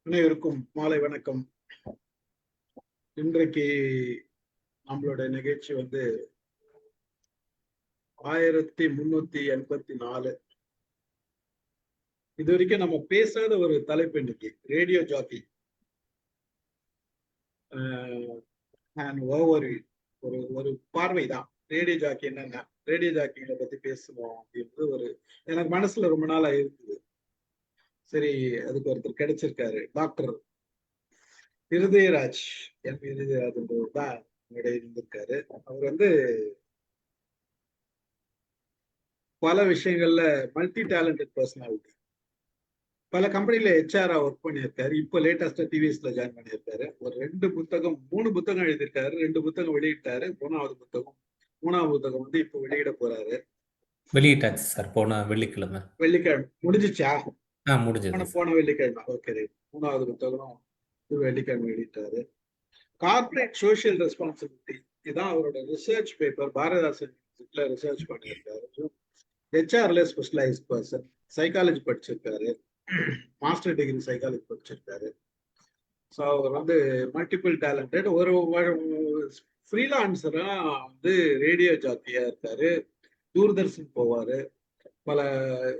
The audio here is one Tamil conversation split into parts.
அனைவருக்கும் மாலை வணக்கம். இன்றைக்கு நம்மளோட நிகழ்ச்சி 1384. இது வரைக்கும் நம்ம பேசாத ஒரு தலைப்பு இன்னைக்கு ரேடியோ ஜாக்கி ஒரு ஒரு பார்வைதான். ரேடியோ ஜாக்கி என்னன்னா, ரேடியோ ஜாக்கிங்களை பத்தி பேசுவோம் அப்படின்றது எனக்கு மனசுல ரொம்ப நாளா இருக்குது. சரி, அதுக்கு ஒருத்தர் கிடைச்சிருக்காரு, டாக்டர் இருதயராஜ். இருதயராஜ் தான் இருந்திருக்காரு. அவர் பல விஷயங்கள்ல மல்டி டேலண்டட் பர்சனாலிட்டி. பல கம்பெனில ஹெச்ஆரா ஒர்க் பண்ணியிருக்காரு. இப்போ லேட்டஸ்டா டிவிஎஸ்ல ஜாயின் பண்ணியிருக்காரு. ஒரு 3 புத்தகம் எழுதியிருக்காரு. 2 புத்தகம் வெளியிட்டாரு. மூணாவது புத்தகம் இப்போ வெளியிட போறாரு. வெளியிட்டாச்சு சார், போன வெள்ளிக்கிழமை. முடிஞ்சிச்சா? முடிஞ்சது. போன வெள்ளிக்கிழமை. ஓகே, மூணாவது புத்தகம் வெள்ளிக்கிழமை வெளியிட்டாரு. கார்பரேட் சோசியல் ரெஸ்பான்சிபிலிட்டி, இதுதான் அவரோட ரிசர்ச் பேப்பர். பாரதிதாசன் ரிசர்ச் பண்ணியிருக்காரு. ஹெச்ஆர்ல ஸ்பெஷலைஸ்ட் பர்சன். சைக்காலஜி படிச்சிருக்காரு. மாஸ்டர் டிகிரி சைக்காலஜி படிச்சிருக்காரு. ஸோ அவர் மல்டிபிள் டேலண்டட். ஒரு ஃப்ரீலான்சரா ரேடியோ ஜாக்கியா இருக்காரு. தூர்தர்ஷன் போவாரு. பல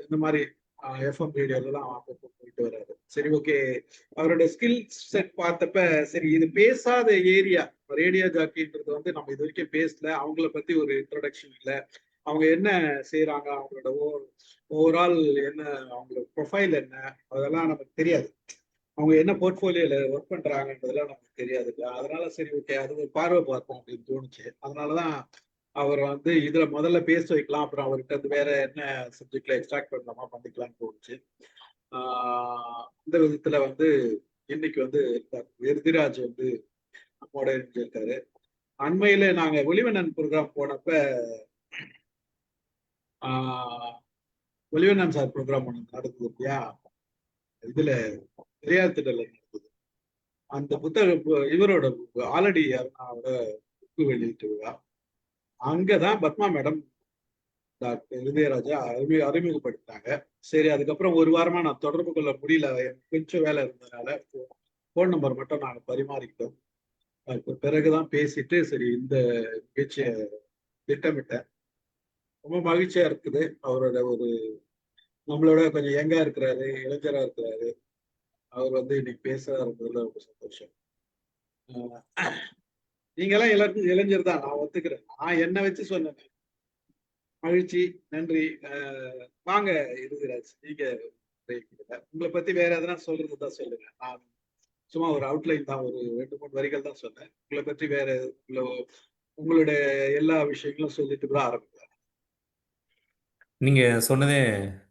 இந்த மாதிரி எஃப்எம் ரேடியோலாம் போயிட்டு வர்றாரு. சரி, ஓகே. அவரோட ஸ்கில் செட் பார்த்தப்ப சரி, இது பேசாத ஏரியா. ரேடியோ ஜாக்கின்றது நம்ம இது வரைக்கும் பேசல. அவங்கள பத்தி ஒரு இன்ட்ரோடக்ஷன் இல்லை. அவங்க என்ன செய்யறாங்க, அவங்களோட ஓவரால் என்ன, அவங்களோட ப்ரொஃபைல் என்ன, அதெல்லாம் நமக்கு தெரியாது. அவங்க என்ன போர்ட்போலியோல ஒர்க் பண்றாங்கன்றதெல்லாம் நமக்கு தெரியாது. அதனால சரி, ஓகே, அது ஒரு பார்வை பார்ப்போம் அப்படின்னு தோணுச்சு. அதனாலதான் அவர் இதுல முதல்ல பேச வைக்கலாம். அப்புறம் அவர்கிட்ட வேற என்ன சப்ஜெக்ட்ல எக்ஸ்ட்ராக்ட் பண்ணலாமா பண்ணிக்கலாம்னு தோணுச்சு. இந்த விதத்துல இன்னைக்கு எருதிராஜ் நம்மோட இருக்காரு. அண்மையில நாங்க ஒளிவண்ணன் ப்ரோக்ராம் போனப்ப ஒளிவண்ணன் சார் ப்ரோக்ராம் நடந்தது இல்லையா, இதுல பெரியார் திடல நடந்தது. அந்த புத்தகம் இவரோட ஆல்ரெடி புக்கு வெளியிட்டு விழா. அங்கதான் பத்மா மேடம் டாக்டர் இருதயராஜா அறிமுகப்படுத்தினாங்க. சரி, அதுக்கப்புறம் ஒரு வாரமா நான் தொடர்பு கொள்ள முடியல. கொஞ்சம் வேலை இருந்ததுனால போன் நம்பர் மட்டும் நாங்க பரிமாறிக்கிட்டோம். பிறகுதான் பேசிட்டு சரி இந்த நிகழ்ச்சியை திட்டமிட்டேன். ரொம்ப மகிழ்ச்சியா இருக்குது. அவரோட நம்மளோட கொஞ்சம் யங்கா இருக்கிறாரு, இளைஞரா இருக்கிறாரு. அவர் இன்னைக்கு பேசுறதுல ரொம்ப சந்தோஷம். நீங்க எல்லாம் எல்லாருக்கும் இளைஞர் தான், நான் ஒத்துக்கிறேன். நான் என்ன வச்சு சொன்னேன். மகிழ்ச்சி, நன்றி. வாங்க இருதயராஜ், நீங்க உங்களை பத்தி வேற எதனா சொல்றதுதான் சொல்லுங்க. நான் சும்மா ஒரு அவுட்லைன் தான், ஒரு 2-3 வரிகள் தான் சொன்னேன். உங்களை பற்றி வேற உங்களுடைய எல்லா விஷயங்களும் சொல்லிட்டு கூட ஆரம்பிக்கலாம். நீங்க சொன்னதே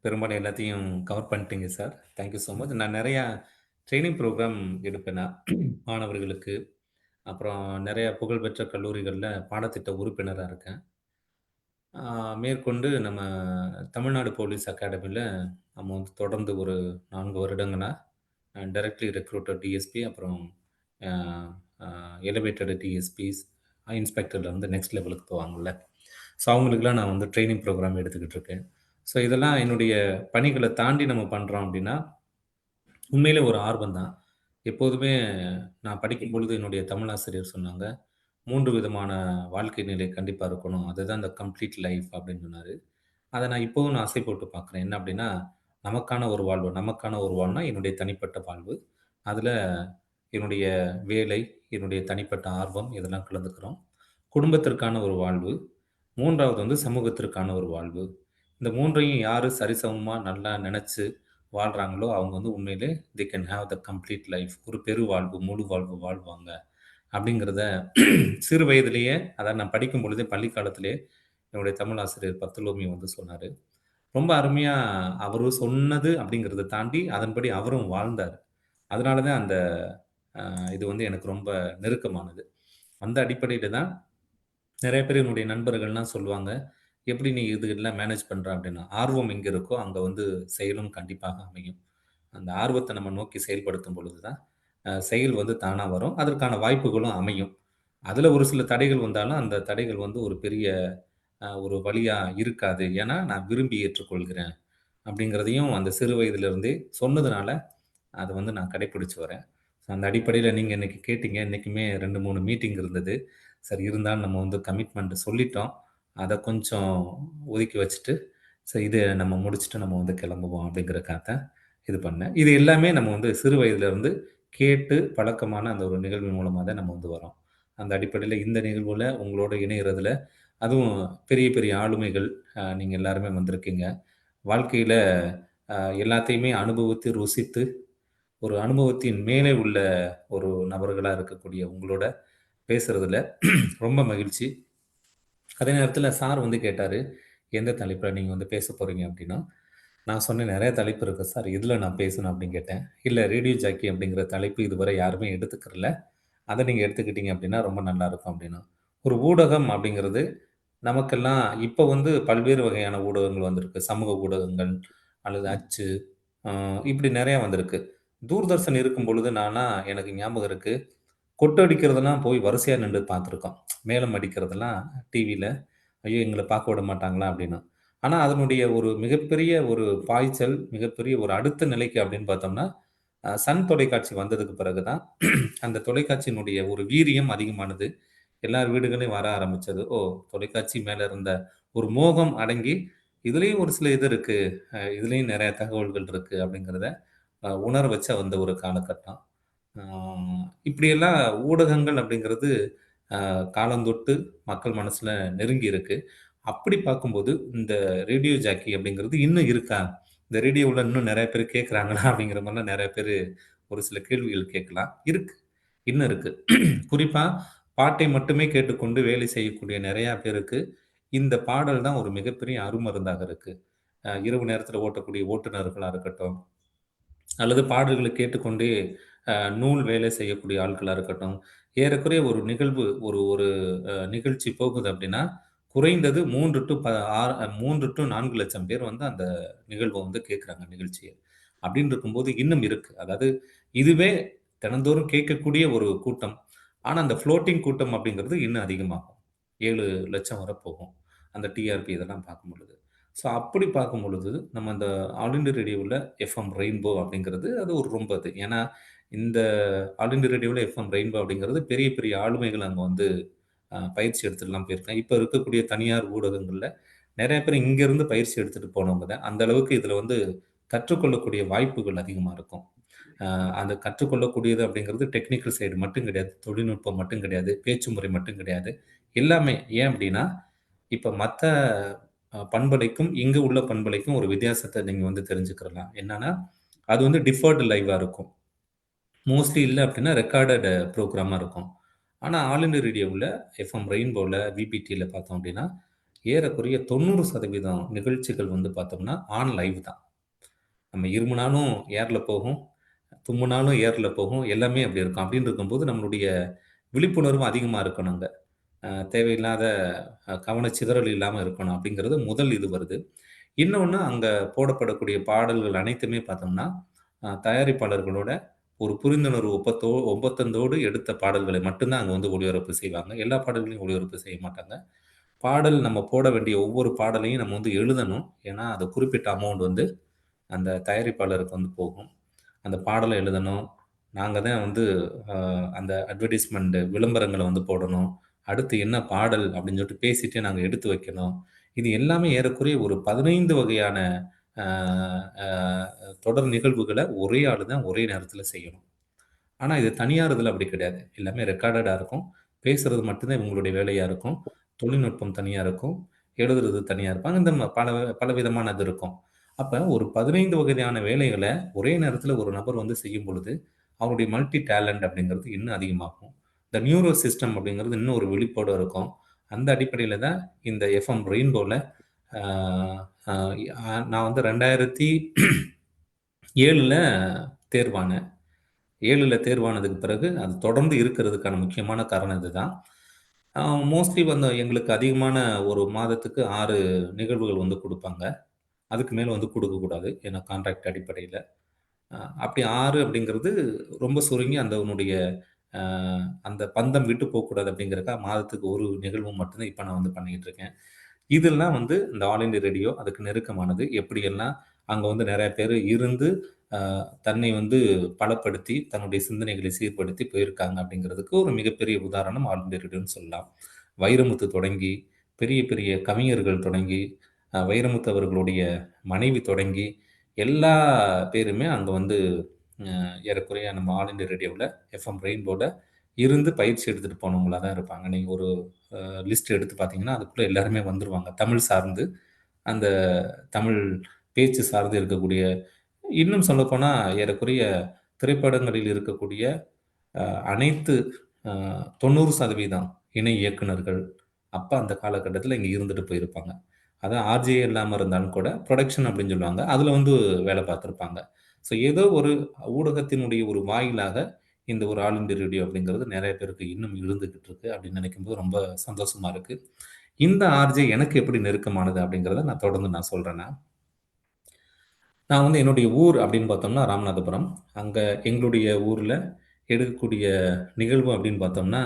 பெரும்பாலும் எல்லாத்தையும் கவர் பண்ணிட்டீங்க சார். Thank you so much. நான் நிறையா ட்ரைனிங் ப்ரோக்ராம் எடுப்பேன் மாணவர்களுக்கு. அப்புறம் நிறைய புகழ்பெற்ற கல்லூரிகளில் பாடத்திட்ட உறுப்பினராக இருக்கேன். மேற்கொண்டு நம்ம தமிழ்நாடு போலீஸ் அகாடமியில் நம்ம தொடர்ந்து ஒரு 4 வருடங்களா டைரக்ட்லி ரெக்ரூட்டட் டிஎஸ்பி, அப்புறம் எலிவேட்டட் டிஎஸ்பிஸ், இன்ஸ்பெக்டரில் நெக்ஸ்ட் லெவலுக்கு போவாங்கள்ல. ஸோ அவங்களுக்குலாம் நான் ட்ரைனிங் ப்ரோக்ராம் எடுத்துக்கிட்டு இருக்கேன். ஸோ இதெல்லாம் என்னுடைய பணிகளை தாண்டி நம்ம பண்ணுறோம் அப்படின்னா உண்மையிலே ஒரு ஆர்வம் தான். எப்போதுமே நான் படிக்கும் பொழுது என்னுடைய தமிழாசிரியர் சொன்னாங்க, 3 விதமான வாழ்க்கை நிலை கண்டிப்பாக இருக்கணும். அதுதான் இந்த கம்ப்ளீட் லைஃப் அப்படின்னு சொன்னார். அதை நான் இப்போவும் நான் ஆசை போட்டு பார்க்குறேன். என்ன அப்படின்னா, நமக்கான ஒரு வாழ்வு, நமக்கான ஒரு வாழ்வுனா என்னுடைய தனிப்பட்ட வாழ்வு. அதில் என்னுடைய வேலை, என்னுடைய தனிப்பட்ட ஆர்வம் இதெல்லாம் கலந்துக்கிறோம். குடும்பத்திற்கான ஒரு வாழ்வு, 3வது சமூகத்திற்கான ஒரு வாழ்வு. இந்த 3ஐயும் யார் சரிசமமாக நல்லா நினச்சி வாழ்கிறாங்களோ அவங்க உண்மையிலே they can have the complete life, ஒரு பெரு வாழ்வு, முழு வாழ்வு வாழ்வாங்க அப்படிங்கிறத சிறு வயதிலேயே, அதாவது நான் படிக்கும் பொழுதே பள்ளி காலத்திலேயே என்னுடைய தமிழ் ஆசிரியர் பத்துலோமி சொன்னார். ரொம்ப அருமையாக அவர் சொன்னது அப்படிங்கிறத தாண்டி அதன்படி அவரும் வாழ்ந்தார். அதனால தான் அந்த இது எனக்கு ரொம்ப நெருக்கமானது. அந்த அடிப்படையில் தான் நிறைய பேர் என்னுடைய நண்பர்கள்லாம் சொல்லுவாங்க, எப்படி நீ இது எல்லாம் மேனேஜ் பண்ணுற அப்படின்னா, ஆர்வம் எங்கே இருக்கோ அங்கே செயலும் கண்டிப்பாக அமையும். அந்த ஆர்வத்தை நம்ம நோக்கி செயல்படுத்தும் பொழுது தான் செயல் தானாக வரும். அதற்கான வாய்ப்புகளும் அமையும். அதில் ஒரு சில தடைகள் வந்தாலும் அந்த தடைகள் ஒரு பெரிய ஒரு வழியாக இருக்காது. ஏன்னா நான் விரும்பி ஏற்றுக்கொள்கிறேன் அப்படிங்கிறதையும் அந்த சிறு வயதிலிருந்தே சொன்னதுனால அத வந்து நான் கடைப்பிடிச்சு வரேன். ஸோ அந்த அடிப்படையில நீங்க இன்னைக்கு கேட்டீங்க. இன்னைக்குமே 2, 3 மீட்டிங் இருந்தது. சரி இருந்தாலும் நம்ம வந்து கமிட்மெண்ட் சொல்லிட்டோம். அத கொஞ்சம் ஒதுக்கி வச்சுட்டு, சரி இத நம்ம முடிச்சுட்டு நம்ம வந்து கிளம்புவோம் அப்படிங்கிறதுக்காக தான் இது பண்ணேன். இது எல்லாமே நம்ம வந்து சிறு வயதில இருந்து கேட்டு பழக்கமான அந்த ஒரு நிகழ்வின் மூலமா தான் நம்ம வந்து வரோம். அந்த அடிப்படையில இந்த நிகழ்வுல உங்களோட இணையறதுல, அதுவும் பெரிய பெரிய ஆளுமைகள் நீங்க எல்லாருமே வந்திருக்கீங்க. வாழ்க்கையில அ எல்லாத்தையுமே அனுபவித்து, ருசித்து, ஒரு அனுபவத்தின் மேலே உள்ள ஒரு நபர்களா இருக்கக்கூடிய உங்களோட பேசுறதுல ரொம்ப மகிழ்ச்சி. அதே நேரத்தில சார் வந்து கேட்டாரு, "எந்த தலைப்புல நீங்க வந்து பேசப் போறீங்க?" அப்படின்னா, நான் சொன்னேன், "நெறைய தலைப்பு இருக்கு சார். எதுல நான் பேசணும்?" அப்படின்னு கேட்டேன். "இல்ல ரேடியோ ஜாக்கி அப்படிங்கிற தலைப்பு இதுவரை யாருமே எடுத்துக்கிறல. அத நீங்க எடுத்துக்கிட்டீங்க அப்படின்னா ரொம்ப நல்லாருக்கும்" அப்படின்னா. ஒரு ஊடகம் அப்படிங்கிறது நமக்கெல்லாம் இப்ப வந்து பல்வேறு வகையான ஊடகங்கள் வந்திருக்கு. சமூக ஊடகங்கள் அல்லது அச்சு, அ இப்படி நெறைய வந்திருக்கு. தூர்தர்ஷன் இருக்கும் பொழுது எனக்கு ஞாபகம் இருக்கு. கொட்டடிக்கிறதெல்லாம் போய் வரிசையா நின்று பார்த்துருக்கோம். மேளம் அடிக்கிறதெல்லாம் டிவில, "ஐயோ! எங்கள பார்க்க விட மாட்டாங்களா?" அப்படின்னு. ஆனா, அதனுடைய ஒரு மிகப்பெரிய ஒரு பாய்ச்சல், மிகப்பெரிய ஒரு அடுத்த நிலைக்கு அப்படின்னு பார்த்தோம்னா, சன் தொலைக்காட்சி வந்ததுக்கு பிறகு தான் அந்த தொலைக்காட்சியினுடைய ஒரு வீரியம் அதிகமானது. எல்லார் வீடுகளையும் வர ஆரம்பிச்சது. ஓ! தொலைக்காட்சி மேல இருந்த ஒரு மோகம் அடங்கி, இதுலயும் ஒரு சில இது இருக்கு. இதுலயும் நெறைய தகவல்கள் இருக்கு அப்படிங்கிறத உணர வச்ச வந்த ஒரு காலகட்டம். ஆ இப்படியெல்லாம் ஊடகங்கள் அப்படிங்கிறது காலந்தொட்டு மக்கள் மனசுல நெருங்கி இருக்கு. அப்படி பார்க்கும்போது, இந்த ரேடியோ ஜாக்கி அப்படிங்கிறது இன்னும் இருக்கா? இந்த ரேடியோவுல இன்னும் நெறைய பேர் கேட்கறாங்களா? அப்படிங்கிற மாரிலாம் நெறைய பேரு ஒரு சில கேள்விகள் கேட்கலாம். இருக்கு. இன்னும் இருக்கு. குறிப்பா பாட்டை மட்டுமே கேட்டுக்கொண்டு வேலை செய்யக்கூடிய நெறையா பேருக்கு, இந்த பாடல் தான் ஒரு மிகப்பெரிய அருமருந்தாக இருக்கு. இரவு நேரத்தில ஓட்டக்கூடிய ஓட்டுநர்களா இருக்கட்டும், அல்லது பாடல்களை கேட்டுக்கொண்டே நூல் வேலை செய்யக்கூடிய ஆட்களா இருக்கட்டும், ஏறக்குறைய ஒரு நிகழ்வு ஒரு ஒரு நிகழ்ச்சி போகுது அப்படின்னா, குறைந்தது 3 டூ 6 3 டூ 4 லட்சம் பேர் வந்து அந்த நிகழ்வ வந்து கேட்குறாங்க நிகழ்ச்சிய. அப்படின்னு இருக்கும்போது இன்னும் இருக்கு. அதாவது இதுவே தினந்தோறும் கேட்கக்கூடிய ஒரு கூட்டம். ஆனா, அந்த ஃப்ளோட்டிங் கூட்டம் அப்படிங்கிறது இன்னும் அதிகமாகும். 7,00,000 வர போகும். அந்த டிஆர்பி இதெல்லாம் பார்க்கும் பொழுது. ஸோ அப்படி பார்க்கும் பொழுது, நம்ம அந்த ஆல் இண்டியா ரேடியோவுல எஃப்எம் ரெயின்போ அப்படிங்கிறது அது ஒரு ரொம்ப இது. ஏன்னா, இந்த ஆல் இண்டியா ரேடியோவுல எஃப்எம் ரெயின்போ அப்படிங்கிறது பெரிய பெரிய ஆளுமைகள் அங்க வந்து பயிற்சி எடுத்துட்டுலாம் போயிருக்காங்க. இப்ப இருக்கக்கூடிய தனியார் ஊடகங்கள்ல நெறைய பேர் இங்கருந்து பயிற்சி எடுத்துட்டு போனவங்க தான். அந்த அளவுக்கு இதுல வந்து கற்றுக்கொள்ளக்கூடிய வாய்ப்புகள் அதிகமா இருக்கும். அ அந்த கற்றுக்கொள்ளக்கூடியது அப்படிங்கிறது டெக்னிக்கல் சைடு மட்டும் கிடையாது. தொழில்நுட்பம் மட்டும் கிடையாது. பேச்சு முறை மட்டும் கிடையாது. எல்லாமே. ஏன் அப்படின்னா, இப்ப மத்த பண்பலைக்கும், இங்க உள்ள பண்பலைக்கும் ஒரு வித்தியாசத்த நீங்க வந்து தெரிஞ்சுக்கிறலாம். என்னன்னா, அது வந்து டிஃபர்டு லைவா இருக்கும். மோஸ்ட்லி இல்ல அப்படின்னா ரெக்கார்டட் புரோகிராமா இருக்கும். ஆனா, ஆல் இண்டியா ரேடியோவுல, எஃப்எம் ரெயின்போல, விபிடில பார்த்தோம் அப்படின்னா, ஏறக்குறைய 90% நிகழ்ச்சிகள் வந்து பார்த்தோம்னா, ஆன் லைவ் தான். நம்ம இருமுனாலும் ஏர்ல போகும், தும்முனாலும் ஏர்ல போகும். எல்லாமே அப்படி இருக்கும். அப்படின்னு இருக்கும்போது நம்மளுடைய விழிப்புணர்வு அதிகமா இருக்கணும் அங்க. தேவையில்லாத கவனச்சிதறல் இல்லாம இருக்கணும் அப்படிங்கிறது முதல் இது வருது. இன்னொன்னு அங்க போடப்படக்கூடிய பாடல்கள் அனைத்துமே பார்த்தோம்னா, தயாரிப்பாளர்களோட ஒரு புரிந்துணர்வு ஒப்பந்தத்தோடு எடுத்த பாடல்களை மட்டும் தான் அங்க வந்து ஒளிபரப்பு செய்வாங்க. எல்லா பாடல்களையும் ஒளிபரப்பு செய்ய மாட்டாங்க. பாடல் நம்ம போட வேண்டிய ஒவ்வொரு பாடலையும் நம்ம வந்து எழுதணும். ஏன்னா, அது குறிப்பிட்ட அமௌண்ட் வந்து அந்த தயாரிப்பாளருக்கு வந்து போகும். அந்த பாடல எழுதணும். நாங்க தான் வந்து அ அந்த அட்வர்டைஸ்மென்ட் விளம்பரங்கள வந்து போடணும். அடுத்து என்ன பாடல் அப்படின்னு சொல்லிட்டு பேசிட்டே நாங்க எடுத்து வைக்கணும். இது எல்லாமே ஏறக்குறைய ஒரு 15 வகையான அ அ தொடர் நிகழ்வுகள ஒரே ஆளு தான் ஒரே நேரத்தில செய்யணும். ஆனா, இது தனியார் இதுல அப்படி கிடையாது. எல்லாமே ரெக்கார்டடா இருக்கும். பேசுறது மட்டும் தான் இவங்களுடைய வேலையா இருக்கும். தொழில்நுட்பம் தனியா இருக்கும். எழுதுறது தனியா இருப்பாங்க. இந்த பலவிதமான இது இருக்கும். அப்ப ஒரு 15 வகையான வேலைகள ஒரே நேரத்துல ஒரு நபர் வந்து செய்யும் பொழுது, அவருடைய மல்டி டேலண்ட் அப்படிங்கிறது இன்னும் அதிகமாகும். இந்த நியூரோ சிஸ்டம் அப்படிங்கிறது இன்னும் ஒரு விழிப்போட இருக்கும். அந்த அடிப்படையில தான் இந்த எஃப்எம் ரெயின்போல ஆ ஆ நான் வந்து 2007ல தேர்வானேன். 7ல தேர்வானதுக்கு பிறகு, அது தொடர்ந்து இருக்கிறதுக்கான முக்கியமான காரணம் இதுதான். அ மோஸ்ட்லி வந்து எங்களுக்கு அதிகமான ஒரு மாதத்துக்கு 6 நிகழ்வுகள் வந்து குடுப்பாங்க. அதுக்கு மேல வந்து குடுக்கக்கூடாது. ஏன்னா கான்ட்ராக்ட் அடிப்படையில. அ அப்படி 6 அப்படிங்கிறது ரொம்ப சுருங்கி அதனுடைய அ அந்த பந்தம் விட்டு போக்கூடாது அப்படிங்கிறதுக்காக மாதத்துக்கு 1 நிகழ்வு மட்டும் தான் இப்ப நான் வந்து பண்ணிக்கிட்டு இருக்கேன். இதெல்லாம் வந்து இந்த ஆல் இண்டியா ரேடியோ அதுக்கு நெருக்கமானது. எப்படியெல்லாம் அங்க வந்து நெறைய பேரு இருந்து, அ தன்னை வந்து பலப்படுத்தி, தன்னுடைய சிந்தனைகளை சீர்படுத்தி போயிருக்காங்க அப்படிங்கிறதுக்கு ஒரு மிகப்பெரிய உதாரணம் ஆல் இந்தியா ரேடியோன்னு சொல்லலாம். வைரமுத்து தொடங்கி, பெரிய பெரிய கவிஞர்கள் தொடங்கி, வைரமுத்து அவர்களுடைய மனைவி தொடங்கி, எல்லா பேருமே அங்க வந்து ஏறக்குறைய நம்ம ஆல் இந்தியா ரேடியோவுல, எஃப்எம் ரெயின்போல இருந்து பயிற்சி எடுத்துட்டு போனவங்களா தான் இருப்பாங்க. நீங்க ஒரு லிஸ்ட் எடுத்து பார்த்தீங்கன்னா, அதுக்குள்ள எல்லாருமே வந்துருவாங்க. தமிழ் சார்ந்து, அந்த தமிழ் பேச்சு சார்ந்து இருக்கக்கூடிய இன்னும் சொல்லப்போனா ஏறக்குறைய திரைப்படங்களில் இருக்கக்கூடிய அ அனைத்து அ 90% இணை இயக்குனர்கள், அப்ப அந்த காலகட்டத்தில இங்க இருந்துட்டு போயிருப்பாங்க. அதான் ஆர்ஜே இல்லாம இருந்தாலும் கூட, புரொடக்ஷன் அப்படின்னு சொல்லுவாங்க. அதுல வந்து வேலை பார்த்திருப்பாங்க. ஸோ ஏதோ ஒரு ஊடகத்தினுடைய ஒரு வாயிலாக இந்த ஒரு ஆல் இந்தியா ரேடியோ அப்படிங்கிறது நெறைய பேருக்கு இன்னும் இருந்துகிட்டு இருக்கு அப்படின்னு நினைக்கும்போது ரொம்ப சந்தோஷமா இருக்கு. இந்த ஆர்ஜே எனக்கு எப்படி நெருக்கமானது அப்படிங்கிறத நான் தொடர்ந்து நான் சொல்றேன். நான் வந்து என்னுடைய ஊர் அப்படின்னு பார்த்தோம்னா ராமநாதபுரம். அங்க எங்களுடைய ஊர்ல எடுக்கக்கூடிய நிகழ்வு அப்படின்னு பார்த்தோம்னா,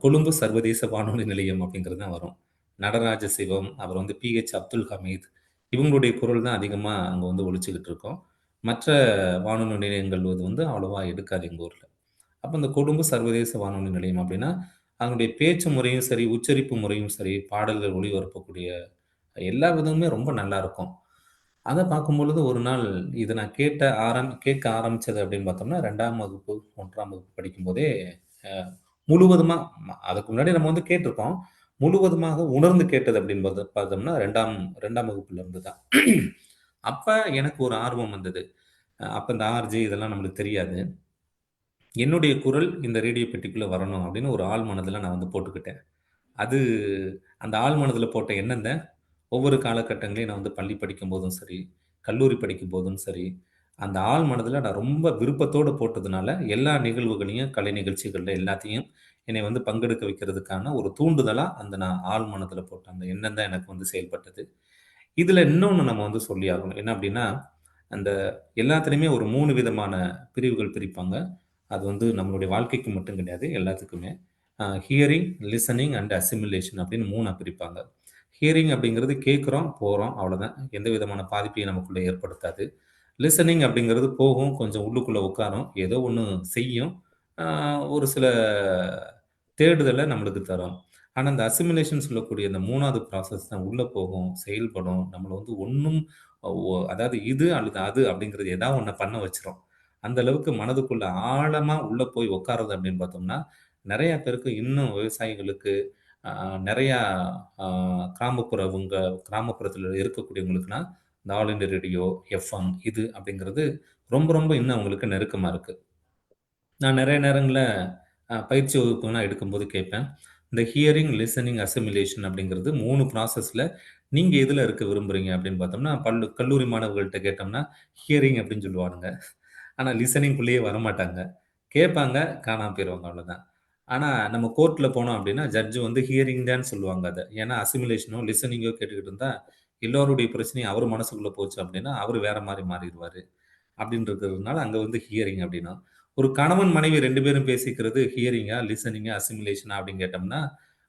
கொழும்பு சர்வதேச வானொலி நிலையம் அப்படிங்கிறது தான் வரும். நடராஜ சிவம், அப்புறம் வந்து பி.ஹெச். அப்துல் ஹமீத் இவங்களுடைய குரல் தான் அதிகமா அங்க வந்து ஒலிச்சுக்கிட்டு இருக்கும். மற்ற வானொலி நிலையங்கள் வந்து அவ்வளவா எடுக்காது எங்க ஊர்ல. அப்ப இந்த கொழும்பு சர்வதேச வானொலி நிலையம் அப்படின்னா, அதனுடைய பேச்சு முறையும் சரி, உச்சரிப்பு முறையும் சரி, பாடல்கள் ஒளிபரப்பக்கூடிய எல்லா விதமுமே ரொம்ப நல்லாருக்கும். அத பார்க்கும்பொழுது ஒரு நாள் இத நான் கேட்க ஆரம்பிச்சது அப்படின்னு பார்த்தோம்னா, 2ஆம் வகுப்பு, 1ஆம் வகுப்பு படிக்கும்போதே, அ முழுவதுமா அதுக்கு முன்னாடி நம்ம வந்து கேட்டுருப்போம். முழுவதுமாக உணர்ந்து கேட்டது அப்படின்னு பார்த்தோம்னா 2ஆம் வகுப்புல இருந்து தான். அப்ப எனக்கு ஒரு ஆர்வம் வந்தது. அப்ப இந்த ஆர்ஜே இதெல்லாம் நம்மளுக்கு தெரியாது. என்னுடைய குரல் இந்த ரேடியோ பெட்டிக்குள்ள வரணும் அப்படின்னு ஒரு ஆழ் மனதுல நான் வந்து போட்டுக்கிட்டேன். அது அந்த ஆழ் மனதில போட்ட எண்ணம் தான், ஒவ்வொரு காலகட்டங்களையும் நான் வந்து பள்ளி படிக்கும்போதும் சரி, கல்லூரி படிக்கும்போதும் சரி, அந்த ஆழ் மனதில நான் ரொம்ப விருப்பத்தோட போட்டதுனால, எல்லா நிகழ்வுகளையும், கலை நிகழ்ச்சிகள்ல எல்லாத்தையும் என்னை வந்து பங்கெடுக்க வைக்கிறதுக்கான ஒரு தூண்டுதலா, அந்த நான் ஆழ் மனதில போட்ட அந்த எண்ணம் தான் எனக்கு வந்து செயல்பட்டது. இதுல இன்னொன்னு நம்ம வந்து சொல்லியாகணும். என்ன அப்டின்னா, அந்த எல்லாத்துலயுமே ஒரு 3 விதமான பிரிவுகள் பிரிப்பாங்க. அது வந்து நம்மளுடைய வாழ்க்கைக்கு மட்டும் கிடையாது, எல்லாத்துக்குமே. ஹியரிங், லிசனிங் அண்ட் அசிமிலேஷன் அப்படின்னு 3ஆ பிரிப்பாங்க. ஹியரிங் அப்படிங்கிறது கேட்குறோம், போறோம் அவ்வளோதான். எந்த விதமான பாதிப்பையும் நமக்குள்ள ஏற்படுத்தாது. லிசனிங் அப்படிங்கிறது போகும், கொஞ்சம் உள்ளுக்குள்ள உட்காரும், ஏதோ ஒண்ணு செய்யும். ஆ ஒரு சில தேடுதல நம்மளுக்கு தரும். ஆனா, இந்த அசிமிலேஷன் சொல்லக்கூடிய இந்த 3வது ப்ராசஸ் தான் உள்ள போகும், செயல்படும். நம்மள வந்து ஒண்ணும் அதாவது இது அல்லது அது அப்படிங்கிறது ஏதாவது ஒண்ண பண்ண வச்சுரும். அந்த அளவுக்கு மனதுக்குள்ள ஆழமா உள்ள போய் உட்காருது அப்படின்னு பார்த்தோம்னா, நெறைய பேருக்கு இன்னும் விவசாயிகளுக்கு, அ நெறையா அ கிராமப்புறத்தில இருக்கக்கூடியவங்களுக்குனா, இந்த ஆல் இண்டியா ரேடியோ, எஃப்எம் இது அப்படிங்கிறது ரொம்ப ரொம்ப இன்னும் அவங்களுக்கு நெருக்கமா இருக்கு. நான் நெறைய நேரங்கள்ல பயிற்சி வகுப்புலாம் எடுக்கும்போது கேட்பேன். இந்த ஹியரிங், லிசனிங், அசிமிலேஷன் அப்படிங்கிறது 3 ப்ராசஸ்ல நீங்க எதுல இருக்க விரும்புறீங்க அப்படின்னு பார்த்தோம்னா, கல்லூரி மாணவர்கள்ட்ட கேட்டோம்னா, ஹியரிங் அப்படின்னு சொல்லுவானுங்க. ஆனா லிசனிங்குள்ளேயே வரமாட்டாங்க. கேட்பாங்க, காணாம போயிருவாங்க அவ்வளோதான். ஆனா நம்ம கோர்ட்ல போனோம் அப்படின்னா, ஜட்ஜ் வந்து ஹியரிங் தான்னு சொல்லுவாங்க அத. ஏன்னா அசிமிலேஷனோ, லிசனிங்கோ கேட்டுக்கிட்டு இருந்தா, எல்லோருடைய பிரச்சனையும் அவர் மனசுக்குள்ள போச்சு அப்படின்னா, அவரு வேற மாரி மாறிருவாரு. அப்படின்னு இருக்கிறதுனால அங்க வந்து ஹியரிங் அப்படின்னா. ஒரு கணவன், மனைவி 2 பேரும் பேசிக்கிறது ஹியரிங்கா, லிசனிங்கா, அசிமிலேஷனா அப்படின்னு கேட்டோம்னா,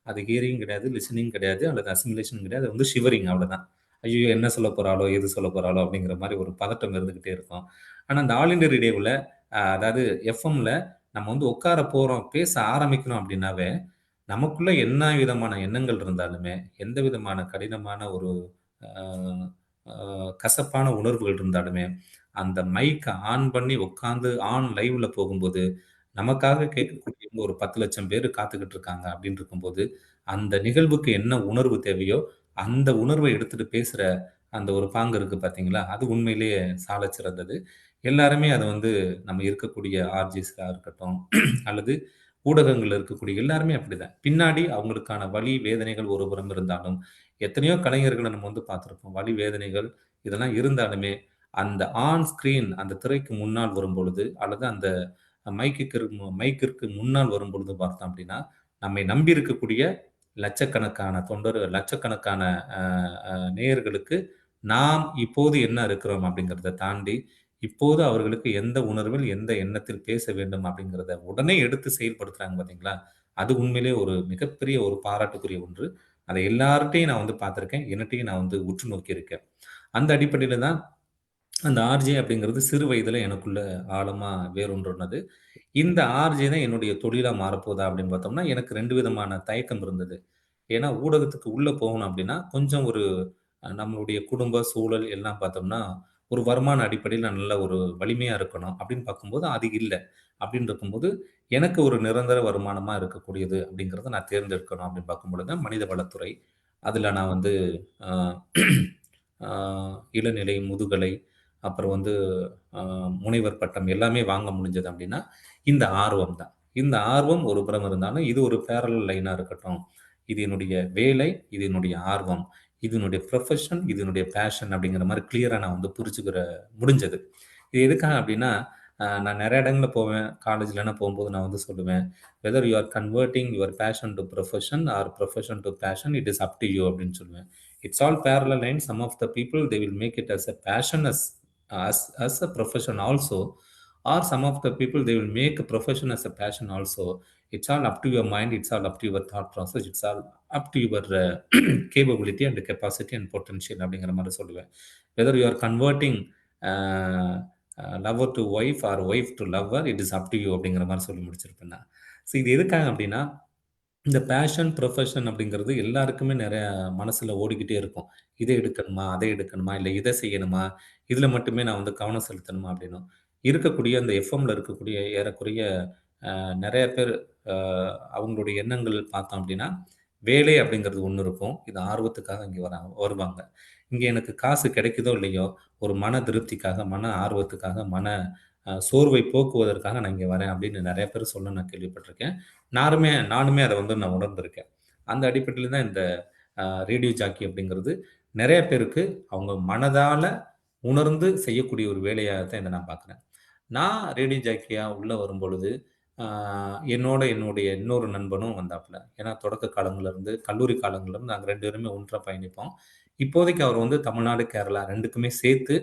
அது ஹியரிங் கிடையாது, லிசனிங் கிடையாது, அல்லது அசிமிலேஷன் கிடையாது. அது வந்து ஷிவரிங் அவ்வளோதான். ஐய்யயோ! என்ன சொல்லப் போறாளோ? ஏது சொல்லப் போறாளோ? அப்படிங்கிற மாரி ஒரு பதட்டம் இருந்துகிட்டே இருக்கும். ஆனா, இந்த ஆல் இண்டியா ரேடியோவுல அதாவது எஃப்எம்ல நம்ம வந்து உட்கார போறோம், பேச ஆரம்பிக்கிறோம் அப்படின்னாவே, நமக்குள்ள என்ன விதமான எண்ணங்கள் இருந்தாலுமே, எந்த விதமான கடினமான ஒரு அ அ கசப்பான உணர்வுகள் இருந்தாலுமே, அந்த மைக்க ஆன் பண்ணி உட்கார்ந்து லைவ்ல போகும்போது, நமக்காக கேட்கக்கூடியவங்க ஒரு 10,00,000 பேரு காத்துக்கிட்டு இருக்காங்க அப்படின்னு இருக்கும்போது, அந்த நிகழ்வுக்கு என்ன உணர்வு தேவையோ, அந்த உணர்வ எடுத்துட்டு பேசுற அந்த ஒரு பாங்கு இருக்கு பார்த்தீங்களா? அது உண்மையிலேயே சாலச் சிறந்தது. எல்லாருமே அத வந்து நம்ம இருக்கக்கூடிய ஆர்ஜிஸ்ஸா இருக்கட்டும், அல்லது ஊடகங்கள்ல இருக்கக்கூடிய எல்லாருமே அப்படிதான். பின்னாடி அவங்களுக்கான வலி, வேதனைகள் ஒருபுறம் இருந்தாலும், எத்தனையோ கலைஞர்கள நம்ம வந்து பார்த்திருப்போம். வலி, வேதனைகள் இதெல்லாம் இருந்தாலுமே, அந்த ஆன் ஸ்கிரீன் அந்த திரைக்கு முன்னால் வரும்பொழுது, அல்லது அந்த மைக்கிற்கு முன்னால் வரும்பொழுது பார்த்தோம் அப்படின்னா, நம்மை நம்பி இருக்கக்கூடிய லட்சக்கணக்கான அ அ நேயர்களுக்கு நாம் இப்போது என்ன இருக்கிறோம் அப்படிங்கிறத தாண்டி, இப்போது அவர்களுக்கு எந்த உணர்வில், எந்த எண்ணத்தில் பேச வேண்டும் அப்படிங்கிறத உடனே எடுத்து செயல்படுத்துறாங்க பார்த்தீங்களா? அது உண்மையிலேயே ஒரு மிகப்பெரிய ஒரு பாராட்டுக்குரிய ஒன்று. அத எல்லார்ட்டயும் நான் வந்து பார்த்துருக்கேன். என்னட்டயும் நான் வந்து உற்று நோக்கியிருக்கேன். அந்த அடிப்படையில தான் அந்த ஆர்ஜே அப்படிங்கிறது சிறு வயதில எனக்குள்ள ஆழமா வேரூன்றுனது. இந்த ஆர்ஜே தான் என்னுடைய தொழிலா மாறப்போதா அப்படின்னு பார்த்தோம்னா, எனக்கு 2 விதமான தயக்கம் இருந்தது. ஏன்னா ஊடகத்துக்கு உள்ள போகணும் அப்படின்னா, கொஞ்சம் ஒரு நம்மளுடைய குடும்ப சூழல் எல்லாம் பார்த்தோம்னா, ஒரு வருமான அடிப்படையில நல்ல ஒரு வலிமையா இருக்கணும். அப்படின்னு பார்க்கும்போது அது இல்ல. அப்படின்னு இருக்கும்போது, எனக்கு ஒரு நிரந்தர வருமானமா இருக்கக்கூடியது அப்படிங்கிறத நான் தேர்ந்தெடுக்கணும் அப்படின்னு பார்க்கும்பொழுது, மனித வளத்துறை. அதுல நான் வந்து அ அ இளநிலை, முதுகலை, அப்புறம் வந்து அ முனைவர் பட்டம் எல்லாமே வாங்க முடிஞ்சது அப்படின்னா, இந்த ஆர்வம் தான். இந்த ஆர்வம் ஒரு புறம் இருந்தாலும், இது ஒரு பேரலல் லைனா இருக்கட்டும். இது என்னுடைய வேலை, இது என்னுடைய ஆர்வம், இது என்னுடைய ப்ரொஃபஷன், இது என்னுடைய பேஷன் அப்படிங்கிற மாரி கிளியரா நான் வந்து புரிஞ்சுக்கிற முடிஞ்சது. இது எதுக்காக அப்படின்னா, நான் நெறைய இடங்கள்ல போவேன். காலேஜ்லலாம் போம்போது நான் வந்து சொல்லுவேன், "whether you are converting your passion to profession or profession to passion, it is up to you" அப்படின்னு சொல்லுவேன். It's all parallel lines. Some of the people they will make it as a passion as a profession also, or some of the people they will make a profession as a passion also. It's all up to your mind, it's all up to your thought process, it's all up to your capability and capacity and potential அப்படிங்கிற மாரி சொல்லுவேன். Whether you are converting uh, lover to wife or wife to lover, it is up to you அப்படிங்கிற மாரி சொல்லி முடிச்சிருப்பேன் நான். ஸோ இது எதுக்காக அப்படின்னா, இந்த பேஷன், ப்ரொஃபஷன் அப்படிங்கிறது எல்லாருக்குமே நெறைய மனசுல ஓடிக்கிட்டே இருக்கும். இத எடுக்கணுமா? அதை எடுக்கணுமா? இல்ல இத செய்யணுமா? இதுல மட்டுமே நான் வந்து கவனம் செலுத்தணுமா? அப்படின்னு. இருக்கக்கூடிய அந்த எஃப்எம்ல இருக்கக்கூடிய ஏறக்குறைய நெறைய பேர் அ அவங்களுடைய எண்ணங்கள் பார்த்தோம் அப்படின்னா, வேலை அப்படிங்கிறது ஒண்ணு இருக்கும். இது ஆர்வத்துக்காக இங்க வருவாங்க. இங்க எனக்கு காசு கிடைக்குதோ இல்லையோ, ஒரு மன திருப்திக்காக, மன ஆர்வத்துக்காக, மன சோர்வை போக்குவதற்காக நான் இங்க வரேன் அப்படின்னு நெறைய பேர் சொல்ல நான் கேள்விப்பட்டிருக்கேன். நானுமே அத வந்து நான் உணர்ந்திருக்கேன். அந்த அடிப்படையில தான் இந்த ரேடியோ ஜாக்கி அப்படிங்கிறது நெறைய பேருக்கு அவங்க மனதால உணர்ந்து செய்யக்கூடிய ஒரு வேலையா தான் இத நான் பார்க்குறேன். நான் ரேடியோ ஜாக்கியா உள்ள வரும்பொழுது, ஆ என்னுடைய இன்னொரு நண்பனும் வந்தாப்புல. ஏன்னா தொடக்க காலங்கள்ல இருந்து, கல்லூரி காலங்கள்ல இருந்து நாங்க 2 பேருமே ஒன்றா பயணிப்போம். இப்போதைக்கு அவர் வந்து தமிழ்நாடு, கேரளா 2க்குமே சேர்த்து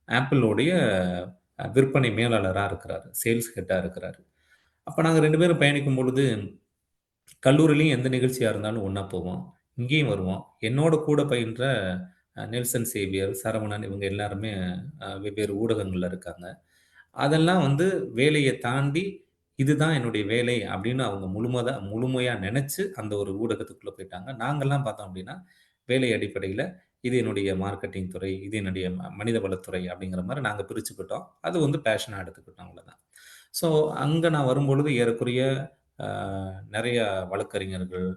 ஆப்பிளோடைய விற்பனை மேலாளரா இருக்கிறாரு. சேல்ஸ் ஹெட்டா இருக்கிறாரு. அப்ப நாங்க 2 பேரும் பயணிக்கும் பொழுது, கல்லூரியிலயும் எந்த நிகழ்ச்சியா இருந்தாலும் ஒண்ணா போவோம். இங்கேயும் வருவோம். என்னோட கூட பயின்ற நெல்சன் சேவியர், சரவணன் இவங்க எல்லாருமே வெவ்வேறு ஊடகங்கள்ல இருக்காங்க. அதெல்லாம் வந்து வேலைய தாண்டி, இதுதான் என்னுடைய வேலை அப்படின்னு அவங்க முழுமையா நெனச்சு அந்த ஒரு ஊடகத்துக்குள்ள போயிட்டாங்க. நாங்கலாம் பார்த்தோம் அப்படின்னா, வேலை அடிப்படையில இது என்னுடைய மார்க்கெட்டிங் துறை, இது என்னுடைய மனித வளத்துறை அப்படிங்கிற மாரி நாங்க பிரிச்சுக்கிட்டோம். அது வந்து பேஷனா எடுத்துக்கிட்டோம் அவ்வளதான். ஸோ அங்க நான் வரும்பொழுது ஏறக்குறைய அ நெறைய வழக்கறிஞர்கள்,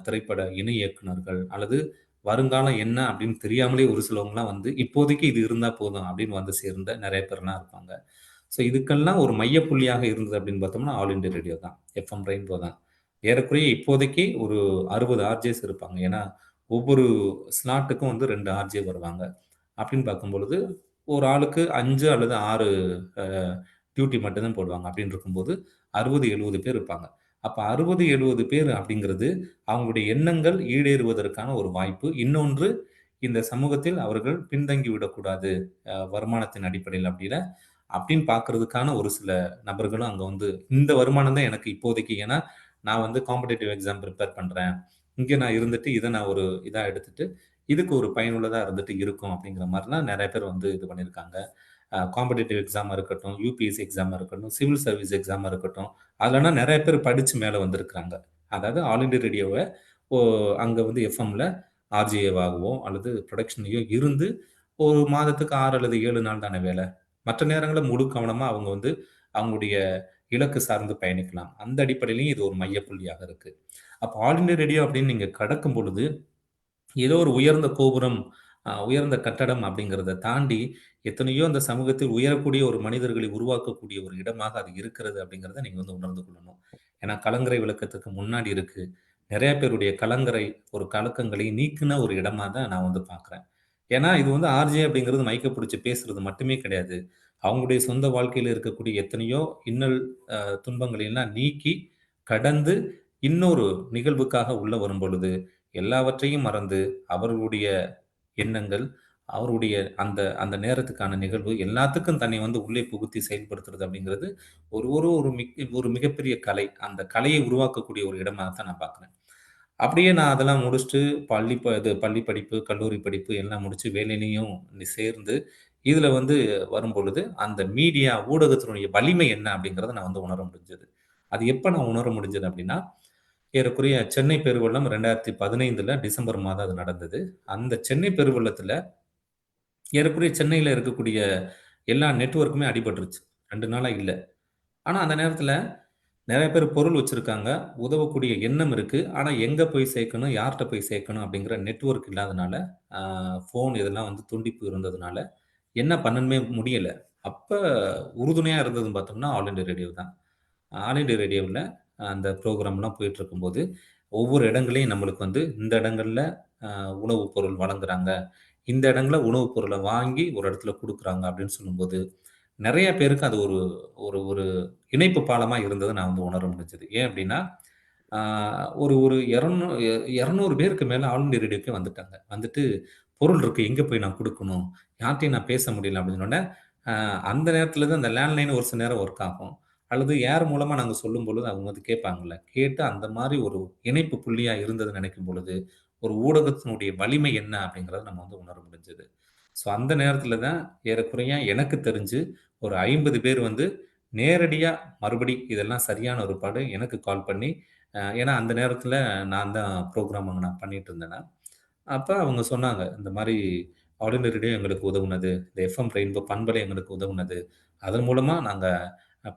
திரைப்பட இணை இயக்குனர்கள் அல்லது வருங்காலம் என்ன அப்படின்னு தெரியாமலே ஒரு சிலவங்கலாம் வந்து, இப்போதைக்கு இது இருந்தா போதும் அப்படின்னு வந்து சேர்ந்த நெறைய பேர்லாம் இருப்பாங்க. ஸோ இதுக்கெல்லாம் ஒரு மையப்புள்ளியாக இருந்தது அப்படின்னு பார்த்தோம்னா, ஆல் இண்டியா ரேடியோ தான். எஃப்எம் ரெயின்போ தான். ஏறக்குறைய இப்போதைக்கு ஒரு 60 ஆர்ஜேஸ் இருப்பாங்க. ஏன்னா, ஒவ்வொரு ஸ்லாட்டுக்கும் வந்து 2 ஆர்ஜே வருவாங்க. அப்படின்னு பார்க்கும்பொழுது, ஒரு ஆளுக்கு 5 அல்லது 6 அ டியூட்டி மட்டும் தான் போடுவாங்க. அப்படின்னு இருக்கும்போது 60, 70 பேர் இருப்பாங்க. அப்ப 60, 70 பேர் அப்படிங்கிறது, அவங்களுடைய எண்ணங்கள் ஈடேறுவதற்கான ஒரு வாய்ப்பு. இன்னொன்று, இந்த சமூகத்தில் அவர்கள் பின்தங்கி விடக்கூடாது. வருமானத்தின் அடிப்படையில அப்படின்னு பார்க்கறதுக்கான ஒரு சில நபர்களும் அங்க வந்து இந்த வருமானம் தான் எனக்கு இப்போதைக்கு. ஏன்னா, நான் வந்து காம்படிட்டிவ் எக்ஸாம் பிரிப்பேர் பண்றேன். இங்க நான் இருந்துட்டு, இத நான் ஒரு இதா எடுத்துட்டு, இதுக்கு ஒரு பயனுள்ளதா இருந்துட்டு இருக்கும் அப்படிங்கிற மாரிலாம் நெறைய பேர் வந்து இது பண்ணியிருக்காங்க. காம்படிட்டிவ் எக்ஸாமா இருக்கட்டும், யுபிஎஸ்சி எக்ஸாமா இருக்கட்டும், சிவில் சர்வீஸ் எக்ஸாமா இருக்கட்டும், அதுலலாம் நெறைய பேர் படிச்சு மேல வந்திருக்கிறாங்க. அதாவது ஆல் இண்டியா ரேடியோவ ஓ அங்க வந்து எஃப்எம்ல ஆர்ஜேவாகவோ அல்லது புரொடக்ஷன்லயோ இருந்து, ஒரு மாதத்துக்கு 6 அல்லது 7 நாள் தானே வேல. மற்ற நேரங்கள்ல முழு கவனமா அவங்க வந்து அவங்களுடைய இலக்கு சார்ந்து பயணிக்கலாம். அந்த அடிப்படையிலயும் இது ஒரு மையப்புள்ளியாக இருக்கு. அப்ப ஆல் இண்டியா ரேடியோ அப்படின்னு நீங்க கடக்கும் பொழுது, ஏதோ ஒரு உயர்ந்த கோபுரம், உயர்ந்த கட்டடம் அப்படிங்கிறத தாண்டி, எத்தனையோ அந்த சமூகத்தில் உயரக்கூடிய ஒரு மனிதர்களை உருவாக்கக்கூடிய ஒரு இடமாக அது இருக்கிறது அப்படிங்கிறத நீங்க வந்து உணர்ந்து கொள்ளணும். ஏன்னா கலங்கரை விளக்கத்துக்கு முன்னாடி இருக்கு. நெறைய பேருடைய ஒரு கலக்கங்களை நீக்குன ஒரு இடமா தான் நான் வந்து பார்க்குறேன். ஏன்னா இது வந்து ஆர்ஜே அப்படிங்கிறது மைக்க புடிச்சு பேசுறது மட்டுமே கிடையாது. அவங்களுடைய சொந்த வாழ்க்கையில இருக்கக்கூடிய எத்தனையோ இன்னல், துன்பங்களை எல்லாம் நீக்கி, கடந்து இன்னொரு நிகழ்வுக்காக உள்ள வரும்பொழுது, எல்லாவற்றையும் மறந்து அவர்களுடைய எண்ணங்கள், அவருடைய அந்த அந்த நேரத்துக்கான நிகழ்வு எல்லாத்துக்கும் தன்னை வந்து உள்ளே புகுத்தி செயல்படுத்துறது அப்படிங்கிறது ஒரு ஒரு ஒரு ஒரு மிகப்பெரிய கலை. அந்த கலையை உருவாக்கக்கூடிய ஒரு இடமா தான் நான் பார்க்குறேன். அப்படியே நான் அதெல்லாம் முடிச்சுட்டு பள்ளி படிப்பு, கல்லூரி படிப்பு எல்லாம் முடிச்சு வேலையிலயும் சேர்ந்து, இதுல வந்து வரும்பொழுது, அந்த மீடியா ஊடகத்தினுடைய வலிமை என்ன அப்படிங்கிறத நான் வந்து உணர முடிஞ்சது. அது எப்ப நான் உணர முடிஞ்சது அப்படின்னா, ஏறக்குறைய சென்னை பெருவெள்ளம் 2015ல டிசம்பர் மாதம் அது நடந்தது. அந்த சென்னை பெருவெள்ளத்தில ஏறக்குறைய சென்னையில இருக்கக்கூடிய எல்லா நெட்வொர்க்குமே அடிபட்டுருச்சு. 2 நாளா இல்ல. ஆனா, அந்த நேரத்தில நெறைய பேர் பொருள் வச்சிருக்காங்க. உதவக்கூடிய எண்ணம் இருக்கு. ஆனா, எங்க போய் சேர்க்கணும்? யார்ட்ட போய் சேர்க்கணும்? அப்படிங்கிற நெட்வொர்க் இல்லாதனால, அ ஃபோன் இதெல்லாம் வந்து துண்டிப்பு இருந்ததுனால, என்ன பண்ணணுமே முடியல. அப்ப உறுதுணையா இருந்ததுன்னு பார்த்தோம்னா, ஆல் இண்டியா ரேடியோ தான். ஆல் இண்டியா ரேடியோவுல அந்த ப்ரோகிராம்லாம் போயிட்டுருக்கும்போது, ஒவ்வொரு இடங்களையும் நம்மளுக்கு வந்து இந்த இடங்கள்ல அ உணவு பொருள் வழங்குறாங்க. இந்த இடங்கள்ல உணவு பொருள வாங்கி ஒரு இடத்துல குடுக்குறாங்க அப்படின்னு சொல்லும்போது, நெறைய பேருக்கு அது ஒரு ஒரு ஒரு இணைப்பு பாலமா இருந்தத நான் வந்து உணர முடிஞ்சது. ஏன் அப்படின்னா, ஆ ஒரு ஒரு 200 பேருக்கு மேல ஆல் இண்டியா ரேடியோக்கே வந்துட்டாங்க. வந்துட்டு பொருள் இருக்கு. எங்க போய் நான் குடுக்கணும்? யார்ட்டயும் நான் பேச முடியல அப்படின்னு சொன்னோனே, அ அந்த நேரத்துல தான் அந்த லேண்ட்லைன் ஒரு சில நேரம் ஒர்க் ஆகும். அல்லது ஏர் மூலமா நாங்க சொல்லும்பொழுது அவங்க வந்து கேட்பாங்கல்ல. கேட்டு அந்த மாரி ஒரு இணைப்பு புள்ளியா இருந்ததுன்னு நினைக்கும் பொழுது, ஒரு ஊடகத்தினுடைய வலிமை என்ன அப்படிங்கிறத நம்ம வந்து உணர முடிஞ்சது. ஸோ அந்த நேரத்துல தான் ஏறக்குறைய எனக்கு தெரிஞ்சு ஒரு 50 பேர் வந்து நேரடியா மறுபடி இதெல்லாம் சரியான ஒரு பாடு எனக்கு கால் பண்ணி, ஏன்னா அந்த நேரத்துல நான் தான் புரோகிராம் அங்க நான் பண்ணிட்டு இருந்தேனா. அப்ப அவங்க சொன்னாங்க, இந்த மாரி ஆல் இண்டியா ரேடியோ எங்களுக்கு உதவுனது. இந்த எஃப்எம் ரெயின்போ பண்பலை எங்களுக்கு உதவுனது. அதன் மூலமா நாங்க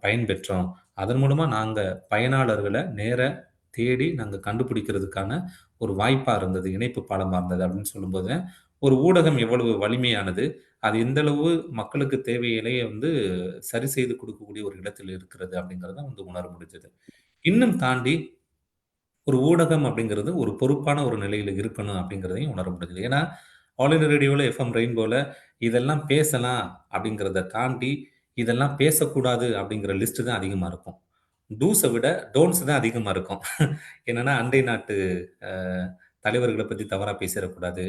பயன்பெற்றோம். அதன் மூலமா நாங்க பயனாளர்கள நேர தேடி நாங்க கண்டுபிடிக்கிறதுக்கான ஒரு வாய்ப்பா இருந்தது. இணைப்பு பாலமா இருந்தது அப்படின்னு சொல்லும்போது, ஒரு ஊடகம் எவ்வளவு வலிமையானது. அது எந்த அளவு மக்களுக்கு தேவைகளையே வந்து சரி செய்து கொடுக்கக்கூடிய ஒரு இடத்தில் இருக்கிறது அப்படிங்கிறத வந்து உணர முடிஞ்சது. இன்னும் தாண்டி ஒரு ஊடகம் அப்படிங்கிறது ஒரு பொறுப்பான ஒரு நிலையில இருக்கணும் அப்படிங்கிறதையும் உணர முடிஞ்சது. ஏன்னா, ஆல் இண்டியா ரேடியோல, எஃப்எம் ரெயின்போல இதெல்லாம் பேசலாம் அப்படிங்கிறத தாண்டி, இதெல்லாம் பேசக்கூடாது அப்படிங்கிற லிஸ்ட் தான் அதிகமா இருக்கும். டூஸ விட டோன்ட்ஸ் தான் அதிகமா இருக்கும். என்னன்னா, அண்டை நாட்டு அ தலைவர்கள பத்தி தவறா பேசிறக்கூடாது.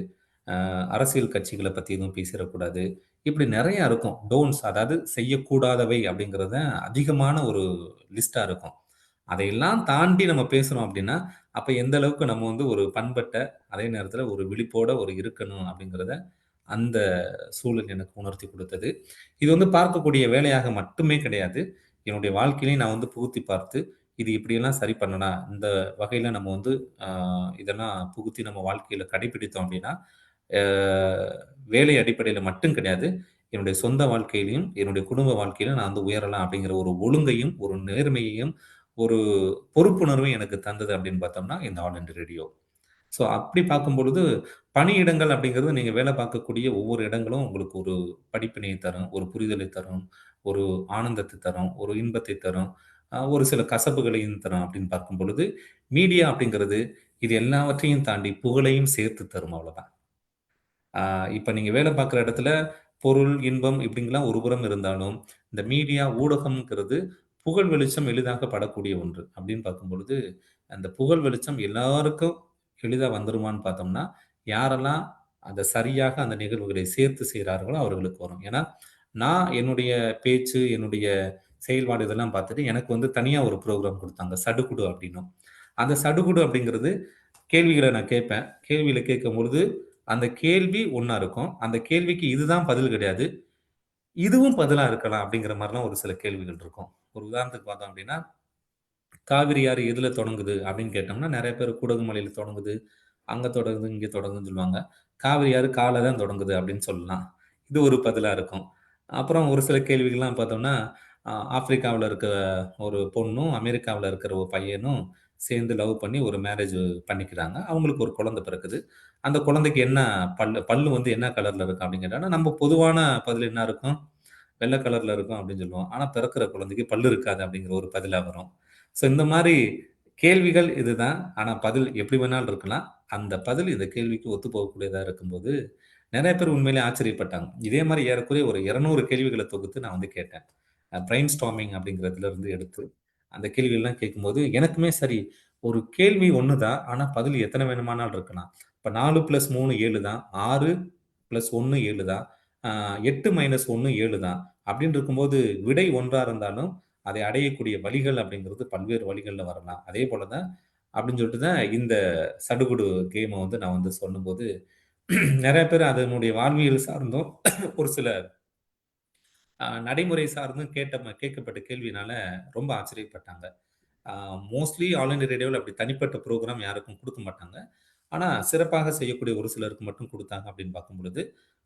அரசியல் கட்சிகள பத்தி எதுவும் பேசிறக்கூடாது. இப்படி நெறைய இருக்கும். டோன்ட்ஸ் அதாவது செய்யக்கூடாதவை அப்படிங்கிறது அதிகமான ஒரு லிஸ்ட்டா இருக்கும். அதையெல்லாம் தாண்டி நம்ம பேசுறோம் அப்படின்னா, அப்ப எந்த அளவுக்கு நம்ம வந்து ஒரு பண்பட்ட, அதே நேரத்தில ஒரு விழிப்போட ஒரு இருக்கணும் அப்படிங்கிறத, அந்த சூழல் எனக்கு உணர்த்திக் குடுத்தது. இது வந்து பார்க்கக்கூடிய வேலையாக மட்டுமே கிடையாது. என்னுடைய வாழ்க்கையிலயும் நான் வந்து புகுத்தி பார்த்து, இது இப்படியெல்லாம் சரி பண்ணலாம். இந்த வகையில நம்ம வந்து அ இதெல்லாம் புகுத்தி நம்ம வாழ்க்கையில கடைப்பிடித்தோம் அப்படின்னா, அ வேலை அடிப்படையில மட்டும் கிடையாது. என்னுடைய சொந்த வாழ்க்கையிலயும், என்னுடைய குடும்ப வாழ்க்கையிலும் நான் வந்து உயரலாம் அப்படிங்கிற ஒரு ஒழுங்கையும், ஒரு நேர்மையையும், ஒரு பொறுப்புணர்வும் எனக்கு தந்தது அப்படின்னு பார்த்தோம்னா, இந்த ஆல் இண்டியா ரேடியோ. ஸோ அப்படி பார்க்கும்பொழுது, பணியிடங்கள் அப்படிங்கிறது நீங்க வேலை பார்க்கக்கூடிய ஒவ்வொரு இடங்களும் உங்களுக்கு ஒரு படிப்பினையை தரும், ஒரு புரிதலை தரும், ஒரு ஆனந்தத்தை தரும், ஒரு இன்பத்தை தரும், ஒரு சில கசப்புகளையும் தரும் அப்படின்னு பார்க்கும் பொழுது, மீடியா அப்படிங்கிறது இது எல்லாவற்றையும் தாண்டி புகழையும் சேர்த்து தரும் அவ்வளோதான். ஆ இப்ப நீங்க வேலை பார்க்குற இடத்துல பொருள், இன்பம் இப்படிங்கலாம் ஒரு புறம் இருந்தாலும், இந்த மீடியா ஊடகம்ங்கிறது புகழ் வெளிச்சம் எளிதாக படக்கூடிய ஒன்று. அப்படின்னு பார்க்கும்பொழுது, அந்த புகழ் வெளிச்சம் எல்லாருக்கும் எளிதா வந்துருமான்னு பார்த்தோம்னா, யாரெல்லாம் அத சரியாக அந்த நிகழ்வுகளை சேர்த்து செய்றார்களோ அவர்களுக்கு வரும். ஏன்னா, நான் என்னுடைய பேச்சு, என்னுடைய செயல்பாடு இதெல்லாம் பார்த்துட்டு எனக்கு வந்து தனியா ஒரு ப்ரோகிராம் குடுத்தாங்க. சடுகுடு அப்படின்னும். அந்த சடுகுடு அப்படிங்கிறது கேள்விகள நான் கேட்பேன். கேள்விகள கேட்கும்பொழுது, அந்த கேள்வி ஒண்ணா இருக்கும். அந்த கேள்விக்கு இதுதான் பதில் கிடையாது. இதுவும் பதிலா இருக்கலாம் அப்படிங்கிற மாரிலாம் ஒரு சில கேள்விகள் இருக்கும். ஒரு உதாரணத்துக்கு பார்த்தோம் அப்படின்னா, காவிரி ஆறு எதுல தொடங்குது அப்படின்னு கேட்டோம்னா, நெறைய பேர் குடகுமலையில தொடங்குது, அங்க தொடங்குது, இங்க தொடங்குதுன்னு சொல்லுவாங்க. காவிரி ஆறு கால்ல தான் தொடங்குது அப்படின்னு சொல்லலாம். இது ஒரு பதிலா இருக்கும். அப்புறம் ஒரு சில கேள்விகள்லாம் பார்த்தோம்னா, ஆப்பிரிக்காவுல இருக்க ஒரு பொண்ணும், அமெரிக்காவுல இருக்கிற ஒரு பையனும் சேர்ந்து லவ் பண்ணி ஒரு மேரேஜ் பண்ணிக்கிறாங்க. அவங்களுக்கு ஒரு குழந்தை பிறக்குது. அந்த குழந்தைக்கு என்ன பல்லு பல்லு வந்து என்ன கலர்ல இருக்கும் அப்படின்னு கேட்டோம்னா, நம்ம பொதுவான பதில் என்ன இருக்கும்? வெள்ள கலர்ல இருக்கும் அப்படின்னு சொல்லுவோம். ஆனா பிறக்கிற குழந்தைக்கு பல்லு இருக்காது அப்படிங்கிற ஒரு பதிலா வரும். ஸோ இந்த மாரி கேள்விகள் இதுதான். ஆனா பதில் எப்படி வேணாலும் இருக்கலாம். அந்த பதில் இந்த கேள்விக்கு ஒத்து போகக்கூடியதா இருக்கும்போது, நெறைய பேர் உண்மையிலேயே ஆச்சரியப்பட்டாங்க. இதே மாரி ஏறக்குறைய ஒரு 200 கேள்விகள தொகுத்து நான் வந்து கேட்டேன். பிரெயின் ஸ்டார்மிங் அப்படிங்கிறதுல இருந்து எடுத்து, அந்த கேள்விகள்லாம் கேட்கும்போது, எனக்குமே சரி, ஒரு கேள்வி ஒண்ணு தான். ஆனா பதில் எத்தன வேணுமானாலும் இருக்கலாம். இப்ப 4+3 7 தான். 6+1 7 தான். அ 8-1 7 தான். அப்படின்னு இருக்கும்போது, விடை ஒன்றா இருந்தாலும், அதை அடையக்கூடிய வழிகள் அப்படிங்கிறது பல்வேறு வழிகள்ல வரலாம். அதே போல தான் அப்படின்னு சொல்லிட்டு தான் இந்த சடுகுடு கேம வந்து நான் வந்து சொல்லும்போது, நெறைய பேர் அதனுடைய வாழ்வியல் சார்ந்தும் ஒரு சில நடைமுறை சார்ந்தும் கேட்கப்பட்ட கேள்வினால ரொம்ப ஆச்சரியப்பட்டாங்க. மோஸ்ட்லி ஆல் இண்டியா ரேடியோல அப்படி தனிப்பட்ட ப்ரோகிராம் யாருக்கும் குடுக்க மாட்டாங்க. ஆனா, சிறப்பாக செய்யக்கூடிய ஒரு சிலருக்கு மட்டும் குடுத்தாங்க அப்படின்னு பார்க்கும் பொழுது,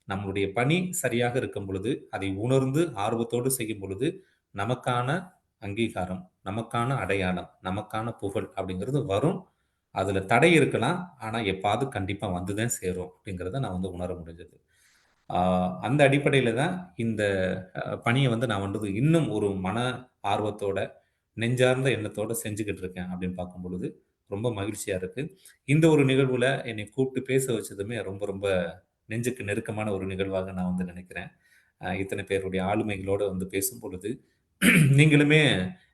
நம்மளுடைய பணி சரியாக இருக்கும் பொழுது, அதை உணர்ந்து ஆர்வத்தோடு செய்யும் பொழுது, நமக்கான அங்கீகாரம், நமக்கான அடையாளம், நமக்கான புகழ் அப்படிங்கிறது வரும். அதுல தடை இருக்கலாம். ஆனா, எப்பாவது கண்டிப்பா வந்து தான் சேரும் அப்படிங்கிறத நான் வந்து உணர முடிஞ்சது. ஆ அந்த அடிப்படையில தான் இந்த பணிய வந்து நான் வந்து இன்னும் ஒரு மன ஆர்வத்தோட, நெஞ்சார்ந்த எண்ணத்தோட செஞ்சுகிட்டு இருக்கேன் அப்படின்னு பார்க்கும் பொழுது, ரொம்ப மகிழ்ச்சியா இருக்கு. இந்த ஒரு நிகழ்வுல என்னை கூப்பிட்டு பேச வச்சதுமே ரொம்ப ரொம்ப நெஞ்சுக்கு நெருக்கமான ஒரு நிகழ்வாக நான் வந்து நினைக்கிறேன். இத்தனை பேருடைய ஆளுமைகளோட வந்து பேசும்பொழுது, நீங்களுமே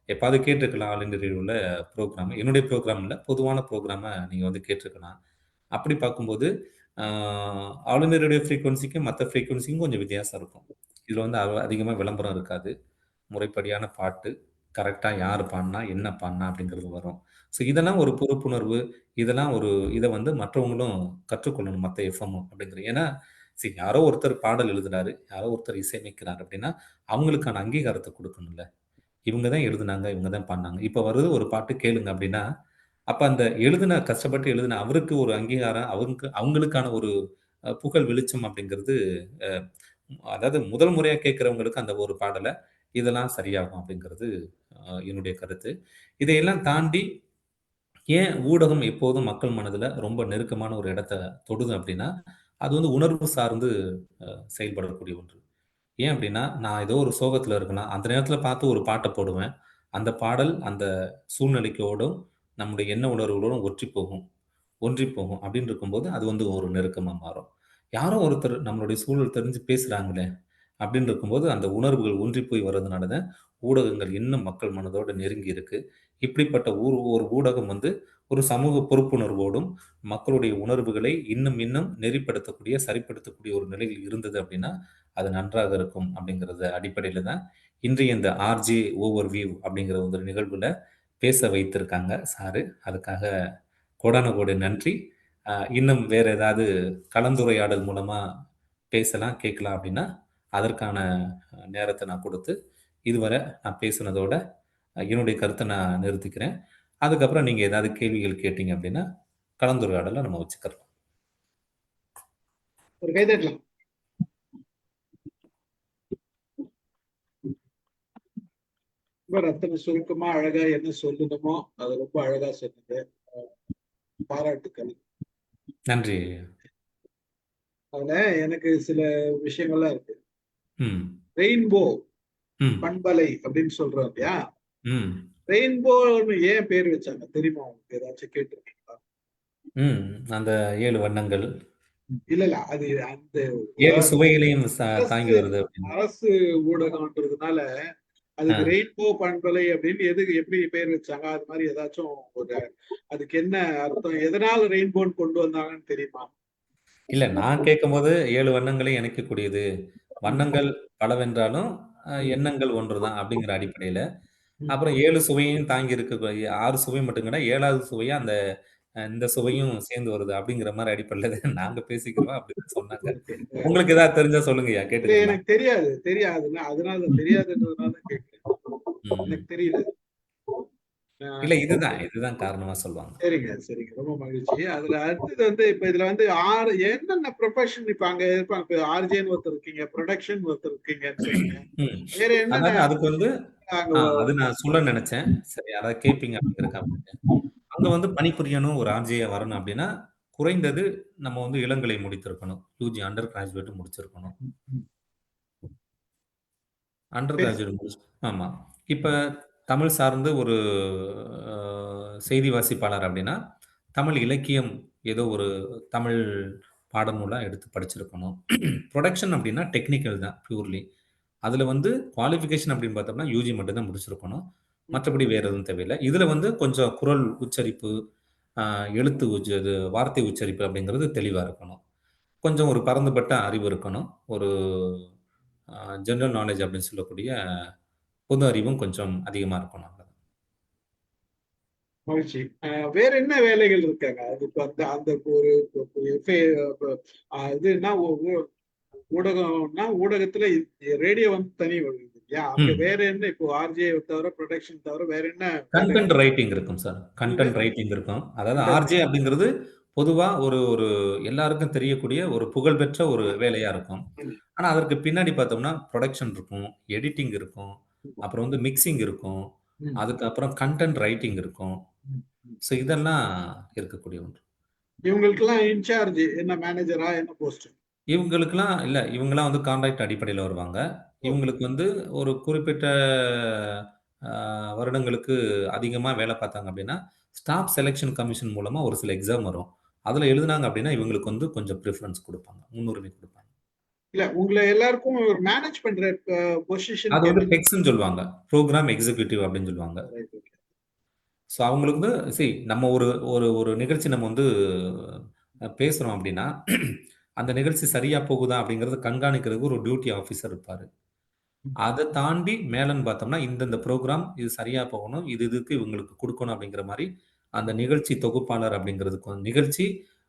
எப்பாவது கேட்டுருக்கலாம் ஆல் இண்டியா ரேடியோல புரோகிராம். என்னுடைய புரோகிராம் இல்ல. பொதுவான புரோகிராம நீங்க வந்து கேட்டுருக்கலாம். அப்படி பார்க்கும்போது, ஆ ஆல் இண்டியா ரேடியோ ஃப்ரீக்வன்சிக்கும் மத்த ஃப்ரீக்வன்சிக்கும் கொஞ்சம் வித்தியாசம் இருக்கும். இதுல வந்து அதிகமா விளம்பரம் இருக்காது. முறைப்படியான பாட்டு, கரெக்ட்டா யாரு பாடுனா, என்ன பாடுனா அப்படிங்கிறது வரும். ஸோ இதெல்லாம் ஒரு பொறுப்புணர்வு, இதெல்லாம் ஒரு இத வந்து மற்றவங்களும் கற்றுக்கொள்ளணும் மத்த எஃப்எம்மும் அப்படிங்கிறது. ஏன்னா, யாரோ ஒருத்தர் பாடல் எழுதுனாரு, யாரோ ஒருத்தர் இசையமைக்கிறார் அப்படின்னா, அவங்களுக்கான அங்கீகாரத்த குடுக்கணும்ல. இவங்க தான் எழுதுனாங்க, இவங்க தான் பாடுனாங்க. இப்ப வருது ஒரு பாட்டு கேளுங்க அப்படின்னா, அப்ப அந்த கஷ்டப்பட்டு எழுதின அவருக்கு ஒரு அங்கீகாரம், அவங்களுக்கான ஒரு புகழ் வெளிச்சம் அப்படிங்கிறது, அ அதாவது முதல் முறையா கேட்கிறவங்களுக்கு அந்த ஒரு பாடல, இதெல்லாம் சரியாகும் அப்படிங்கிறது என்னுடைய கருத்து. இதையெல்லாம் தாண்டி ஏன் ஊடகம் எப்போதும் மக்கள் மனதில ரொம்ப நெருக்கமான ஒரு இடத்த தொடுது அப்படின்னா, அது வந்து உணர்வு சார்ந்து செயல்படக்கூடிய ஒன்று. ஏன் அப்டின்னா, நான் ஏதோ ஒரு சோகத்துல இருக்கேன்னா, அந்த நேரத்துல பார்த்து ஒரு பாட்ட போடுவேன். அந்த பாடல் அந்த சூழ்நிலைக்கோடும், நம்முடைய எண்ண உணர்வுகளோடும் ஒன்றி போகும் அப்டின்னு இருக்கும்போது, அது வந்து ஒரு நெருக்கமா மாறும். யாரோ ஒருத்தர் நம்மளுடைய சூழல் தெரிஞ்சு பேசுறாங்களே! அப்டின்னு இருக்கும்போது, அந்த உணர்வுகள் ஒன்றி போய் வர்றதுனால தான், ஊடகங்கள் இன்னும் மக்கள் மனதோட நெருங்கி இருக்கு. இப்படிப்பட்ட ஒரு ஊடகம் வந்து, ஒரு சமூக பொறுப்புணர்வோடும், மக்களுடைய உணர்வுகளை இன்னும் இன்னும் நெறிப்படுத்தக்கூடிய, சரிப்படுத்தக்கூடிய ஒரு நிலையில் இருந்தது அப்டின்னா, அது நன்றாக இருக்கும் அப்படிங்கிறத அடிப்படையில தான் இன்றைய இந்த ஆர்ஜே ஓவர் வியூ அப்படிங்கிற ஒரு நிகழ்வுல பேச வைத்திருக்காங்க சாரு. அதுக்காக கோடான கோடி நன்றி. இன்னும் வேற ஏதாவது கலந்துரையாடல் மூலமா பேசலாம், கேட்கலாம் அப்படின்னா, அதற்கான நேரத்த நான் குடுத்து, இதுவரை நான் பேசுனதோட என்னுடைய கருத்த நான் நிறுத்திக்கிறேன். அதுக்கப்புறம் நீங்க ஏதாவது கேள்விகள் கேட்டீங்க அப்படின்னா, கலந்துரையாடல நம்ம வச்சுக்கலாம். ஒரு கைதட்டலாம். ரொம்ப ரத்தின சுருக்கமா அழகா என்ன சொல்லணுமோ அதை ரொம்ப அழகா சொன்னீங்க. பாராட்டுக்கள். நன்றி. அதுல எனக்கு சில விஷயங்கள்லாம் இருக்கு. ம். ரெயின்போ ம். பண்பலை அப்படின்னு சொல்றோம் இல்லையா? ம். ரெயின்போன்னு ஏன் பேர் வச்சாங்க தெரியுமா உங்களுக்கு? ஏதாச்சும் கேட்டிருக்கீங்களா? ம். அந்த 7 வண்ணங்கள். இல்ல இல்ல அது அந்த 7 சுவைகளையும் தாங்கி அரசு வருது அப்படின்னு. அரசு ஊடகம்ன்றதுனால ஆ. அதுக்கு ரெயின்போ பண்பலை அப்படின்னு எதுக்கு எப்படி பேர் வச்சாங்க? அது மாதிரி ஏதாச்சும் ஒரு அதுக்கு என்ன அர்த்தம்? எதனால ரெயின்போன்னு கொண்டு வந்தாங்கன்னு தெரியுமா? இல்ல நான் கேட்கும்போது 7 வண்ணங்களை இணைக்கக்கூடியது. ம், வண்ணங்கள் பலவென்றாலும், ம், எண்ணங்கள் ஒன்றுதான் அப்படிங்கிற அடிப்படையில. ம். அப்புறம் 7 சுவையையும் தாங்கி இருக்க 6 சுவை மட்டும் கிடையாது. 7வது சுவையா அந்த இந்த சுவையும் சேர்ந்து வருது அப்படிங்கிற மாரி அடிப்படையில தான் நாங்க பேசிக்கிறோம். அப்படிதான் சொன்னாங்க. ஓகே. உங்களுக்கு ஏதாவது தெரிஞ்சா சொல்லுங்கய்யா இல்ல கேட்டுக்கிடலாம். எனக்கு தெரியாது. தெரியாதுன்னா அதனால தெரியாதுன்றதுனால கேட்கிறேன். எனக்கு ம். தெரியல. இல்ல ஆ, இதுதான் காரணமா சொல்லுவாங்க. சரிங்க, சரிங்க. ரொம்ப மகிழ்ச்சி. அதுல அடுத்தது வந்து இப்ப இதுல வந்து என்னென்ன ப்ரொஃபஷன் இப்ப அங்க இருப்பாங்க. இப்ப ஆர்ஜேன்னு ஒருத்தர் இருக்கீங்க, ப்ரொடக்ஷன் ஒருத்தர் இருக்கீங்கன்னு சொன்னீங்க. ம். வேற என்னென்ன அதாவது அதுக்கு வந்து அங்க அது நான் சொல்ல நெனச்சேன். சரி யாராவது கேட்பீங்க அப்படிங்கிறதுக்காக விட்டேன். அங்க வந்து பணிபுரியணும் ஒரு ஆர்ஜேயா வரணும் அப்படின்னா, குறைந்தது நம்ம வந்து இளங்கலை முடித்திருக்கணும். யுஜி அண்டர் கிராஜுவேட் முடிச்சிருக்கணும். அண்டர் சரி. கிராஜுவேட் ஆமா. இப்ப தமிழ் சார்ந்து ஒரு அ செய்தி வாசிப்பாளர் அப்படின்னா, தமிழ் இலக்கியம் ஏதோ ஒரு தமிழ் பாடநூலா எடுத்து படிச்சிருக்கணும். புரொடக்ஷன் அப்படின்னா டெக்னிக்கல் தான் பியூர்லி. அதுல வந்து குவாலிஃபிகேஷன் அப்படின்னு பார்த்தோம்னா, யுஜி மட்டும் தான் முடிச்சிருக்கணும். ம். மற்றபடி வேற எதுவும் தேவையில்ல. இதுல வந்து கொஞ்சம் குரல் உச்சரிப்பு, அ எழுத்து இது வார்த்தை உச்சரிப்பு அப்படிங்கிறது தெளிவா இருக்கணும். கொஞ்சம் ஒரு பரந்துபட்ட அறிவு இருக்கணும். ஒரு ஜெனரல் நாலேட்ஜ் அப்படின்னு சொல்லக்கூடிய பொது அறிவும் கொஞ்சம் அதிகமா இருக்கணும். அவ்வளவுதான். மகிழ்ச்சி. வேற என்ன வேலைகள் இருக்காங்க? அது இப்ப அந்த அந்த ஒரு இதுன்னா ஊடகம்னா ஊடகத்துல ரேடியோ வந்து தனி வருது இல்லையா? அங்க ம். வேற என்ன இப்போ ஆர்ஜே தவிர ப்ரொடக்ஷன் தவிர வேற என்ன வேலை? கன்டென்ட் ரைட்டிங் இருக்கும் சார். சொல்லுங்க. கன்டென்ட் ரைட்டிங் இருக்கும். அதாவது கண்டென்ட் ஆர்ஜே அப்படிங்கிறது பொதுவா ஒரு ஒரு எல்லாருக்கும் தெரியக்கூடிய ஒரு புகழ்பெற்ற ஒரு வேலையா இருக்கும். ரைட்டிங். ஆனா, அதற்கு பின்னாடி பார்த்தோம்னா, புரொடக்ஷன் இருக்கும், எடிட்டிங் இருக்கும், ம். அப்புறம் வந்து மிக்ஸிங் இருக்கும், ம். அதுக்கப்புறம் கன்டென்ட் ரைட்டிங் இருக்கும். ம். ம். ஸோ இதெல்லாம் இருக்கக்கூடிய ஒன்று. இவங்களுக்கெல்லாம் இன்சார்ஜ் என்ன மேனேஜரா என்ன போஸ்ட்? இவங்களுக்கெல்லாம் இல்ல, இவங்கலாம் வந்து கான்ட்ராக்ட் அடிப்படையில வருவாங்க. ஓகே. இவங்களுக்கு வந்து ஒரு குறிப்பிட்ட அ வருடங்களுக்கு அதிகமா வேலை பார்த்தாங்க அப்படின்னா, ஸ்டாஃப் செலக்ஷன் கமிஷன் மூலமா ஒரு சில எக்ஸாம் வரும். அதுல எழுதுனாங்க அப்படின்னா, இவங்களுக்கு வந்து கொஞ்சம் பிரெஃபரன்ஸ் குடுப்பாங்க. முன்னுரிமை குடுப்பாங்க. இல்ல உங்கள எல்லாருக்கும் ஒரு மேனேஜ் பண்ற அது பொசிஷனுக்கு வந்து என்ன? பெக்ஸ்ன்னு சொல்லுவாங்க. புரோகிராம் எக்ஸிக்யூட்டிவ் அப்படின்னு சொல்லுவாங்க. ரைட். ஓகே. ஸோ அவங்களுக்கு வந்து நம்ம ஒரு ஒரு ஒரு நிகழ்ச்சி நம்ம வந்து பேசுறோம் அப்படின்னா, அந்த நிகழ்ச்சி சரியா போகுதா அப்படிங்கிறத கண்காணிக்கிறதுக்கு ஒரு டியூட்டி ஆஃபீசர் இருப்பாரு. ம். அத தாண்டி மேலன்னு பார்த்தோம்னா, இந்த புரோகிராம் இது சரியா போகணும். இதுக்கு இவங்களுக்கு குடுக்கணும் அப்படிங்கிற மாரி, அந்த நிகழ்ச்சி தொகுப்பாளர் அப்படிங்கிறதுக்கு நிகழ்ச்சி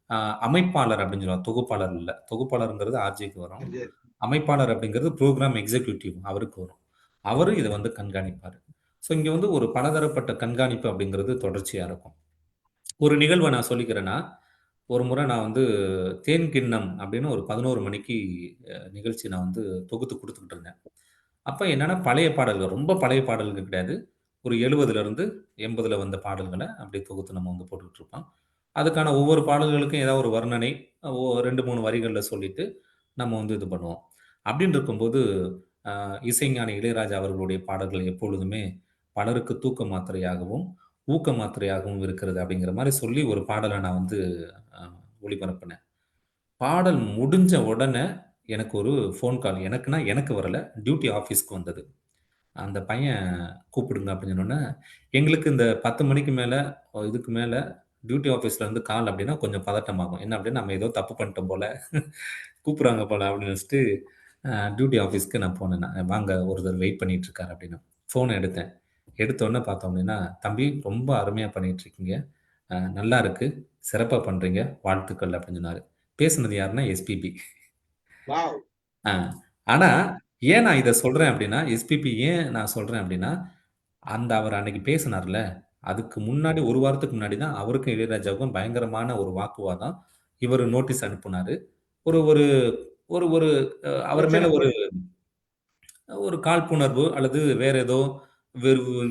அ அமைப்பாளர் அப்படின்னு சொல்லுவாங்க. தொகுப்பாளர் இல்ல. தொகுப்பாளர்ங்கிறது ஆர்ஜேக்கு வரும். ஆர்ஜே. அமைப்பாளர் அப்படிங்கிறது புரோகிராம் எக்ஸிக்யூட்டிவ் அவருக்கு வரும். அவரு இத வந்து கண்காணிப்பாரு. ஸோ இங்க வந்து ஒரு பலதரப்பட்ட கண்காணிப்பு அப்படிங்கிறது தொடர்ச்சியா இருக்கும். ஒரு நிகழ்வ நான் சொல்லிக்கிறேன்னா, ஒரு முறை நான் வந்து தேன் கிண்ணம் அப்படின்னு ஒரு 11 மணிக்கு நிகழ்ச்சி நான் வந்து தொகுத்து குடுத்துக்கிட்டு இருந்தேன். அப்ப என்னன்னா, பழைய பாடல்கள், ரொம்ப பழைய பாடல்கள் கிடையாது. ஒரு 70லிருந்து 80ல வந்த பாடல்கள அப்படியே தொகுத்து நம்ம வந்து போட்டுட்டு இருப்போம். அதுக்கான ஒவ்வொரு பாடல்களுக்கும் ஏதாவது ஒரு வர்ணனை, 2, 3 வரிகள்ல சொல்லிட்டு, நம்ம வந்து இது பண்ணுவோம். அப்படின்னு இருக்கும்போது, இசைஞானி இளையராஜா அவர்களுடைய பாடல்கள் எப்பொழுதுமே பலருக்கு தூக்க மாத்திரையாகவும், ஊக்க மாத்திரையாகவும் இருக்கிறது அப்படிங்கிற மாரி சொல்லி ஒரு பாடல நான் வந்து அ ஒளிபரப்புனேன். பாடல் முடிஞ்ச உடனே எனக்கு ஒரு ஃபோன் கால். எனக்குன்னா எனக்கு வரல. டியூட்டி ஆஃபீஸ்க்கு வந்தது. அந்த பையன் கூப்பிடுங்க அப்படின்னு சொன்னோனே, எங்களுக்கு இந்த 10 மணிக்கு மேல, இதுக்கு மேல டியூட்டி ஆஃபீஸ்ல இருந்து கால் அப்படின்னா கொஞ்சம் பதட்டமாகும். என்ன அப்படின்னா, நம்ம ஏதோ தப்பு பண்ணிட்டோம் போல, கூப்பிடுறாங்க போல அப்படின்னு நெனச்சுட்டு, டியூட்டி ஆஃபீஸ்க்கு நான் போனேன் நான். வாங்க ஒருத்தர் வெயிட் பண்ணிட்டு இருக்காரு அப்படின்னு. ஃபோன எடுத்தேன். எடுத்தோனே பார்த்தோம் அப்படின்னா, "தம்பி ரொம்ப அருமையா பண்ணிட்டு இருக்கீங்க. நல்லா இருக்கு. சிறப்பா பண்றீங்க. வாழ்த்துக்கள்" அப்படின்னு சொன்னாரு. பேசுனது யாருன்னா எஸ்பிபி. வாவ்! ஆ. ஆனா, ஏன் நான் இத சொல்றேன் அப்டின்னா, எஸ்பிபி ஏன் நான் சொல்றேன் அப்டின்னா, அவர் அன்னைக்கு பேசினார்ல, அதுக்கு முன்னாடி 1 வாரத்துக்கு முன்னாடி தான் அவருக்கும் இளையராஜாவுக்கும் பயங்கரமான ஒரு வாக்குவாதம். இவரு நோட்டீஸ் அனுப்புனாரு. ஒரு ஒரு ஒரு ஒரு அவர் மேல பிரச்சனை ஒரு போயிட்டு. ஒரு காழ்ப்புணர்வு அல்லது வேற ஏதோ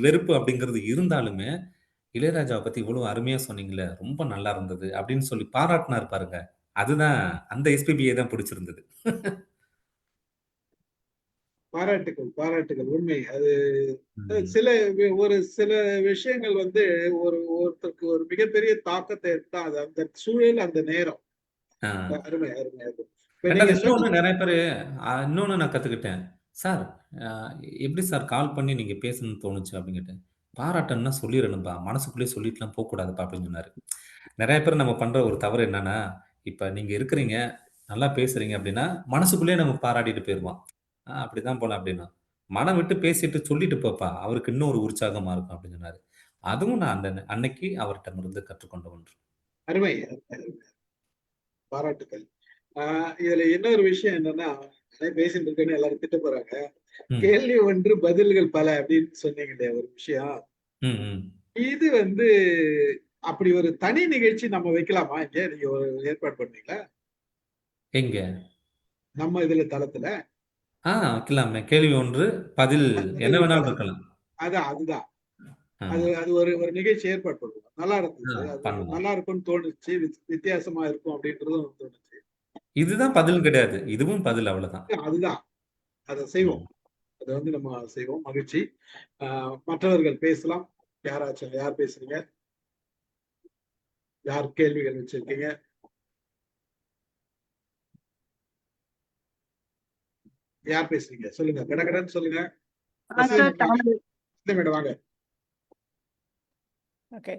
வெறுப்பு அப்டிங்கிறது இருந்தாலுமே, இளையராஜாவ பத்தி இவ்வளவு அருமையா சொன்னீங்களே, ரொம்ப நல்லா இருந்தது அப்டின்னு சொல்லி பாராட்டுனாரு பாருங்க. அதுதான் அந்த எஸ்பிபிய தான் பிடிச்சிருந்தது. பாராட்டுக்கள், பாராட்டுக்கள். உண்மை. அது ம். சில ஒரு சில விஷயங்கள் வந்து ஒருத்தருக்கு ஒரு மிகப்பெரிய தாக்கத்த தான் அது அந்த சூழல், அந்த நேரம். ஆ. அருமை, அருமை, அருமை. இப்ப 2வது நீங்க இன்னொன்னு சொன்னது நெறைய பேரு இன்னொன்னு நான் கத்துக்கிட்டேன். "சார் அ எப்படி சார் கால் பண்ணி நீங்க பேசணும்னு தோணுச்சு?" அப்படின்னு கேட்டேன். "பாராட்டணும்னா சொல்லிறணும்பா. மனசுக்குள்ளேயே சொல்லிட்டுலாம் போக்கூடாதுப்பா" அப்படின்னு சொன்னாரு. நெறைய பேர் நம்ம பண்ற ஒரு தவறு என்னன்னா, இப்ப நீங்க இருக்கிறீங்க, நல்லா பேசுறீங்க அப்படின்னா, மனசுக்குள்ளேயே நம்ம பாராட்டிட்டு போயிருவோம். அப்படிதான் போல" அப்படின்னா. "மனம் விட்டு பேசிட்டு சொல்லிட்டு போப்பா. அவருக்கு இன்னும் ஒரு உற்சாகமா இருக்கும்" அப்படின்னு சொன்னாரு. அதுவும் நான் அந்த அன்னைக்கு அவர்ட்டமிருந்து கற்றுக்கொண்ட ஒன்று. அருமை, அருமை. பாராட்டுக்கள். ஆ இதுல இன்னொரு விஷயம் என்னன்னா, நானே பேசிட்டு இருக்கேன்னு எல்லாரும் திட்ட போறாங்க. ம். கேள்வி ஒன்று, பதில்கள் பல அப்படின்னு சொன்னீங்க இல்லையா ஒரு விஷயம். ம், ம். இது வந்து அப்படி ஒரு தனி நிகழ்ச்சி நம்ம வைக்கலாமா இங்க? நீங்க ஒரு ஏற்பாடு பண்ணீங்களா? எங்க? நம்ம இதுல தளத்துல. வைக்கலாமே. கேள்வி 1, பதில் என்ன பதில்கள் பல. வேணாலும் இருக்கலாம். அதுதான். ஆ, அது அது ஒரு ஒரு நிகழ்ச்சி ஏற்பாடு பண்ணுவோம். நல்லா இருந்தது. அது பண்ணலாம். நல்லா இருக்கும்னு தோணுச்சு. வித்தியாசமா இருக்கும் அப்படின்றதும் தோணுச்சு. இதுதான் பதில்னு கிடையாது. இதுவும் பதில் அவ்வளதான். அதுதான். அத செய்வோம். ம். அத வந்து நம்ம செய்வோம். மகிழ்ச்சி. ஆ மற்றவர்கள் பேசலாம். யாராச்சும் யார் பேசுறீங்க? யார் கேள்விகள் வச்சிருக்கீங்க? யார் பேசுறீங்க? சொல்லுங்க. கடகடன்னு சொல்லுங்க. Vasanth sir madam. Vasanth madam வாங்க. ஓகே.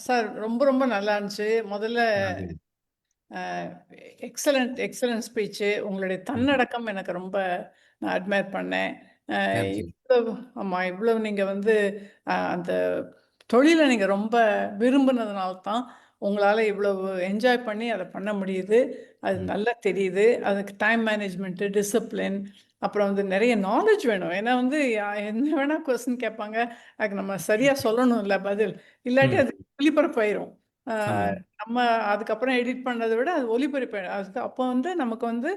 சார் ரொம்ப ரொம்ப நல்லா இருந்துச்சு. முதல்ல நன்றி. அ எக்ஸலன்ட் ஸ்பீச்சு. உங்களுடைய ம். தன்னடக்கம் எனக்கு ரொம்ப நான் அட்மையர் பண்ணேன். அ தேங்க் யூ. இவ்வளவு ஆமா, இவ்வளவு நீங்க வந்து அந்த தொழில நீங்க ரொம்ப விரும்புனதுனால தான் உங்களால இவ்வளவு என்ஜாய் பண்ணி அத பண்ண முடியுது. அது ம். நல்லா தெரியுது. அதுக்கு டைம் மேனேஜ்மென்ட், டிசிப்ளின் அப்புறம் வந்து நெறைய நாலேட்ஜ் வேணும். ஏன்னா வந்து என்ன வேணா கொஸ்டின் கேட்பாங்க. அதுக்கு நம்ம சரியா சொல்லணும்ல பதில். இல்லாட்டி ம். அது ஒளிபரப்பாயிரும். ஆ ஆமா. நம்ம அதுக்கப்புறம் எடிட் பண்றத விட அது ஒளிபரப்பாயிடும். அதுக்கு அப்போ வந்து நமக்கு வந்து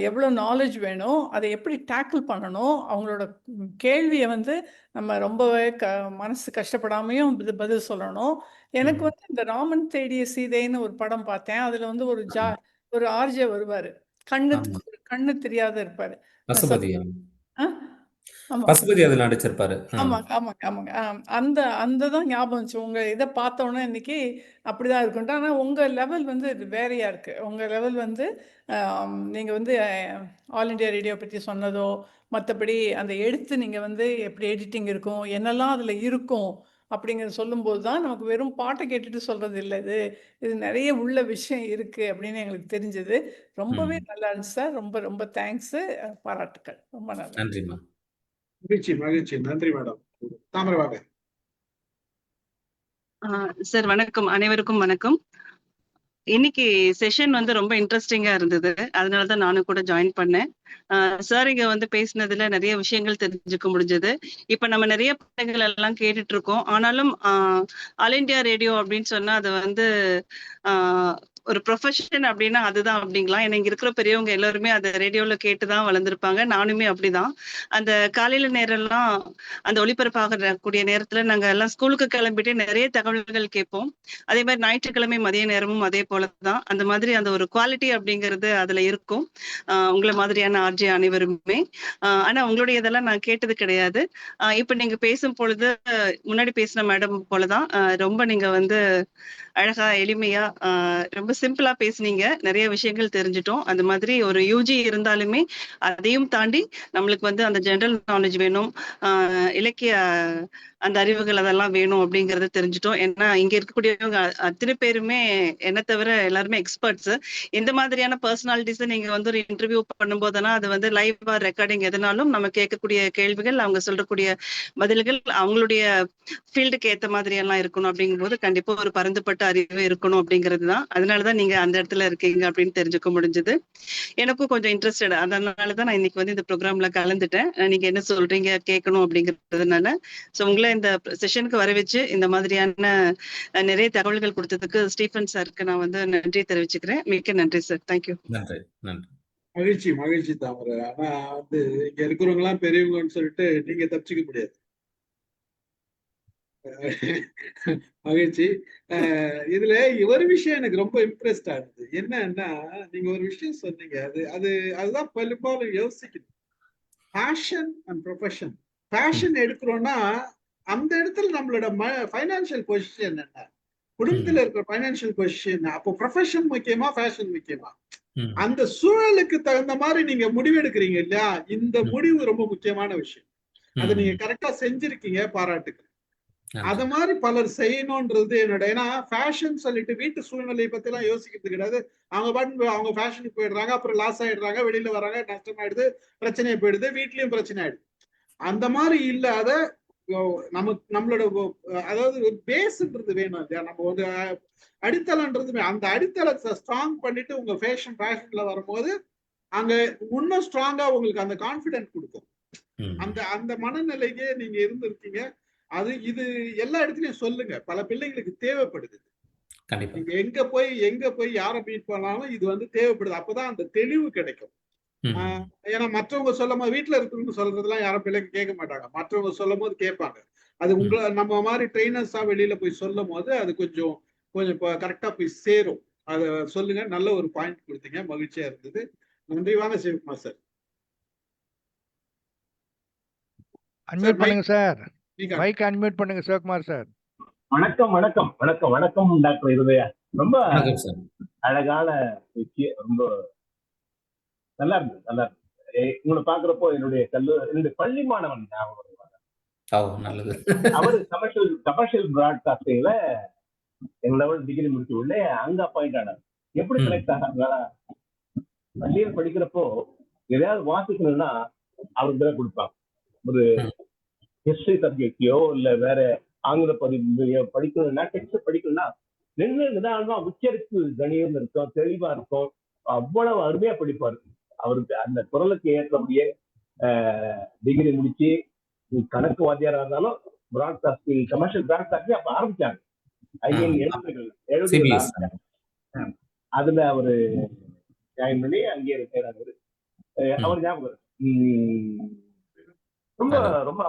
எவ்வளோ நாலேட்ஜ் வேணும், அத எப்படி டேக்கிள் பண்ணணும், அவங்களோட கேள்விய வந்து நம்ம ரொம்பவே மனசு கஷ்டப்படாமயும் பதில் சொல்லணும். எனக்கு ம். வந்து இந்த ராமன் தேடிய சீதைன்னு ஒரு படம் பார்த்தேன். அதுல வந்து ஆமா. ஒரு ஆர்ஜே வருவாரு. ஆமா. கண்ணு தெரியாத இருப்பாரு. பசுபதி. ஆ? ஆமா. பசுபதி அதுல நடிச்சிருப்பாரு. ஆமாங்க, ஆமாங்க, ஆமாங்க. அந்த அந்த தான் ஞாபகம் வந்துச்சு. உங்க இத பார்த்தோனே இன்னைக்கு அப்படிதான் இருக்குன்ட்டு. ஆனா உங்க லெவல் வந்து இது வேறையா இருக்கு. உங்க லெவல் வந்து நீங்க வந்து ஆல் இண்டியா ரேடியோ பத்தி சொன்னதோ, மத்தபடி அந்த எழுத்து நீங்க வந்து எப்படி எடிட்டிங் இருக்கும், என்னெல்லாம் அதுல இருக்கும் அப்படிங்கிறத சொல்லும்போது தான் நமக்கு வெறும் பாட்ட கேட்டுட்டு சொல்றது இல்ல இது. இது நெறைய உள்ள விஷயம் இருக்கு அப்படின்னு எங்களுக்கு தெரிஞ்சது. ரொம்பவே ம். நல்லா இருந்துச்சு சார். ரொம்ப ரொம்ப தேங்க்ஸு. பாராட்டுக்கள். ரொம்ப நல்லா நன்றிம்மா. மகிழ்ச்சி மகிழ்ச்சி. நன்றி மேடம். தாமரை வாங்க. சார் வணக்கம். அனைவருக்கும் வணக்கம். இன்னைக்கு செஷன் வந்து ரொம்ப இன்ட்ரெஸ்டிங்கா இருந்தது. அதனால தான் நானும் கூட ஜாயின் பண்ணேன். சார் இங்க வந்து பேசினதுல நிறைய விஷயங்கள் தெரிஞ்சுக்க முடிஞ்சது. இப்ப நம்ம நிறைய பாடல்கள் எல்லாம் கேட்டுட்டு இருக்கோம். ஆனாலும் ஆல் இண்டியா ரேடியோ அப்படின்னு சொன்னா அது வந்து ஆஹ் ஒரு ப்ரொஃபஷன் அப்படின்னா அதுதான் அப்படிங்களா? ஏன்னா இங்க இருக்கிற பெரியவங்க எல்லாருமே அந்த ரேடியோல கேட்டுதான் வளர்ந்துருப்பாங்க. நானுமே அப்படிதான். அந்த காலையில நேரம்லாம் அந்த ஒளிபரப்பாக கூடிய நேரத்துல நாங்க எல்லாம் ஸ்கூலுக்கு கிளம்பிட்டு நிறைய தகவல்கள் கேட்போம். அதே மாதிரி ஞாயிற்றுக்கிழமை மதிய நேரமும் அதே போலதான். அந்த மாதிரி அந்த ஒரு குவாலிட்டி அப்படிங்கிறது அதுல இருக்கும். உங்களை மாதிரியான ஆர்ஜே அனைவருமே. ஆனா உங்களுடைய இதெல்லாம் நான் கேட்டது கிடையாது. இப்ப நீங்க பேசும் பொழுது முன்னாடி பேசின மேடம் போலதான் ரொம்ப நீங்க வந்து அழகா எளிமையா ரொம்ப சிம்பிளா பேசுனீங்க. நிறைய விஷயங்கள் தெரிஞ்சுட்டோம். அந்த மாதிரி ஒரு யூஜி இருந்தாலுமே அதையும் தாண்டி நம்மளுக்கு வந்து அந்த ஜெனரல் நாலேஜ் வேணும். இலக்கிய அந்த அறிவுகள் அதெல்லாம் வேணும் அப்படிங்கறத தெரிஞ்சுட்டோம். ஏன்னா இங்க இருக்கக்கூடியவங்க அத்தனை பேருமே என்ன தவிர எல்லாருமே எக்ஸ்பர்ட்ஸ். இந்த மாதிரியான பர்சனாலிட்டிஸ் நீங்க வந்து ஒரு இன்டர்வியூ பண்ணும்போதெல்லாம் அது வந்து லைவ் ரெக்கார்டிங் எதுனாலும் நம்ம கேட்கக்கூடிய கேள்விகள், அவங்க சொல்லக்கூடிய பதில்கள் அவங்களுடைய ஃபீல்டுக்கு ஏத்த மாதிரி எல்லாம் இருக்கணும். அப்படிங்கும்போது கண்டிப்பா ஒரு பரந்துபட்ட அறிவு இருக்கணும் அப்படிங்கிறது தான். அதனாலதான் நீங்க அந்த இடத்துல இருக்கீங்க அப்படின்னு தெரிஞ்சுக்க முடிஞ்சது. எனக்கும் கொஞ்சம் இன்ட்ரெஸ்டட். அதனாலதான் நான் இன்னைக்கு வந்து இந்த ப்ரோக்ராம்ல கலந்துட்டேன். நீங்க என்ன சொல்றீங்க கேட்கணும் அப்படிங்கிறதுனால. சோ உங்களை இந்த செஷனுக்கு வர வச்சு இந்த மாதிரியான நிறைய தகவல்கள் கொடுத்ததுக்கு ஸ்டீஃபன் சாருக்கு நான் வந்து நன்றி தெரிவிச்சுக்கிறேன். மிக்க நன்றி சார். தேங்க்யூ. நன்றி. நன்றி. மகிழ்ச்சி மகிழ்ச்சி தாமரை. ஆனா வந்து இங்க இருக்கிறவங்க எல்லாம் பெரியவங்கன்னு சொல்லிட்டு நீங்க தப்பிச்சுக்க முடியாது. மகிழ்ச்சி. இதுல ஒரு விஷயம் எனக்கு ரொம்ப இம்ப்ரெஸ்ட் ஆகுது. என்னன்னா நீங்க ஒரு விஷயம் சொன்னீங்க. அதுதான் பெரும்பாலும் யோசிக்கணும். Passion and profession. பேஷன் எடுக்கிறோம்னா அந்த இடத்துல நம்மளோட ஃபைனான்சியல் பொசிஷன் என்ன, குடும்பத்துல இருக்கிற ஃபைனான்சியல் பொசிஷன், அப்போ ப்ரொஃபஷன் முக்கியமா ஃபேஷன் முக்கியமா? அந்த சூழலுக்கு தகுந்த மாதிரி நீங்க முடிவு எடுக்கிறீங்க இல்லையா? இந்த முடிவு ரொம்ப முக்கியமான விஷயம். அதை நீங்க கரெக்டா செஞ்சிருக்கீங்க, பாராட்டுக்கு. அத மாதிரி பலர் செய்யணும்ன்றது என்னோட. ஏன்னா ஃபேஷன் சொல்லிட்டு வீட்டு சூழ்நிலையை பத்தி எல்லாம் யோசிக்கிறது கிடையாது. அவங்க பாட்டு அவங்க ஃபேஷனுக்கு போயிடுறாங்க, அப்புறம் லாஸ் ஆயிடுறாங்க, வெளியில வராங்க, நஷ்டமாயிடுது, பிரச்சனையை போயிடுது, வீட்லயும் பிரச்சனை ஆயிடுது. அந்த மாதிரி இல்லாத நமக்கு நம்மளோட அதாவது ஒரு பேஸ்ன்றது வேணும் இல்லையா? நம்ம வந்து அடித்தளம்ன்றது அந்த அடித்தளத்தை ஸ்ட்ராங் பண்ணிட்டு உங்க ஃபேஷன்ல வரும்போது அங்க இன்னும் ஸ்ட்ராங்கா உங்களுக்கு அந்த கான்பிடன்ஸ் கொடுக்கும். அந்த அந்த மனநிலைக்கே நீங்க இருந்திருக்கீங்க. இது எல்லா இடத்துலயும் சொல்லுங்க. பல பிள்ளைங்களுக்கு தேவைப்படுது. நீங்க எங்க போய் யாரை மீட் பண்ணாலும் இது வந்து தேவைப்படுது. அப்பதான் அந்த தெளிவு கிடைக்கும். ஏன்னா மற்றவங்க சொல்லும் போது வீட்டுல இருக்கிறவங்க சொல்றதெல்லாம் யாரும் பிள்ளைங்க கேட்க மாட்டாங்க. மற்றவங்க சொல்லும் போது கேட்பாங்க. அது நம்ம மாதிரி ட்ரெயினர்ஸா வெளியில போய் சொல்லும் போது அது கொஞ்சம் கொஞ்சம் கரெக்டா போய் சேரும். அத சொல்லுங்க. நல்ல ஒரு பாயிண்ட் கொடுத்தீங்க. மகிழ்ச்சியா இருந்தது. நன்றி. வாங்க சிவகுமார் சார். அன்மியூட் பண்ணுங்க சார். மைக் அன்மியூட் பண்ணுங்க சிவகுமார் சார். வணக்கம் வணக்கம் வணக்கம் வணக்கம் டாக்டர் இருதயா. ரொம்ப அழகான விஷயம். ரொம்ப நல்லா இருந்தது. நல்லா இருந்தது. உங்களை பாக்குறப்போ என்னுடைய பள்ளி மாணவன் ஞாபகம். அவரு கமர்ஷியல் பிராட்காஸ்டிங்ல லெவல் டிகிரி முடிச்ச உடனே அங்க அப்பாயிண்ட் ஆனார். எப்படி செலக்ட் ஆனாங்களா? பள்ளியில் படிக்கிறப்போ எதையாவது வாசிக்கணும்னா அவருக்கு தான் கொடுப்பாங்க. ஒரு ஹிஸ்டரி சப்ஜெக்டையோ இல்ல வேற ஆங்கில பதிவையோ படிக்கணும்னா, டெக்ஸ்ட் படிக்கணும்னா நின்று நிதானமா உச்சரிப்பு கணியம் இருக்கும், தெளிவா இருக்கும். அவ்வளவு அருமையா படிப்பாரு. அவருக்கு அந்த குரலுக்கு ஏற்றபடியே டிகிரி முடிச்சு கணக்கு வாத்தியாரா இருந்தாலும் பிராட்காஸ்டிங், கமர்ஷியல் பிராட்காஸ்டிங் அப்ப ஆரம்பிச்சாங்க. ஐஎன் 70 அதுல அவரு ஜாயின் பண்ணி அங்கேயே ரிட்டையர் ஆகுது. அவர் ஞாபகம் ரொம்ப ரொம்ப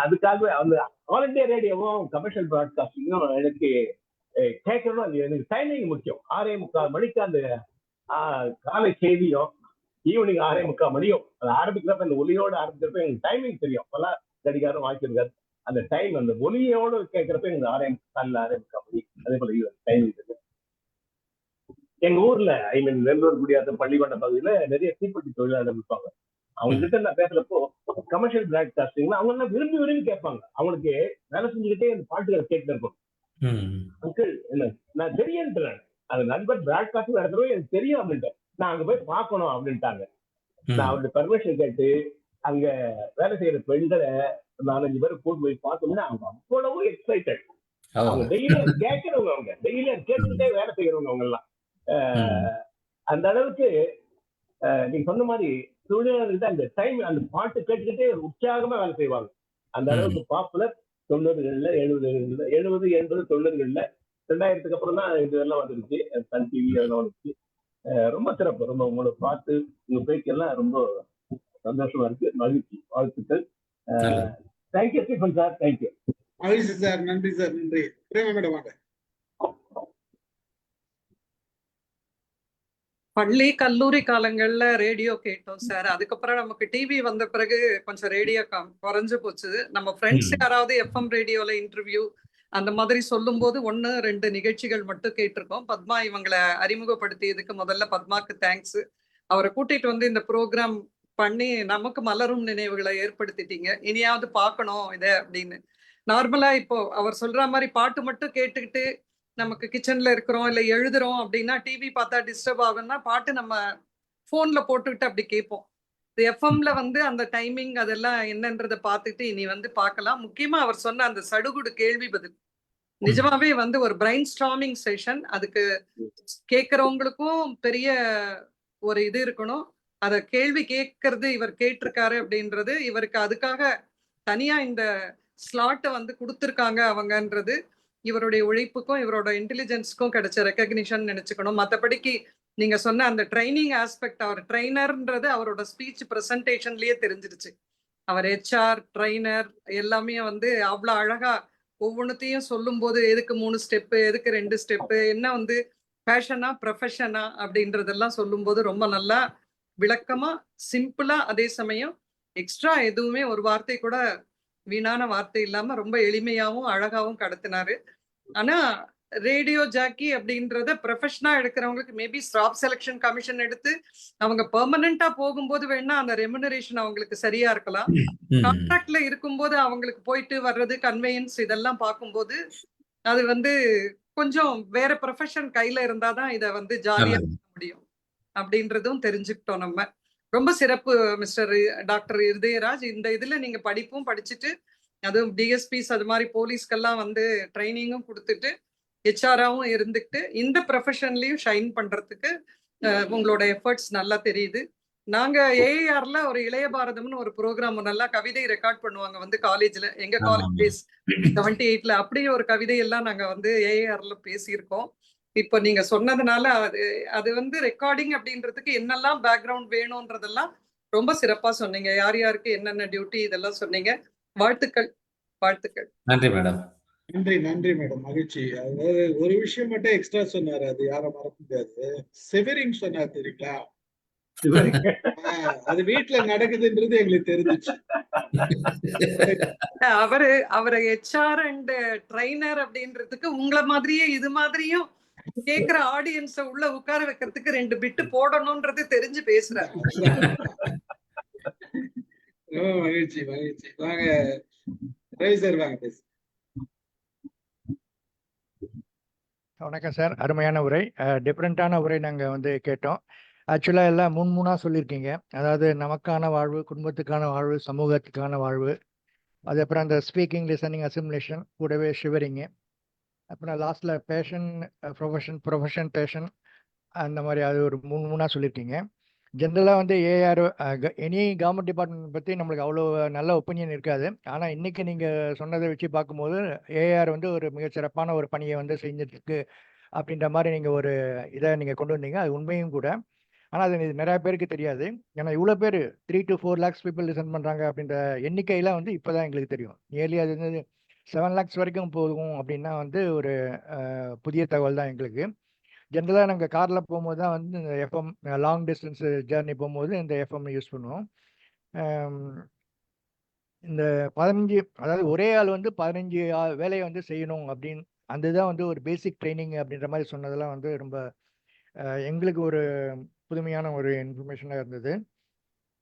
அதுக்காகவே அந்த ஆல் இண்டியா ரேடியோவும் கமர்ஷியல் பிராட்காஸ்டிங்கும் எனக்கு கேட்கணும். எனக்கு டைமிங் முக்கியம். 6:45 மணிக்கு அந்த காலை செய்தியும் ஈவினிங் 6:45 மணியும் அது ஆரம்பிக்கிறப்ப இந்த ஒலியோடு ஆரம்பிக்கிறப்ப எனக்கு டைமிங் தெரியும். அப்பெல்லாம் கடிகாரம் வாங்கியிருக்காரு. அந்த டைம் அந்த ஒலியோடு கேட்கிறப்ப எனக்கு 6:45 மணி அதே போல டைமிங் தெரியும். எங்க ஊர்ல நெல்லூர் குடியாத்தம் பள்ளிக்கொண்ட பகுதியில நிறைய தீப்பெட்டி தொழிலாளர் இருப்பாங்க. அவங்க கிட்ட நான் பேசுறப்போ கமர்ஷியல் பிராட்காஸ்டிங் அவங்க எல்லாம் விரும்பி விரும்பி கேட்பாங்க. அவங்களுக்கு வேலை செஞ்சுக்கிட்டே அந்த பாட்டுகளை கேட்டு இருக்கும். அங்கிள் என்ன நான் தெரியுன்றேன், அந்த நண்பர் பிராட்காஸ்டிங் நடத்துறோம் எனக்கு தெரியும் அப்படின்ட்டு நான் அங்க போய் பார்க்கணும் அப்படின்ட்டாங்க. நான் அவருடைய பர்மிஷன் கேட்டு அங்க வேலை செய்யற பெண்களை 4-5 பேரை கூட்டு போய் பார்த்தோம்னா அவங்க அவ்வளவு எக்ஸைட்டட். அவங்க டெய்லியும் கேட்கிறவங்க, அவங்க டெய்லியும் கேட்டுக்கிட்டே வேலை செய்யறவங்க அவங்க எல்லாம். அந்த அளவுக்கு நீங்க சொன்ன மாதிரி தொழிலாளர்கள் அந்த டைம் அந்த பாட்டு கேட்டுக்கிட்டே உற்சாகமா வேலை செய்வாங்க. அந்த அளவுக்கு பாப்புலர் 90களில் 70 80 90களில் 2000க்கு அப்புறம் தான் இதெல்லாம் வந்துருச்சு. சன் டிவி அதெல்லாம் வந்துருச்சு. ரொம்ப சிறப்பு. ரொம்ப உங்களோட பாட்டு உங்க பேச்செல்லாம் ரொம்ப சந்தோஷமா இருக்கு. மகிழ்ச்சி. வாழ்த்துக்கள். Thank you Stephen sir. தேங்க்யூ. மகிழ்ச்சி சார். நன்றி சார். நன்றி. பிரேமா மேடம் வாங்க. பள்ளி கல்லூரி காலங்கள்ல ரேடியோ கேட்டோம் சார். அதுக்கப்புறம் நமக்கு டிவி வந்த பிறகு கொஞ்சம் ரேடியோ குறைஞ்சு போச்சு. நம்ம ஃப்ரெண்ட்ஸ் யாராவது எஃப்எம் ரேடியோல இன்டர்வியூ அந்த மாதிரி சொல்லும் போது 1-2 நிகழ்ச்சிகள் மட்டும் கேட்டிருக்கோம். பத்மா இவங்களை அறிமுகப்படுத்தியதுக்கு முதல்ல பத்மாக்கு தேங்க்ஸ். அவரை கூட்டிட்டு வந்து இந்த ப்ரோக்ராம் பண்ணி நமக்கு மலரும் நினைவுகளை ஏற்படுத்திட்டீங்க. இனியாவது பார்க்கணும் இதை அப்படின்னு. நார்மலா இப்போ அவர் சொல்ற மாதிரி பாட்டு மட்டும் கேட்டுக்கிட்டு நமக்கு கிச்சன்ல இருக்கிறோம் இல்ல எழுதுறோம் அப்படின்னா டிவி பார்த்தா டிஸ்டர்ப் ஆகும்னா பாட்டு நம்ம போன்ல போட்டுக்கிட்டு அப்படி கேட்போம். எஃப்எம்ல வந்து அந்த டைமிங் அதெல்லாம் என்னன்றதை பார்த்துட்டு இனி வந்து பார்க்கலாம். முக்கியமா அவர் சொன்ன அந்த சடுகுடு கேள்வி பதில் நிஜமாவே வந்து ஒரு பிரைன் ஸ்டார்மிங் செஷன். அதுக்கு கேட்கறவங்களுக்கும் பெரிய ஒரு இது இருக்கணும். அத கேள்வி கேட்கறது இவர் கேட்டிருக்காரு அப்படின்றது இவருக்கு அதுக்காக தனியா இந்த ஸ்லாட்டை வந்து கொடுத்துருக்காங்க அவங்கன்றது இவருடைய உழைப்புக்கும் இவரோட இன்டெலிஜென்ஸ்க்கும் கிடைச்ச ரெக்கக்னிஷன் நினைச்சுக்கணும். மற்றபடிக்கு நீங்க சொன்ன அந்த ட்ரைனிங் ஆஸ்பெக்ட், அவர் ட்ரைனர்ன்றது அவரோட ஸ்பீச் ப்ரெசன்டேஷன்லயே தெரிஞ்சிருச்சு. அவர் HR ட்ரைனர் எல்லாமே வந்து அவ்வளோ அழகா ஒவ்வொன்றுத்தையும் சொல்லும் போது எதுக்கு 3 ஸ்டெப்பு, எதுக்கு 2 ஸ்டெப்பு, என்ன வந்து பேஷனா ப்ரொஃபஷனா அப்படின்றதெல்லாம் சொல்லும் போது ரொம்ப நல்லா விளக்கமா சிம்பிளா, அதே சமயம் எக்ஸ்ட்ரா எதுவுமே ஒரு வார்த்தை கூட வீணான வார்த்தை இல்லாம ரொம்ப எளிமையாவும் அழகாவும் கடத்தினாரு. ஆனா ரேடியோ ஜாக்கி அப்படின்றத ப்ரொஃபஷனா எடுக்கிறவங்களுக்கு மேபி ஸ்டாஃப் செலெக்ஷன் கமிஷன் எடுத்து அவங்க பெர்மனண்டா போகும்போது வேணா அந்த ரெமுனரேஷன் அவங்களுக்கு சரியா இருக்கலாம். கான்ட்ராக்ட்ல இருக்கும்போது அவங்களுக்கு போயிட்டு வர்றது கன்வேயன்ஸ் இதெல்லாம் பார்க்கும்போது அது வந்து கொஞ்சம் வேற ப்ரொஃபஷன் கையில இருந்தாதான் இதை வந்து ஜாலியா பண்ண முடியும் அப்படின்றதும் தெரிஞ்சுக்கிட்டோம் நம்ம. ரொம்ப சிறப்பு மிஸ்டர் டாக்டர் இருதயராஜ். இந்த இதுல நீங்க படிப்பும் படிச்சுட்டு அதுவும் டிஎஸ்பிஸ் அது மாதிரி போலீஸ்க்கெல்லாம் வந்து ட்ரைனிங்கும் கொடுத்துட்டு ஹெச்ஆராவும் இருந்துட்டு இந்த ப்ரொஃபஷன்லயும் ஷைன் பண்றதுக்கு உங்களோட எஃபர்ட்ஸ் நல்லா தெரியுது. நாங்க ஏஆர்ல ஒரு இளைய பாரதம்னு ஒரு ப்ரோக்ராம் நல்லா கவிதை ரெக்கார்ட் பண்ணுவாங்க வந்து காலேஜ்ல, எங்க காலேஜ் டேஸ் 78ல அப்படியே ஒரு கவிதையெல்லாம் நாங்க வந்து ஏஆர்ல பேசியிருக்கோம். இப்போ நீங்க சொன்னதுனால அது வந்து ரெக்கார்டிங் அப்படின்றதுக்கு என்னெல்லாம் பேக்ரவுண்ட் வேணும்ன்றதெல்லாம் ரொம்ப சிறப்பா சொன்னீங்க. யார் யாருக்கு என்னென்ன டியூட்டி இதெல்லாம் சொன்னீங்க. வாழ்த்துக்கள். வாழ்த்துக்கள். நன்றி மேடம். நன்றி. நன்றி மேடம். மகிழ்ச்சி. அதாவது ஒரு விஷயம் மட்டும் எக்ஸ்ட்ரா சொன்னாரு, அது யாரும் மறக்க முடியாது. செவரிங் சொன்னார் தெரியுங்களா? அது வீட்டுல நடக்குதுன்றது எங்களுக்கு தெரிஞ்சிச்சு. அவரை HR அண்ட் ட்ரைனர் அப்படின்றதுக்கு உங்களை மாதிரியே இது மாதிரியும் கேக்குற ஆடியன்ஸ உள்ள உட்கார வைக்கிறதுக்கு 2 பிட்டு போடணும்ன்றது தெரிஞ்சு பேசுறாரு. ரொம்ப மகிழ்ச்சி. மகிழ்ச்சி. வாங்க ரவி சார், வாங்க பேசு. வணக்கம் சார். அருமையான உரை, டிஃப்ரெண்ட்டான உரை நாங்கள் வந்து கேட்டோம். ஆக்சுவலாக எல்லாம் 3 சொல்லியிருக்கீங்க. அதாவது நமக்கான வாழ்வு, குடும்பத்துக்கான வாழ்வு, சமூகத்துக்கான வாழ்வு, அதுக்கப்புறம் அந்த ஸ்பீக்கிங், லிசனிங், அசிமுலேஷன், கூடவே ஷிவரிங்கு. அப்புறம் லாஸ்ட்ல பேஷன், ப்ரொஃபஷன், பேஷன் அந்த மாதிரி அது ஒரு 3 சொல்லியிருக்கீங்க. ஜென்ரலாக வந்து ஏஆர் எனி கவர்மெண்ட் டிபார்ட்மெண்ட் பற்றி நம்மளுக்கு அவ்வளோ நல்ல ஒப்பீனியன் இருக்காது. ஆனால் இன்னைக்கு நீங்கள் சொன்னதை வச்சு பார்க்கும்போது ஏஆர் வந்து ஒரு மிகச்சிறப்பான ஒரு பணியை வந்து செஞ்சிருக்கு அப்படின்ற மாதிரி நீங்கள் ஒரு இதை நீங்கள் கொண்டு வந்தீங்க. அது உண்மையும் கூட. ஆனால் அது நிறைய பேருக்கு தெரியாது. ஏன்னா இவ்வளோ பேர் 3 to 4 lakhs பீப்புள் லிசன் பண்ணுறாங்க அப்படின்ற எண்ணிக்கையெல்லாம் வந்து இப்போ தான் எங்களுக்கு தெரியும். நியர்லி அது வந்து 7 lakhs வரைக்கும் போகும் அப்படின்னா வந்து ஒரு புதிய தகவல் தான் எங்களுக்கு. ஜென்ரலாக நாங்கள் காரில் போகும்போது தான் வந்து இந்த எஃப்எம் லாங் டிஸ்டன்ஸ் ஜேர்னி போகும்போது இந்த எஃப்எம் யூஸ் பண்ணுவோம். இந்த 15 அதாவது ஒரே ஆள் வந்து 15 வேலையை வந்து செய்யணும் அப்படின்னு அந்த இதான் வந்து ஒரு பேசிக் ட்ரைனிங் அப்படின்ற மாதிரி சொன்னதெல்லாம் வந்து ரொம்ப எங்களுக்கு ஒரு புதுமையான ஒரு இன்ஃபர்மேஷனாக இருந்தது.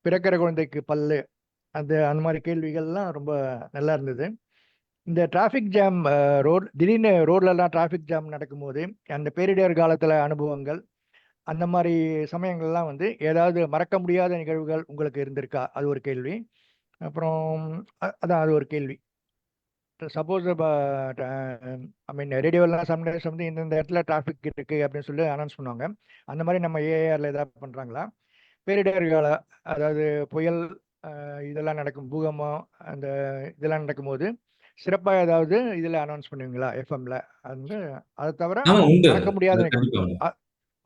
பிறக்கிற குழந்தைக்கு பல்லு அந்த மாதிரி கேள்விகள்லாம் ரொம்ப நல்லா இருந்தது. இந்த டிராஃபிக் ஜாம் திடீர்னு ரோட்லலாம் டிராஃபிக் ஜாம் நடக்கும்போது அந்த பேரிடர் காலத்தில் அனுபவங்கள் அந்த மாதிரி சமயங்கள்லாம் வந்து ஏதாவது மறக்க முடியாத நிகழ்வுகள் உங்களுக்கு இருந்திருக்கா? அது ஒரு கேள்வி. அப்புறம் அதான் அது ஒரு கேள்வி. சப்போஸ் ஐ மீன் ரேடியோலாம் சம்டைம்ஸ் வந்து இந்த இடத்துல டிராஃபிக் இருக்கு அப்படின்னு சொல்லி அனௌன்ஸ் பண்ணுவாங்க. அந்த மாதிரி நம்ம ஏஆர்ல ஏதாவது பண்ணுறாங்களா? பேரிடர் கால அதாவது புயல் இதெல்லாம் நடக்கும், பூகம்பம் அந்த இதெல்லாம் நடக்கும்போது சிறப்பாக ஏதாவது இதில் அனௌன்ஸ் பண்ணுவீங்களா எஃப்எம்ல? வந்து அதை தவிர மறக்க முடியாத நிகழ்வுகள்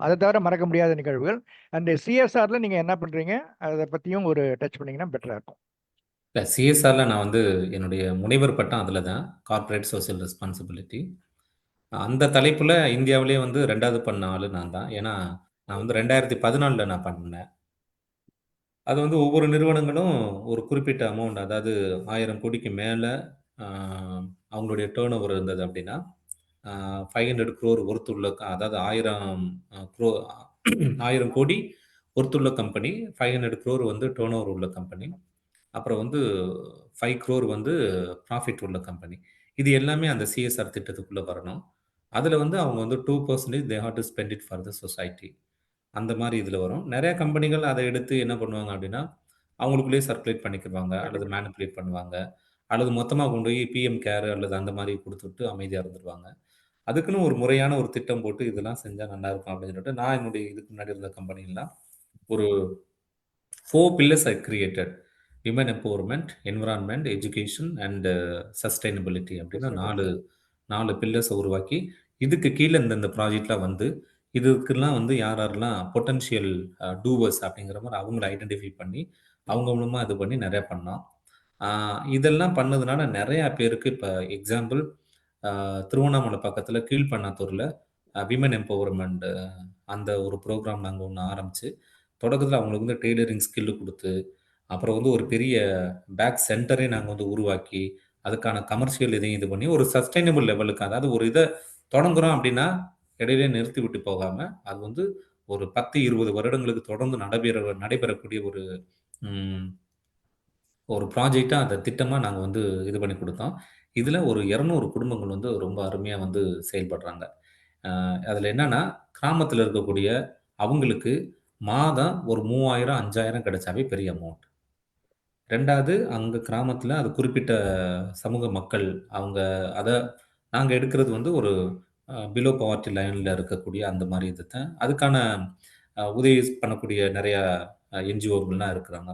அதை தவிர மறக்க முடியாத நிகழ்வுகள் அண்ட் சிஎஸ்ஆர்ல நீங்கள் என்ன பண்ணுறீங்க அதை பற்றியும் ஒரு டச் பண்ணிங்கன்னா பெட்டராக இருக்கும். இல்லை, சிஎஸ்ஆரில் நான் வந்து என்னுடைய முனைவர் பட்டம் அதில் தான், கார்ப்பரேட் சோஷியல் ரெஸ்பான்சிபிலிட்டி. அந்த தலைப்பில் இந்தியாவிலே வந்து 2வது பண்ண ஆள் நான் தான். ஏன்னா நான் வந்து 2014 நான் பண்ணேன். அது வந்து ஒவ்வொரு நிறுவனங்களும் ஒரு குறிப்பிட்ட அமௌண்ட், அதாவது 1000 கோடிக்கு மேலே அவங்களுடைய டேர்ன் ஓவர் இருந்தது அப்படின்னா 500 crore ஒர்த்துள்ள அதாவது 1000 கோடி ஒர்த்துள்ள கம்பெனி, 500 crore வந்து டேர்ன் ஓவர் உள்ள கம்பெனி, அப்புறம் வந்து 5 crore வந்து ப்ராஃபிட் உள்ள கம்பெனி. இது எல்லாமே அந்த சிஎஸ்ஆர் திட்டத்துக்குள்ளே வரணும். அதில் வந்து அவங்க வந்து 2% they have to spend it for the society. அந்த மாதிரி இதில் வரும். நிறைய கம்பெனிகள் அதை எடுத்து என்ன பண்ணுவாங்க அப்படின்னா அவங்களுக்குள்ளேயே சர்க்குலேட் பண்ணிக்குவாங்க, அல்லது மேனிப்புலேட் பண்ணுவாங்க, அல்லது மொத்தமாக கொண்டு போய் பிஎம் கேர் அல்லது அந்த மாதிரி கொடுத்துட்டு அமைதியாக இருந்துருவாங்க. அதுக்குன்னு ஒரு முறையான ஒரு திட்டம் போட்டு இதெல்லாம் செஞ்சால் நல்லா இருக்கும் அப்படின்னு சொல்லிட்டு நான் என்னுடைய இதுக்கு முன்னாடி இருந்த கம்பெனிலாம் ஒரு 4 pillars I created: women empowerment, environment, education and sustainability அப்படின்னு 4 பில்லர்ஸை உருவாக்கி இதுக்கு கீழே இந்த ப்ராஜெக்ட்லாம் வந்து இதுக்கெல்லாம் வந்து யாரெல்லாம் பொட்டன்ஷியல் டூவர்ஸ் அப்படிங்கிற மாதிரி அவங்கள ஐடென்டிஃபை பண்ணி அவங்க மூலமாக இது பண்ணி நிறையா பண்ணோம். இதெல்லாம் பண்ணதுனால நிறையா பேருக்கு இப்போ எக்ஸாம்பிள் திருவண்ணாமலை பக்கத்தில் கீழ்பண்ணாத்தூரில் விமன் எம்பவர்மெண்ட் அந்த ஒரு ப்ரோக்ராம் நாங்கள் ஒன்று ஆரம்பித்து தொடக்கத்தில் அவங்களுக்கு வந்து டெய்லரிங் ஸ்கில்லு கொடுத்து அப்புறம் வந்து ஒரு பெரிய பேக் சென்டரே நாங்கள் வந்து உருவாக்கி அதுக்கான கமர்ஷியல் இதையும் இது பண்ணி ஒரு சஸ்டைனபிள் லெவலுக்கு, அதாவது ஒரு இதை தொடங்குறோம் அப்படின்னா இடையிலே நிறுத்தி விட்டு போகாமல் அது வந்து ஒரு 10-20 வருடங்களுக்கு தொடர்ந்து நடைபெறக்கூடிய ஒரு ப்ராஜெக்டாக அந்த திட்டமாக நாங்கள் வந்து இது பண்ணி கொடுத்தோம். இதில் ஒரு 200 குடும்பங்கள் வந்து ரொம்ப அருமையாக வந்து செயல்படுறாங்க. அதில் என்னன்னா கிராமத்தில் இருக்கக்கூடிய அவங்களுக்கு மாதம் ஒரு 3000 5000 கிடைச்சாவே பெரிய அமௌண்ட். 2வது அங்கே கிராமத்தில் அது குறிப்பிட்ட சமூக மக்கள் அவங்க அதை நாங்கள் எடுக்கிறது வந்து ஒரு பிலோ பவர்ட்டி லைனில் இருக்கக்கூடிய அந்த மாதிரி இதுத்தை அதுக்கான உதவி பண்ணக்கூடிய நிறையா என்ஜிஓக்கள்லாம் இருக்கிறாங்க.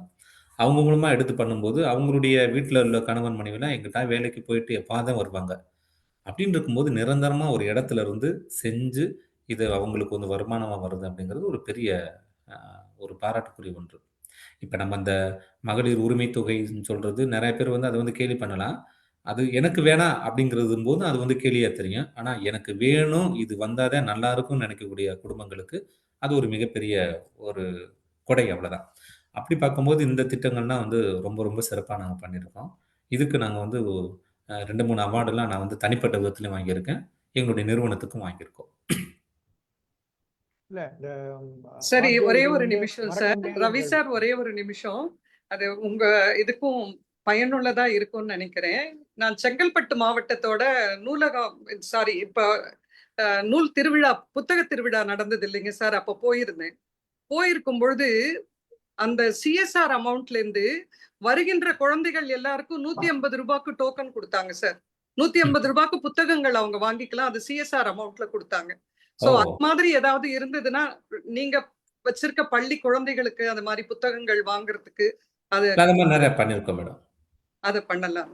அவங்க மூலமாக எடுத்து பண்ணும்போது அவங்களுடைய வீட்டில் உள்ள கணவன் மனைவிலாம் எங்கிட்ட வேலைக்கு போயிட்டு எப்பாதான் வருவாங்க. அப்படின்னு இருக்கும்போது நிரந்தரமாக ஒரு இடத்துல இருந்து செஞ்சு இது அவங்களுக்கு வந்து வருமானமாக வருது அப்படிங்கிறது ஒரு பெரிய ஒரு பாராட்டுக்குரிய ஒன்று. இப்போ நம்ம அந்த மகளிர் உரிமை தொகைன்னு சொல்கிறது நிறைய பேர் வந்து அதை வந்து கேலி பண்ணலாம். அது எனக்கு வேணாம் அப்படிங்கிறது போது அது வந்து கேலியாக தெரியும். ஆனால் எனக்கு வேணும், இது வந்தால் தான் நல்லா இருக்கும்னு நினைக்கக்கூடிய குடும்பங்களுக்கு அது ஒரு மிகப்பெரிய ஒரு கொடை, அவ்வளோதான். அப்படி பார்க்கும்போது இந்த திட்டங்கள்லாம் வந்து ரொம்ப ரொம்ப சிறப்பாக நாங்கள் பண்ணியிருக்கோம். இதுக்கு நாங்கள் வந்து 2-3 அவார்டெல்லாம் நான் வந்து தனிப்பட்ட விதத்துலையும் வாங்கியிருக்கேன், எங்களுடைய நிறுவனத்துக்கும் வாங்கியிருக்கோம். சரி, ஒரே ஒரு நிமிஷம் சார். ரவி சார், ஒரே ஒரு நிமிஷம். அது உங்க இதுக்கும் பயனுள்ளதா இருக்கும்னு நினைக்கிறேன். நான் செங்கல்பட்டு மாவட்டத்தோட நூலகம் இப்ப நூல் திருவிழா, புத்தக திருவிழா நடந்தது இல்லைங்க சார், அப்ப போயிருந்தேன். போயிருக்கும் பொழுது அந்த சிஎஸ்ஆர் அமௌண்ட்ல இருந்து வருகின்ற குழந்தைகள் எல்லாருக்கும் 150 ரூபாய்க்கு டோக்கன் கொடுத்தாங்க சார். ₹150 புத்தகங்கள் அவங்க வாங்கிக்கலாம். அது சிஎஸ்ஆர் அமௌண்ட்ல கொடுத்தாங்க. சோ ஓ அது மாதிரி ஏதாவது இருந்ததுன்னா நீங்க வச்சிருக்க பள்ளி குழந்தைகளுக்கு அந்த மாதிரி புத்தகங்கள் வாங்குறதுக்கு அது அந்த மாதிரி நிறைய பண்ணியிருக்கோம் மேடம். அதை பண்ணலாம்.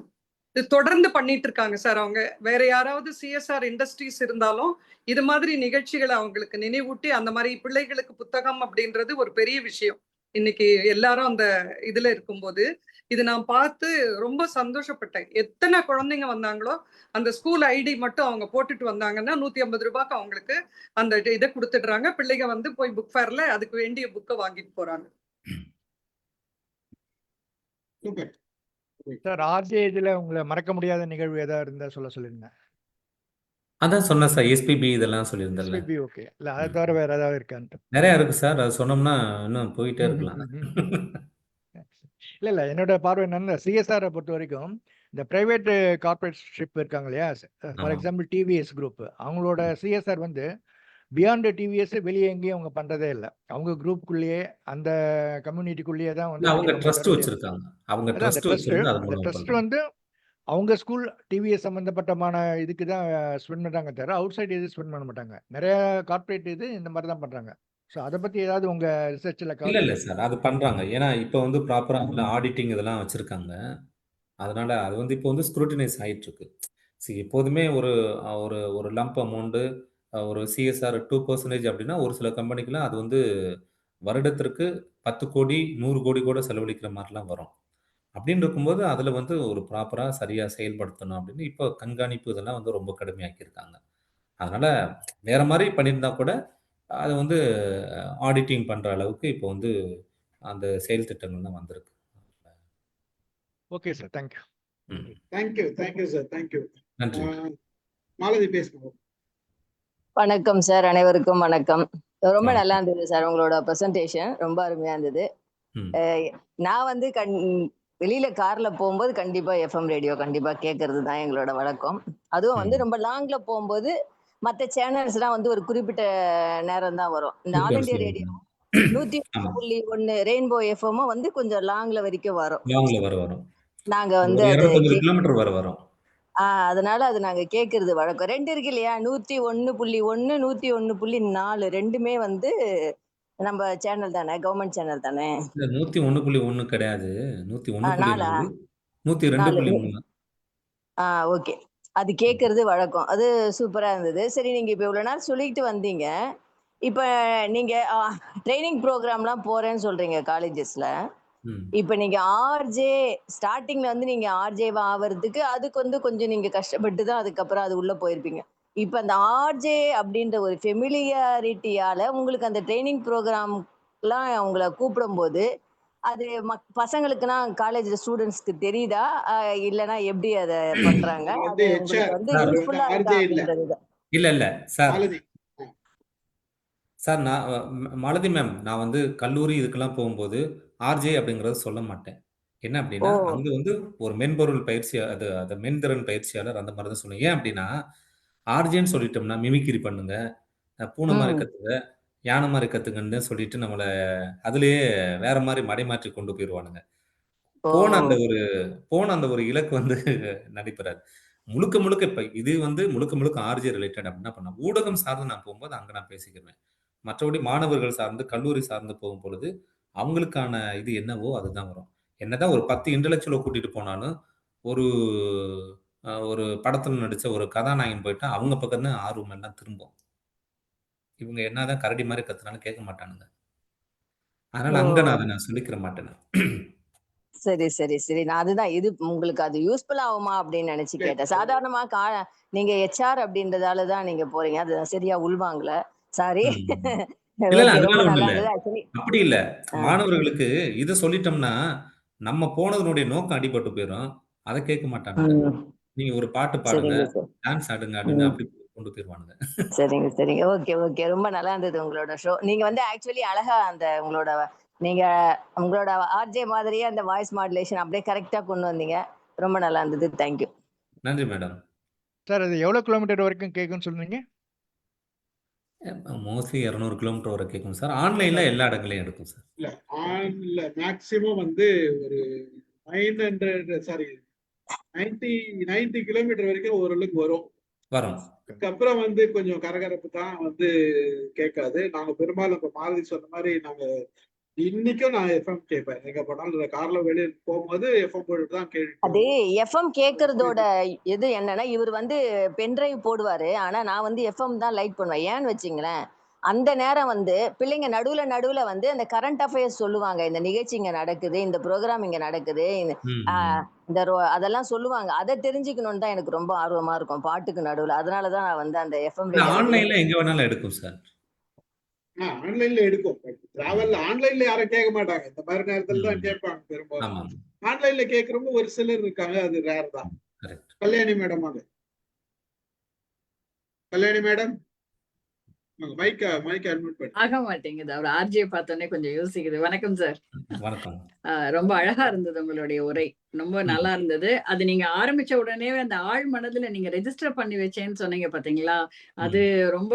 இது தொடர்ந்து பண்ணிட்டு இருக்காங்க சார். அவங்க வேற யாராவது சிஎஸ்ஆர் இண்டஸ்ட்ரீஸ் இருந்தாலும் இது மாதிரி நிகழ்ச்சிகளை அவங்களுக்கு நினைவூட்டி அந்த மாதிரி பிள்ளைகளுக்கு புத்தகம் அப்படின்றது ஒரு பெரிய விஷயம். இன்னைக்கு எல்லாரும் அந்த இதுல இருக்கும்போது இது நான் பார்த்து ரொம்ப சந்தோஷப்பட்டேன். எத்தனை குழந்தைங்க வந்தாங்களோ அந்த ஸ்கூல் ஐடி மட்டும் அவங்க போட்டுட்டு வந்தாங்கன்னா ₹150 அவங்களுக்கு அந்த இதை கொடுத்துடுறாங்க. பிள்ளைங்க வந்து போய் புக் ஃபேர்ல அதுக்கு வேண்டிய புக்கை வாங்கிட்டு போறாங்க. சூப்பர். சார் ஆர்ஜே இதுல உங்களை மறக்க முடியாத நிகழ்வு ஏதாவது இருந்தா சொல்லுங்க. அதான் சொன்னேன் சார், எஸ்பிபி இதெல்லாம் சொல்லியிருந்தேன்ல. SPB okay. இல்ல அதை தவிர வேற ஏதாவது இருக்கான்ட்டு. நிறைய இருக்கு சார், அது சொன்னோம்னா இன்னும் போயிட்டே ம், இருக்கலாம். ம், ம். இல்ல என்னோட பார்வை என்னன்னா சிஎஸ்ஆரை பொறுத்த வரைக்கும் இந்த பிரைவேட் கார்பரேட்ஷிப் இருக்காங்க இல்லையா, ஃபார் ஆமா. எக்ஸாம்பிள் டிவிஎஸ் குரூப், அவங்களோட சிஎஸ்ஆர் வந்து பியாண்ட் டிவிஎஸ் வெளியே எங்கேயும் அவங்க பண்றதே இல்லை. அவங்க குரூப்புக்குள்ளேயே அந்த கம்யூனிட்டிக்குள்ளேயே தான் இல்ல, வந்து அவங்க அதிகமா ட்ரஸ்ட் தரக்கூடிய வச்சிருக்காங்க. அவங்க அதான் அந்த ட்ரஸ்ட் ட்ரஸ்ட் வச்சிருந்து அது அந்த மூலமா ட்ரஸ்ட் பண்றாங்க. வந்து அவங்க ஸ்கூல் டிவிஎஸ் சம்பந்தப்பட்டமான இதுக்கு தான் ஸ்பெண்ட் பண்றாங்க தவிர அவுட் சைடு இது ஸ்பெண்ட் பண்ண மாட்டாங்க. நிறைய கார்ப்பரேட் இது இந்த மாதிரி தான் பண்றாங்க. ஸோ அதை பத்தி ஏதாவது உங்க ரிசர்ச்ல இல்ல கவர் இல்ல பண்ணிருக்கீங்க? சார், அது பண்றாங்க. ஏன்னா இப்போ வந்து ப்ராப்பரா ஆடிட்டிங் இதெல்லாம் வச்சிருக்காங்க. அதனால அது வந்து இப்போ வந்து ஸ்க்ரூட்டினைஸ் ஆயிட்டு இருக்கு. எப்போதுமே ஒரு ஒரு ஒரு லம்ப் அமௌண்ட் ஒரு சிஎஸ்ஆர் 2% அப்படின்னா ஒரு சில கம்பெனிக்கெல்லாம் அது வந்து வருடத்திற்கு 10 கோடி 100 கோடி கூட செலவழிக்கிற மாதிரிலாம் வரும். அப்படின்னு இருக்கும்போது அதுல வந்து ஒரு ப்ராப்பரா சரியா செயல்படுத்தணும் அப்படின்னு இப்போ கண்காணிப்பு இதெல்லாம் வந்து ரொம்ப கடுமையாக்கியிருக்காங்க. அதனால வேற மாதிரி பண்ணியிருந்தா கூட அதை வந்து ஆடிட்டிங் பண்ற அளவுக்கு இப்போ வந்து அந்த செயல் திட்டங்கள்லாம் வந்திருக்கு. Okay sir, thank you. ம். Thank you sir, thank you. நன்றி. மாலதி பேசணும். வணக்கம் சார், அனைவருக்கும் வணக்கம். ரொம்ப ஆ. நல்லா இருந்தது சார் உங்களோட ப்ரெசன்டேஷன், ரொம்ப அருமையா இருந்தது. ம். நான் வந்து வெளியில கார்ல போகும்போது கண்டிப்பா எஃப்எம் ரேடியோ கண்டிப்பா கேட்கறது தான் எங்களோட வழக்கம். அதுவும் வந்து ம். ரொம்ப லாங்ல போகும்போது மற்ற சேனல்ஸ்லாம் வந்து ஒரு குறிப்பிட்ட நேரம் தான் வரும். இந்த ஆல் இண்டியா ரேடியோ ஆமா. 101.1 ரெயின்போ எஃப்எம் வந்து கொஞ்சம் லாங்ல வரைக்கும் வரும். லாங்ல வரும். நாங்க ஒரு வந்து அது 250 கிலோமீட்டர் வரும். அதனால அது நாங்க கேட்கறது வழக்கம். 2 இருக்கு இல்லையா, 101.1 101.4 ரெண்டுமே வந்து நம்ம சேனல் தானே, கவர்மெண்ட் சேனல் தானே. இல்ல 101.1 கிடையாது. 4 101.4 102.3. ஓகே. அது கேட்கறது வழக்கம். அது சூப்பரா இருந்தது. சரி, நீங்க இப்ப இவ்வளவு நேரம் சொல்லிட்டு வந்தீங்க. இப்ப நீங்க ட்ரைனிங் ப்ரோக்ராம்லாம் போறேன்னு சொல்றீங்க காலேஜஸ்ல. ம். இப்ப நீங்க ஆர்ஜே ஸ்டார்டிங்ல வந்து நீங்க ஆர்ஜேவா ஆவறதுக்கு அதுக்கு வந்து கொஞ்சம் நீங்க கஷ்டப்பட்டு தான் அதுக்கப்புறம் அது உள்ள போயிருப்பீங்க. இப்ப அந்த ஆர்ஜே அப்படின்ற ஒரு ஃபெமிலியாரிட்டியால உங்களுக்கு அந்த ட்ரைனிங் ப்ரோக்ராம்லாம் உங்களை கூப்பிடும்போது அது பசங்களுக்குன்னா காலேஜ்ல ஸ்டூடெண்ட்ஸ்க்கு தெரியுதா? இல்லைன்னா எப்படி அதை பண்றாங்க? அவர் அது வந்து உங்களுக்கு HR, வந்து சார், அவர் வந்து யூஸ்ஃபுல்லா இருக்கா ஆர்ஜே இல்ல. அப்படின்றது? இல்ல சார். மாலதி. சார் நான் மாலதி மேம், நான் வந்து கல்லூரி இதுக்கெல்லாம் போகும்போது ஆர்ஜே அப்படிங்கறத சொல்ல மாட்டேன். என்ன ஓ. அப்படின்னா அங்க வந்து ஒரு மென்பொருள் பயிற்சி அது மென்திறன் பயிற்சியாளர் அந்த மாதிரி தான் சொல்லுவேன். ஏன் அப்படின்னா ஆர்ஜேன்னு சொல்லிட்டோம்னா மிமிக்ரி பண்ணுங்க, பூனை மாதிரி ம். கத்துங்க, யானை மாதிரி கத்துங்கன்னு சொல்லிட்டு நம்மள அதுலயே வேற மாதிரி மடைமாற்றி கொண்டு போயிருவானுங்க. ஓ. போன அந்த ஒரு இலக்கு வந்து நடைபெறாது. முழுக்க முழுக்க இப்ப இது வந்து முழுக்க ஆர்ஜே ரிலேட்டட் அப்படின்னா பண்ண ஊடகம் சார்ந்து நான் போகும்போது அங்க நான் பேசிக்கிருவேன். மற்றபடி மாணவர்கள் சார்ந்து கல்லூரி சார்ந்து போகும் பொழுது அவங்களுக்கான இது என்னவோ அதுதான் வரும். என்னதான் ஒரு 10 இன்டலெக்சுவல கூட்டிட்டு போனாலும் ஒரு ஒரு படத்துல நடிச்ச ஒரு கதாநாயகன் போயிட்டா அவங்க பக்கம் தான் ஆர்வம் எல்லாம் திரும்பும். இவங்க என்னதான் கரடி மாதிரி கத்துனாலும் கேட்க மாட்டானுங்க. அதனால ஓ. அங்க நான் அதை சொல்லிக்கிற மாட்டேன். சரி. நான் அதுதான் இது உங்களுக்கு அது யூஸ்ஃபுல் ஆகுமா அப்படின்னு நினைச்சு கேட்டேன். சாதாரணமா நீங்க HR அப்படின்றதால தான் நீங்க போறீங்க. அது சரியா உள்வாங்கல. சாரி. ம். இல்ல ஓகே, ரொம்ப அதனால ஒண்ணும் நல்லா இல்ல. இருந்தது ஆக்சுவலி. அப்படி இல்ல. மாணவர்களுக்கு இத சொல்லிட்டோம்னா, நம்ம போனதனுடைய நோக்கம் அடிபட்டு போயிரும். அத கேட்க மாட்டானுங்க. நீங்க ஒரு பாட்டு பாடுங்க, சரிங்க சார். டான்ஸ் ஆடுங்க அப்படின்னு அப்படி கொண்டு போயிருவானுங்க. சரிங்க. ஓகே. ரொம்ப நல்லா இருந்தது உங்களோட ஷோ. நீங்க வந்து ஆக்சுவலி அழகா அந்த நீங்க உங்களோட ஆர்ஜே மாதிரியே அந்த வாய்ஸ் மாடுலேஷன் அப்படியே கரெக்ட்டா கொண்டு வந்தீங்க. ரொம்ப நல்லா இருந்தது. தேங்க்யூ. நன்றி மேடம். சார் அது எவ்வளவு கிலோமீட்டர் வரைக்கும் கேட்கும்னு சொன்னீங்க? மோஸ்ட்லி 200 கிலோமீட்டர் வரை கேட்கும் சார். ஆன்லைன்ல எல்லா இடங்களையும் எடுக்கும் சார். இல்ல மேக்சிமம் வந்து ஒரு 900 சாரி 90 கிலோமீட்டர் வரைக்கும் ஓரளவுக்கு வரும். வரும். அதுக்கப்புறம் வந்து கொஞ்சம் கரகரப்பு தான் வந்து கேட்காது. நாங்க பெரும்பாலும் இப்ப மாருதி சொன்ன மாதிரி நாங்க இன்னைக்கும் நான் எஃப்எம் கேட்பேன். எங்க போனாலும் கார்ல வெளியே போகும்போது எஃப்எம் போட்டு தான் அது கேட்டு எஃப்எம் கேட்கறதோட இது என்னன்னா, இவர் வந்து பென்டிரைவ் போடுவாரு. ஆனா நான் வந்து எஃப்எம் தான் லைக் பண்ணுவேன். ஏன்னு வச்சுங்களேன், அந்த நேரம் வந்து பிள்ளைங்க நடுவுல வந்து அந்த கரண்ட் அஃபேர்ஸ் சொல்லுவாங்க. இந்த நிகழ்ச்சி இங்க நடக்குது, இந்த ப்ரோகிராம் இங்க நடக்குது, ம், ஆ, ம். இந்த அதெல்லாம் சொல்லுவாங்க. அதை தெரிஞ்சுக்கணும்னு தான் எனக்கு ரொம்ப ஆர்வமா இருக்கும் பாட்டுக்கு நடுவுல. அதனால தான் நான் வந்து அந்த எஃப்எம் இல்ல ரேடியோ ஆன்லைன்ல எங்க வேணாலும் எடுக்கும் சார். ஆன்லைன்ல எடுக்கும். டிராவல்ல ஆன்லைன்ல யாரும் கேட்க மாட்டாங்க. இந்த மாதிரி நேரத்துல தான் ம். கேட்பாங்க பெரும்பாலும். ஆமா. ஆன்லைன்ல கேட்கறவங்க ஒரு சிலர் இருக்காங்க. அது ரேர் தான். கரெக்ட். கல்யாணி மேடம் வாங்க. கல்யாணி மேடம் மைக் அன்மியூட் பண்ணி. ஆக மாட்டேங்குது. அவர் ஆர்ஜே பார்த்தோன்னே கொஞ்சம் யோசிக்குது. வணக்கம் சார். வணக்கம். ரொம்ப அழகா இருந்தது உங்களுடைய உரை. ரொம்ப ம். நல்லா இருந்தது. அது நீங்க ஆரம்பிச்ச உடனேவே அந்த ஆழ் மனதுல நீங்க ரெஜிஸ்டர் பண்ணி வச்சேன்னு சொன்னீங்க பார்த்தீங்களா? அது ம். ரொம்ப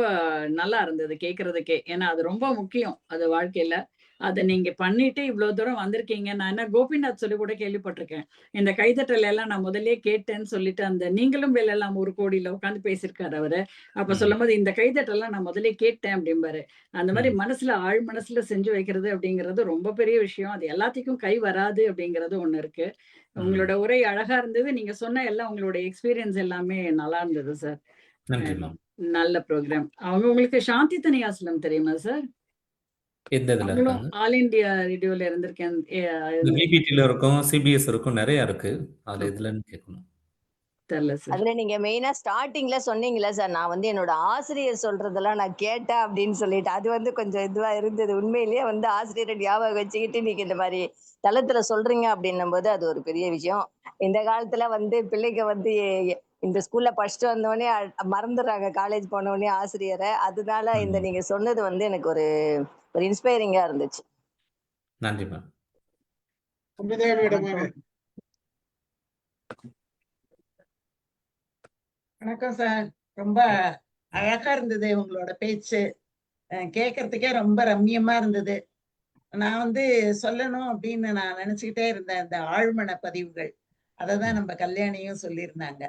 நல்லா இருந்தது கேட்கறதுக்கே. ஏன்னா அது ரொம்ப முக்கியம். அது வாழ்க்கையில. அத நீங்க பண்ணிட்டு இவ்ளோ தூரம் வந்திருக்கீங்க. நான் என்ன கோபிநாத் சொல்லி கூட கேள்விப்பட்டிருக்கேன். இந்த கைதட்டல் எல்லாம் நான் முதல்லயே கேட்டேன்னு சொல்லிட்டு, அந்த நீங்களும் வெல்லலாம் ஒரு கோடியில உட்கார்ந்து பேசியிருக்காரு அவரு. அப்ப ம். சொல்லும்போது, இந்த கைதட்டல்லாம் நான் முதல்லயே கேட்டேன் அப்படிம்பாரு. அந்த மாரி ம். மனசுல ஆழ் மனசுல செஞ்சு வைக்கிறது அப்படிங்கிறது ரொம்ப பெரிய விஷயம். அது எல்லாத்துக்கும் கை வராது அப்படிங்கிறது ஒண்ணு இருக்கு. உங்களோட ம். உரை அழகா இருந்தது. நீங்க சொன்ன எல்லாம் உங்களோட எக்ஸ்பீரியன்ஸ் எல்லாமே நல்லா இருந்தது சார். நன்றி அ மேம். நல்ல ப்ரோகிராம். உங்களுக்கு சாந்தி தனியாசலம் தெரியுமா சார்? எந்த இதுல அவங்களும் இருக்காங்க? ஆல் இண்டியா ரேடியோல இருந்திருக்கேன். இந்த பிபிடில இருக்கும், சிபிஎஸ் இருக்கும், நெறைய இருக்கு. அதுல எதுலன்னு கேட்கணும். தெரியல சார். அதுல நீங்க மெயினா ஸ்டார்டிங்ல சொன்னீங்கல்ல சார், நான் வந்து என்னோட ஆசிரியர் சொல்றதெல்லாம் நான் கேட்டேன் அப்படின்னு சொல்லிட்டு, அது வந்து கொஞ்சம் இதுவா இருந்தது. உண்மையிலேயே வந்து ஆசிரியரை ஞாபகம் வச்சுக்கிட்டு நீங்க இந்த மாதிரி தளத்துல சொல்றீங்க அப்படின்னும்போது அது ஒரு பெரிய விஷயம். இந்த காலத்துல வந்து பிள்ளைங்க வந்து இந்த ஸ்கூல்ல படிச்சுட்டு வந்தோடனே மறந்துடுறாங்க காலேஜ் போனோடனே ஆசிரியரை. அதனால இந்த ம். நீங்க சொன்னது வந்து எனக்கு ஒரு ஒரு இன்ஸ்பைரிங்கா இருந்துச்சு. நன்றி மேம். அமிர்தா மேடம் வாங்க. வணக்கம். வணக்கம் சார். ரொம்ப அழகா இருந்தது உங்களோட பேச்சு. கேட்கறதுக்கே ரொம்ப ரம்மியமா இருந்தது. நான் வந்து சொல்லணும் அப்படின்னு நான் நினைச்சுக்கிட்டே இருந்தேன். இந்த ஆழ்மன பதிவுகள். அததான் ம். நம்ம கல்யாணியும் சொல்லியிருந்தாங்க.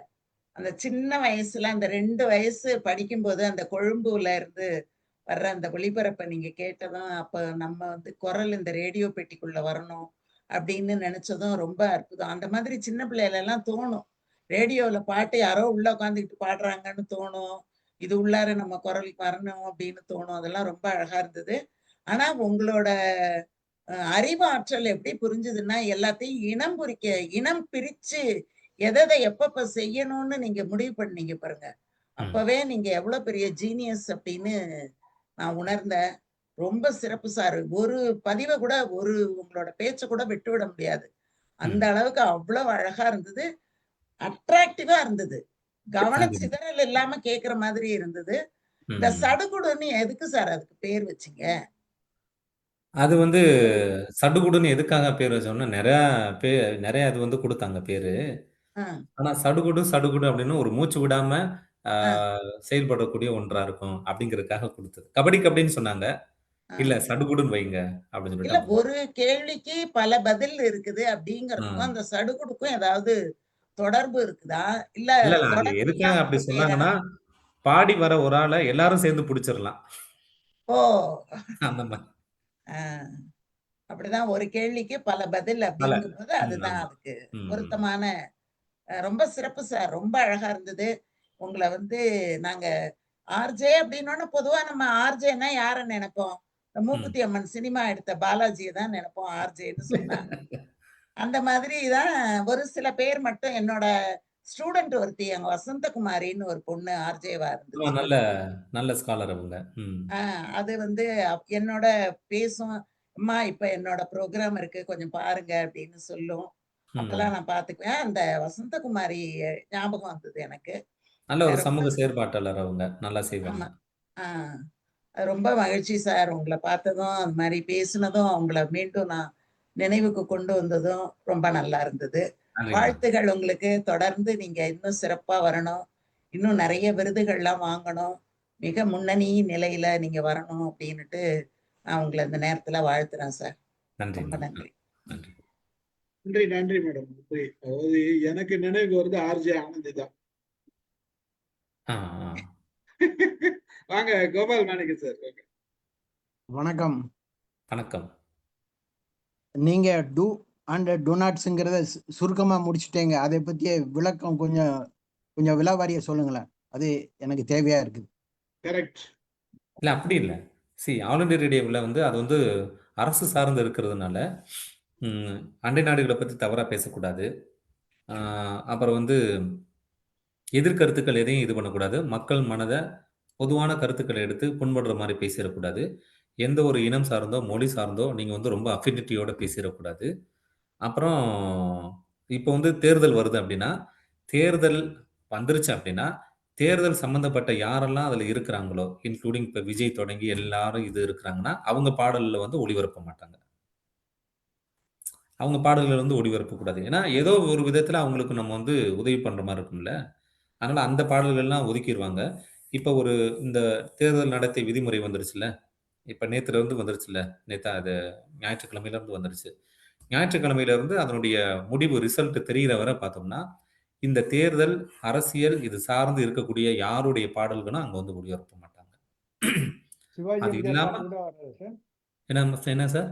அந்த சின்ன வயசுல அந்த 2 வயசு படிக்கும்போது அந்த கொழும்புல இருந்து வர்ற அந்த ஒளிபரப்ப நீங்க கேட்டதும், அப்ப நம்ம வந்து குரல் இந்த ரேடியோ பெட்டிக்குள்ள வரணும் அப்படின்னு நினைச்சதும் ரொம்ப அற்புதம். அந்த மாதிரி சின்ன பிள்ளையில எல்லாம் தோணும். ரேடியோல பாட்டு யாரோ உள்ள உட்காந்துக்கிட்டு பாடுறாங்கன்னு தோணும். இது உள்ளார நம்ம குரல் வரணும் அப்படின்னு தோணும். அதெல்லாம் ரொம்ப அழகா இருந்தது. ஆனா உங்களோட அறிவாற்றல் எப்படி புரிஞ்சுதுன்னா, எல்லாத்தையும் இனம் பிரிச்சு எத எப்பப்ப செய்யணும்னு நீங்க முடிவு பண்ணீங்க பாருங்க. ம். அப்பவே நீங்க எவ்வளவு பெரிய ஜீனியஸ் அப்படின்னு நான் உணர்ந்தேன். ரொம்ப சிறப்பு சார். ஒரு பதிவ கூட உங்களோட பேச்ச கூட விட்டுவிட முடியாது. அந்த ம். அளவுக்கு அவ்வளவு அழகா இருந்தது. அட்ராக்டிவா இருந்தது. கவன நன்றி மேம். சிதறல் இல்லாம கேட்கிற மாதிரி இருந்தது. இந்த ம். சடுகுடுன்னு எதுக்கு சார் அதுக்கு பேர் வச்சீங்க? அது வந்து சடுகுடுன்னு எதுக்காக பேர் வச்சோம்னா, பே நெறைய அது வந்து குடுத்தாங்க பேரு. அ, ஆனா சடுகுடு, சடுகுடு அப்படின்னு ஒரு மூச்சு விடாம ஆ அ, செயல்படக்கூடிய ஒன்றா இருக்கும் அப்படிங்கிறதுக்காக குடுத்தது. கபடி கபடின்னு சொன்னாங்க. அ. இல்ல சடுகுடுன்னு வைங்க அப்படின்னு சொல்லிட்டு இல்ல அப்படி ஒரு கேள்விக்கு பல பதில் இருக்குது அப்படிங்கிறதுக்கும், ம். அந்த சடுகுடுக்கும் ஏதாவது தொடர்பு இருக்குதா? இல்ல இல்ல, இல்ல. அது தொடர்பு எதுக்காக இல்லாம அப்படி ஒரு பேரா? சொன்னாங்கன்னா, பாடி வர ஒரு ஆள எல்லாரும் சேர்ந்து புடிச்சிரலாம். ஓ! அந்த மாரி. அ. அப்படிதான் ஒரு கேள்விக்கு பல பதில் பல. அப்படிங்கும்போது, அதுதான் ஆமா. அதுக்கு ம், ம். பொருத்தமான ரொம்ப சிறப்பு சார். ரொம்ப அழகா இருந்தது. உங்கள வந்து நாங்க ஆர்ஜே அப்படின்னோன, பொதுவா நம்ம ஆர்ஜேன்னா யார நெனைப்போம்? இந்த ம். மூக்குத்தி அம்மன் சினிமா எடுத்த பாலாஜிய தான் நெனைப்போம் ஆர்ஜேன்னு சொன்னா. அந்த மாதிரி தான் ஒரு சில பேர் மட்டும் என்னோட ஸ்டூடண்ட் ஒருத்தி அங்க வசந்தகுமாரின்னு ஒரு பொண்ணு ஆர்ஜேவா ஆமா இருந்துச்சு. நல்ல நல்ல ஸ்காலர் அவங்க. ம். ஆ அது வந்து என்னோட பேசும். "அம்மா இப்ப என்னோட ப்ரோகிராம் இருக்கு. கொஞ்சம் பாருங்க" அப்படின்னு சொல்லும். அப்பல்லாம் ம். நான் பார்த்துக்குவேன். அந்த வசந்தகுமாரி ஞாபகம் வந்தது எனக்கு. நல்ல ஒரு ரொம்ப சமூக செயற்பாட்டாளர் அவங்க. நல்லா செய்வாங்க. ஆமா. ஆ அது ரொம்ப மகிழ்ச்சி சார். உங்கள பார்த்ததும், அது மாரி பேசுனதும், உங்கள மீண்டும் நான் நினைவுக்கு கொண்டு வந்ததும் ரொம்ப நல்லா இருந்தது. நன்றி மேம். வாழ்த்துகள் உங்களுக்கு. தொடர்ந்து நீங்க இன்னும் சிறப்பா வரணும். இன்னும் நெறைய விருதுகள்லாம் வாங்கணும். மிக முன்னணி நிலையில நீங்க வரணும் அப்டின்னுட்டு, நான் உங்கள இந்த நேரத்துல வாழ்த்துறேன் சார். நன்றி ரொம்ப மேம். நன்றி. நன்றி. நன்றி நன்றி மேடம், நன்றி. அதாவது எனக்கு நினைவு வருது ஆர்ஜே ஆனந்தி தான். ஆ, ஆ. வாங்க கோபால் மாணிக்கம் சார். வாங்க. வணக்கம். வணக்கம். நீங்க டூ அண்ட் டூ நாட்ஸுங்கிறத சுருக்கமா முடிச்சுட்டீங்க. அதை பத்திய விளக்கம் கொஞ்சம் விலாவாரிய சொல்லுங்களேன். அது எனக்கு தேவையா இருக்குது. கரெக்ட். இல்ல அப்படி இல்ல. ஆல் இண்டியா ரேடியோவில் வந்து அது வந்து அரசு சார்ந்து இருக்கிறதுனால அண்டை நாடுகளை பற்றி தவறாக பேசக்கூடாது. அப்புறம் வந்து எதிர்கருத்துக்கள் எதையும் இது பண்ணக்கூடாது. மக்கள் மனதை பொதுவான கருத்துக்களை எடுத்து புண்படுற மாதிரி பேசிடக்கூடாது. எந்த ஒரு இனம் சார்ந்தோ மொழி சார்ந்தோ நீங்கள் வந்து ரொம்ப அஃபினிட்டியோட பேசிடக்கூடாது. அப்புறம் இப்போ வந்து தேர்தல் வருது அப்படின்னா, தேர்தல் வந்துருச்சு அப்படின்னா, தேர்தல் சம்மந்தப்பட்ட யாரெல்லாம் அதில் இருக்கிறாங்களோ, இன்க்ளூடிங் இப்போ விஜய் தொடங்கி எல்லாரும் இது இருக்கிறாங்கன்னா, அவங்க பாடலில் வந்து ஒளிபரப்ப மாட்டாங்க. அவங்க பாடல்கள் வந்து ஒளிபரப்பக்கூடாது. ஏன்னா, ஏதோ ஒரு விதத்தில் அவங்களுக்கு நம்ம வந்து உதவி பண்ணுற மாதிரி இருக்கும்ல. அதனால் அந்த பாடல்கள்லாம் ஒதுக்கிடுவாங்க. இப்போ ஒரு இந்த தேர்தல் நடத்தை விதிமுறை வந்துருச்சுல்ல, இப்போ நேற்றுலேருந்து வந்துருச்சுல்ல, நேற்றா அது ஞாயிற்றுக்கிழமையிலேருந்து வந்துருச்சு. ஞாயிற்றுக்கிழமையிலேருந்து அதனுடைய முடிவு ரிசல்ட் தெரிகிற வரை பார்த்தோம்னா, இந்த தேர்தல், அரசியல் இது சார்ந்து இருக்கக்கூடிய யாருடைய பாடல்களும் அங்கே வந்து ஒளிபரப்ப மாட்டாங்க. சிவாஜி அது எம்ஜிஆர் இல்லாம பாட்டு கூட வராது சார்? என்ன சார்?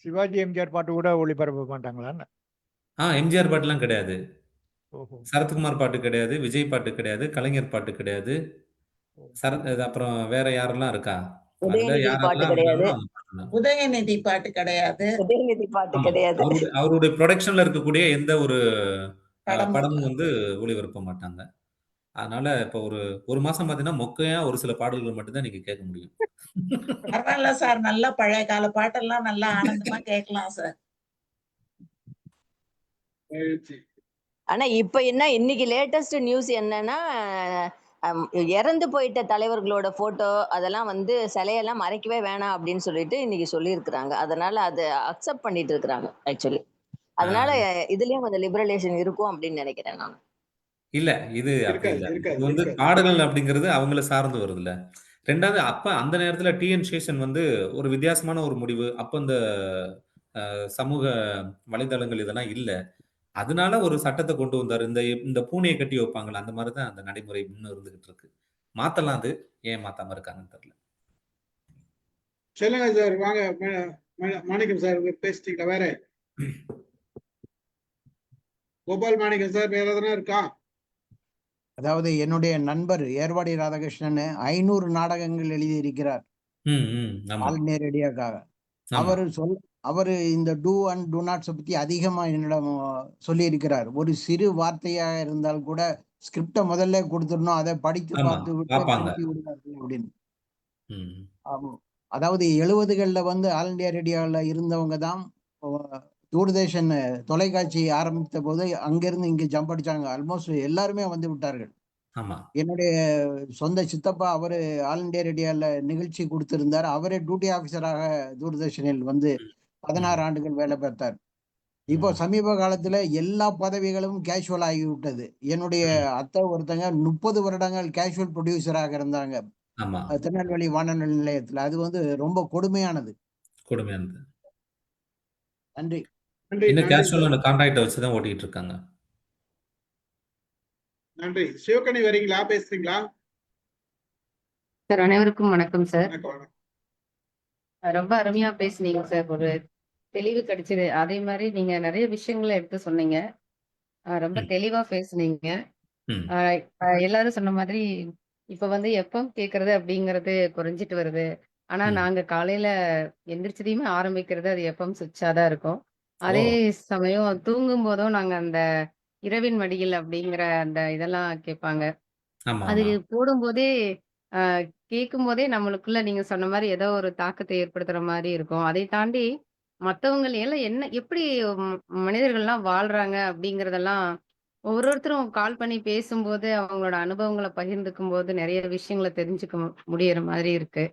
சிவாஜி எம்ஜிஆர் பாட்டு கூட ஒளிபரப்ப மாட்டாங்களான்னு? எம்ஜிஆர் பாட்டுலாம் கிடையாது. ஓஹோ. சரத்குமார் பாட்டு கிடையாது, விஜய் பாட்டு கிடையாது, கலைஞர் பாட்டு கிடையாது. அப்புறம் வேற யாரெல்லாம் இருக்கா? அதுல உதயநிதி பாட்டு யாரெல்லாம் கிடையாது. இருக்காங்களோ அவங்க பாடலாம். உதயநிதி பாட்டு கிடையாது. உதயநிதி பாட்டு ஆமா. கிடையாது. அவருடைய ப்ரொடக்ஷன்ல இருக்கக்கூடிய எந்த ஒரு படமும் படமும் வந்து ஒளிபரப்ப மாட்டாங்க. அதனால இப்போ ஒரு மாசம் பார்த்தீங்கன்னா, மொக்கையா ஒரு சில பாடல்கள் மட்டும் தான் நீங்க கேட்க முடியும். பரவாயில்ல சார், நல்ல பழைய கால பாட்டெல்லாம் நல்லா ஆனந்தமா கேட்கலாம் சார். மகிழ்ச்சி. ஆனா இப்ப என்ன இன்னைக்கு லேட்டஸ்ட் நியூஸ் என்னன்னா, இறந்து போயிட்ட தலைவர்களோட போட்டோ அதெல்லாம் வந்து சிலையெல்லாம் மறைக்கவே வேணாம் அப்படின்னு சொல்லிட்டு இன்னைக்கு சொல்லியிருக்கிறாங்க. அதனால அதை அக்செப்ட் பண்ணிட்டு இருக்கிறாங்க ஆக்சுவலி. அதனால இதுலயும் கொஞ்சம் லிபரலேஷன் இருக்கும் அப்படின்னு நினைக்கிறேன் நான். இல்ல. இது அப்படி இருக்காது இல்ல. இருக்காது இது வந்து இருக்காது. பாடல்கள் அப்படிங்கிறது அவங்கள சார்ந்து வருதுல்ல. 2வது அப்ப அந்த நேரத்துல டிஎன் சேஷன் வந்து ஒரு வித்தியாசமான ஒரு முடிவு. அப்ப இந்த சமூக வலைதளங்கள் இதெல்லாம் இல்ல. அதனால ஒரு சட்டத்த கொண்டு வந்தாரு. இந்த பூனைய கட்டி வைப்பாங்கல்ல, அந்த மாரி தான் அந்த நடைமுறை இன்னும் இருந்துகிட்டு இருக்கு. மாத்தலாம் அது. ஏன் மாத்தாம இருக்காங்கன்னு தெரியல. சொல்லுங்க சார். வாங்க மாணிக்கம் சார், பேசிட்டீங்களா? வேற கோபால் மாணிக்கம் சார், வேற எதனா இருக்கா? அதாவது என்னுடைய நண்பர் ஏர்வாடி ராதாகிருஷ்ணன் 500 நாடகங்கள் எழுதியிருக்கிறார் ஆமா. ஆல் இண்டியா ரேடியோக்காக. ஆமா. அவரு இந்த டூ அண்ட் டூ நாட்ஸ் பத்தி அதிகமா என்னிடம் சொல்லி இருக்கிறார். ஒரு சிறு வார்த்தையாக இருந்தால் கூட ஸ்கிரிப்ட முதல்ல கொடுத்துடணும், அதை படித்து ஆமா. பார்த்து விட்டு பாப்பாங்க. திருப்பி விடுவார்கள் அப்படின்னு. ம். அதாவது 70களில் வந்து ஆல் இண்டியா ரேடியோவில் இருந்தவங்க தான் தூர்தர்ஷன் தொலைக்காட்சி ஆரம்பித்த போது அங்கிருந்து இங்கே ஜம்ப் அடிச்சாங்க. ஆல்மோஸ்ட் எல்லாருமே வந்து விட்டார்கள். ஆமா. என்னுடைய சொந்த சித்தப்பா அவரு ஆல் இண்டியா ரேடியோவில் நிகழ்ச்சி கொடுத்திருந்தார். அவரே டியூட்டி ஆஃபீஸராக தூர்தர்ஷனில் வந்து 16 ஆண்டுகள் வேலை பார்த்தார். இப்போ சமீப காலத்துல எல்லா பதவிகளும் கேஷுவல் ஆகிவிட்டது. என்னுடைய அத்தை ஒருத்தங்க 30 வருடங்கள் கேஷுவல் ப்ரொடியூசராக இருந்தாங்க ஆமா. திருநெல்வேலி வானொலி நிலையத்துல. அது வந்து ரொம்ப கொடுமையானது. கொடுமையானது. நன்றி. நன்றி இன்னும் நன்றி கேஷுவல் சார். அந்த கான்ட்ராக்ட வச்சு தான் ஓட்டிட்டு இருக்காங்க. நன்றி. சிவகணி வரீங்களா? பேசுறீங்களா? சார் அனைவருக்கும் வணக்கம் சார். வணக்கம் வணக்கம். ரொம்ப அருமையா பேசுனீங்க சார். ஒரு தெளிவு கிடைச்சது. அதே மாதிரி நீங்க நிறைய விஷயங்களை எடுத்து சொன்னீங்க. ரொம்ப ம். தெளிவா பேசுனீங்க. ம். எல்லாரும் சொன்ன மாதிரி இப்ப வந்து எஃப்எம் கேட்கறது அப்படிங்கிறது குறைஞ்சிட்டு வருது. ஆனா ம். நாங்க காலையில எந்திரிச்சதையுமே ஆரம்பிக்கிறது அது எஃப்எம் சுவிட்சா தான் இருக்கும். ஓ! அதே சமயம் தூங்கும் போதும் நாங்க அந்த இரவின் மடியில் அப்படிங்கிற அந்த இதெல்லாம் கேட்பாங்க. ஆமா, அது ஆமா. போடும்போதே அ கேட்கும்போதே நம்மளுக்குள்ள நீங்க சொன்ன மாரி ஏதோ ஒரு தாக்கத்தை ஏற்படுத்துற மாரி இருக்கும். அதை தாண்டி மத்தவங்கள் எல்லாம் என்ன எப்படி மனிதர்கள்லாம் வாழ்றாங்க அப்படிங்கிறதெல்லாம் ஒவ்வொருத்தரும் கால் பண்ணி பேசும்போது, அவங்களோட அனுபவங்கள பகிர்ந்துக்கும்போது நெறைய விஷயங்கள தெரிஞ்சுக்க முடியிற மாதிரி இருக்கு.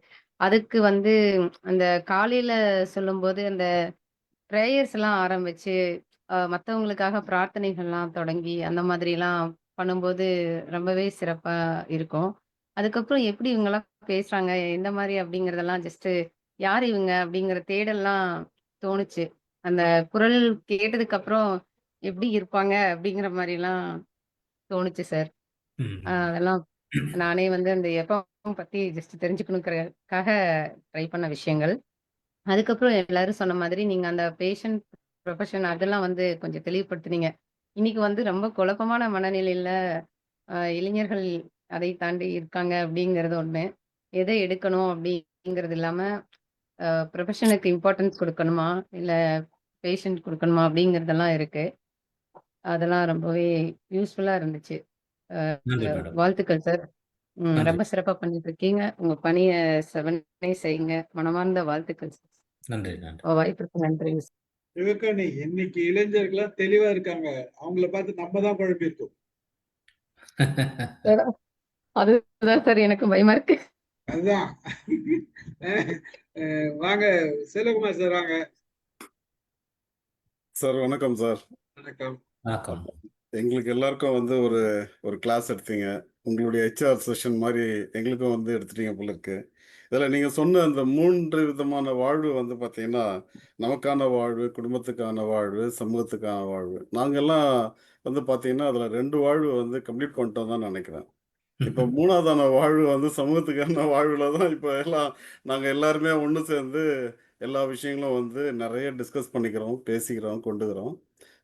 அதுக்கு வந்து அந்த காலையில சொல்லும்போது அந்த பிரேயர்ஸ்லாம் ஆரம்பிச்சு, மத்தவங்களுக்காக பிரார்த்தனைகள்லாம் தொடங்கி, அந்த மாதிரிலாம் பண்ணும்போது ரொம்பவே சிறப்பா இருக்கும். அதுக்கப்புறம் எப்படி இவங்கலாம் பேசுறாங்க? எந்த மாரி அப்படிங்கிறதெல்லாம் ஜஸ்ட்டு யார் இவங்க? அப்படிங்கிற தேடல்லாம் தோணுச்சு. அந்த குரல் கேட்டதுக்கு அப்புறம் எப்படி இருப்பாங்க அப்படிங்கிற மாதிரிலாம் தோணுச்சு சார். அதெல்லாம் நானே வந்து அந்த எஃப்எம் பத்தி ஜஸ்ட் தெரிஞ்சுக்கணுங்கிறதுக்காக ட்ரை பண்ண விஷயங்கள். அதுக்கப்புறம் எல்லாரும் சொன்ன மாதிரி நீங்க அந்த பேஷண்ட் ப்ரொஃபஷன் அதெல்லாம் வந்து கொஞ்சம் தெளிவுபடுத்துனீங்க. இன்னைக்கு வந்து ரொம்ப குழப்பமான மனநிலையில இளைஞர்கள் அதை தாண்டி இருக்காங்க அப்படிங்கிறது ஒண்ணு. எதை எடுக்கணும் அப்படிங்கிறது இல்லாம ப்ரொஃபஷனுக்கு இம்பார்ட்டன்ஸ் கொடுக்கணுமா இல்ல பேஷண்ட் கொடுக்கணுமா அப்படிங்கிறதெல்லாம் இருக்கு. அதெல்லாம் ரொம்பவே யூஸ்ஃபுல்லா இருந்துச்சு. நன்றி மேடம். வாழ்த்துக்கள் சார். நன்றி. ரொம்ப சிறப்பா பண்ணிட்டு இருக்கீங்க. உங்க பணிய செவனே செய்யுங்க. மனமார்ந்த வாழ்த்துக்கள் சார். நன்றி நன்றி. வாய்ப்புக்கு நன்றி. சிவகாணி, இன்னைக்கு இளைஞர்கள்லாம் தெளிவா இருக்காங்க. அவங்கள பார்த்து நம்ம தான் குழம்பியிருக்கோம். அதுதான் சார் எனக்கு பயமா இருக்கு. அதுதான். வாங்க செல்வகுமார் சார், வாங்க. சார் வணக்கம் சார். வணக்கம். வணக்கம். எங்களுக்கு எல்லாருக்கும் வந்து ஒரு ஒரு கிளாஸ் எடுத்தீங்க. உங்களுடைய ஹெச்ஆர் செஷன் மாதிரி எங்களுக்கும் வந்து எடுத்துட்டீங்க போல இருக்கு. இதில் நீங்கள் சொன்ன அந்த 3 விதமான வாழ்வு வந்து பார்த்தீங்கன்னா, நமக்கான வாழ்வு, குடும்பத்துக்கான வாழ்வு, சமூகத்துக்கான வாழ்வு. நாங்கெல்லாம் வந்து பார்த்தீங்கன்னா, அதில் 2 வாழ்வு வந்து கம்ப்ளீட் பண்ணிட்டோம் தான் நினைக்கிறேன். இப்போ 3வதான வாழ்வு வந்து சமூகத்துக்கான வாழ்வுல தான் இப்போ எல்லாம் நாங்கள் எல்லாருமே ஒன்று சேர்ந்து எல்லா விஷயங்களும் வந்து நிறைய டிஸ்கஸ் பண்ணிக்கிறோம், பேசிக்கிறோம், கொண்டுக்கிறோம்.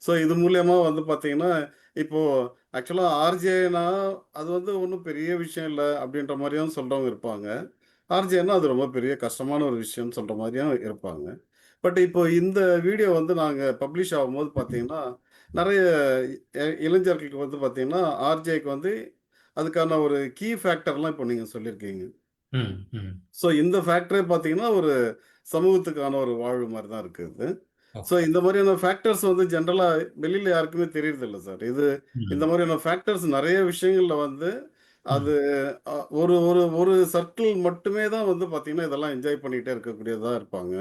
ஸோ இது மூலியமா வந்து பார்த்தீங்கன்னா, இப்போ ஆக்சுவலாக ஆர்ஜேனா அது வந்து ஒன்றும் பெரிய விஷயம் இல்லை அப்படின்ற மாதிரியும் சொல்கிறவங்க இருப்பாங்க. ஆர்ஜேனா அது ரொம்ப பெரிய கஷ்டமான ஒரு விஷயம்னு சொல்கிற மாதிரியும் இருப்பாங்க. பட் இப்போ இந்த வீடியோ வந்து நாங்கள் பப்ளிஷ் ஆகும்போது பார்த்தீங்கன்னா, நிறைய இளைஞர்களுக்கு வந்து பார்த்தீங்கன்னா, ஆர்ஜேக்கு வந்து அதுக்கான ஒரு கீ ஃபேக்டர்லாம் இப்போ நீங்கள் சொல்லியிருக்கீங்க. ஸோ இந்த ஃபேக்டரே பார்த்தீங்கன்னா, ஒரு சமூகத்துக்கான ஒரு வாழ்வு மாதிரி தான் இருக்குது. ஸோ இந்த மாதிரியான ஃபேக்டர்ஸ் வந்து ஜென்ரலாக வெளியில் யாருக்குமே தெரியறதில்ல சார். இந்த மாதிரியான ஃபேக்டர்ஸ் நிறைய விஷயங்களில் வந்து அது ஒரு ஒரு ஒரு சர்க்கிள் மட்டுமே தான் வந்து பார்த்தீங்கன்னா, இதெல்லாம் என்ஜாய் பண்ணிகிட்டே இருக்கக்கூடியதாக இருப்பாங்க.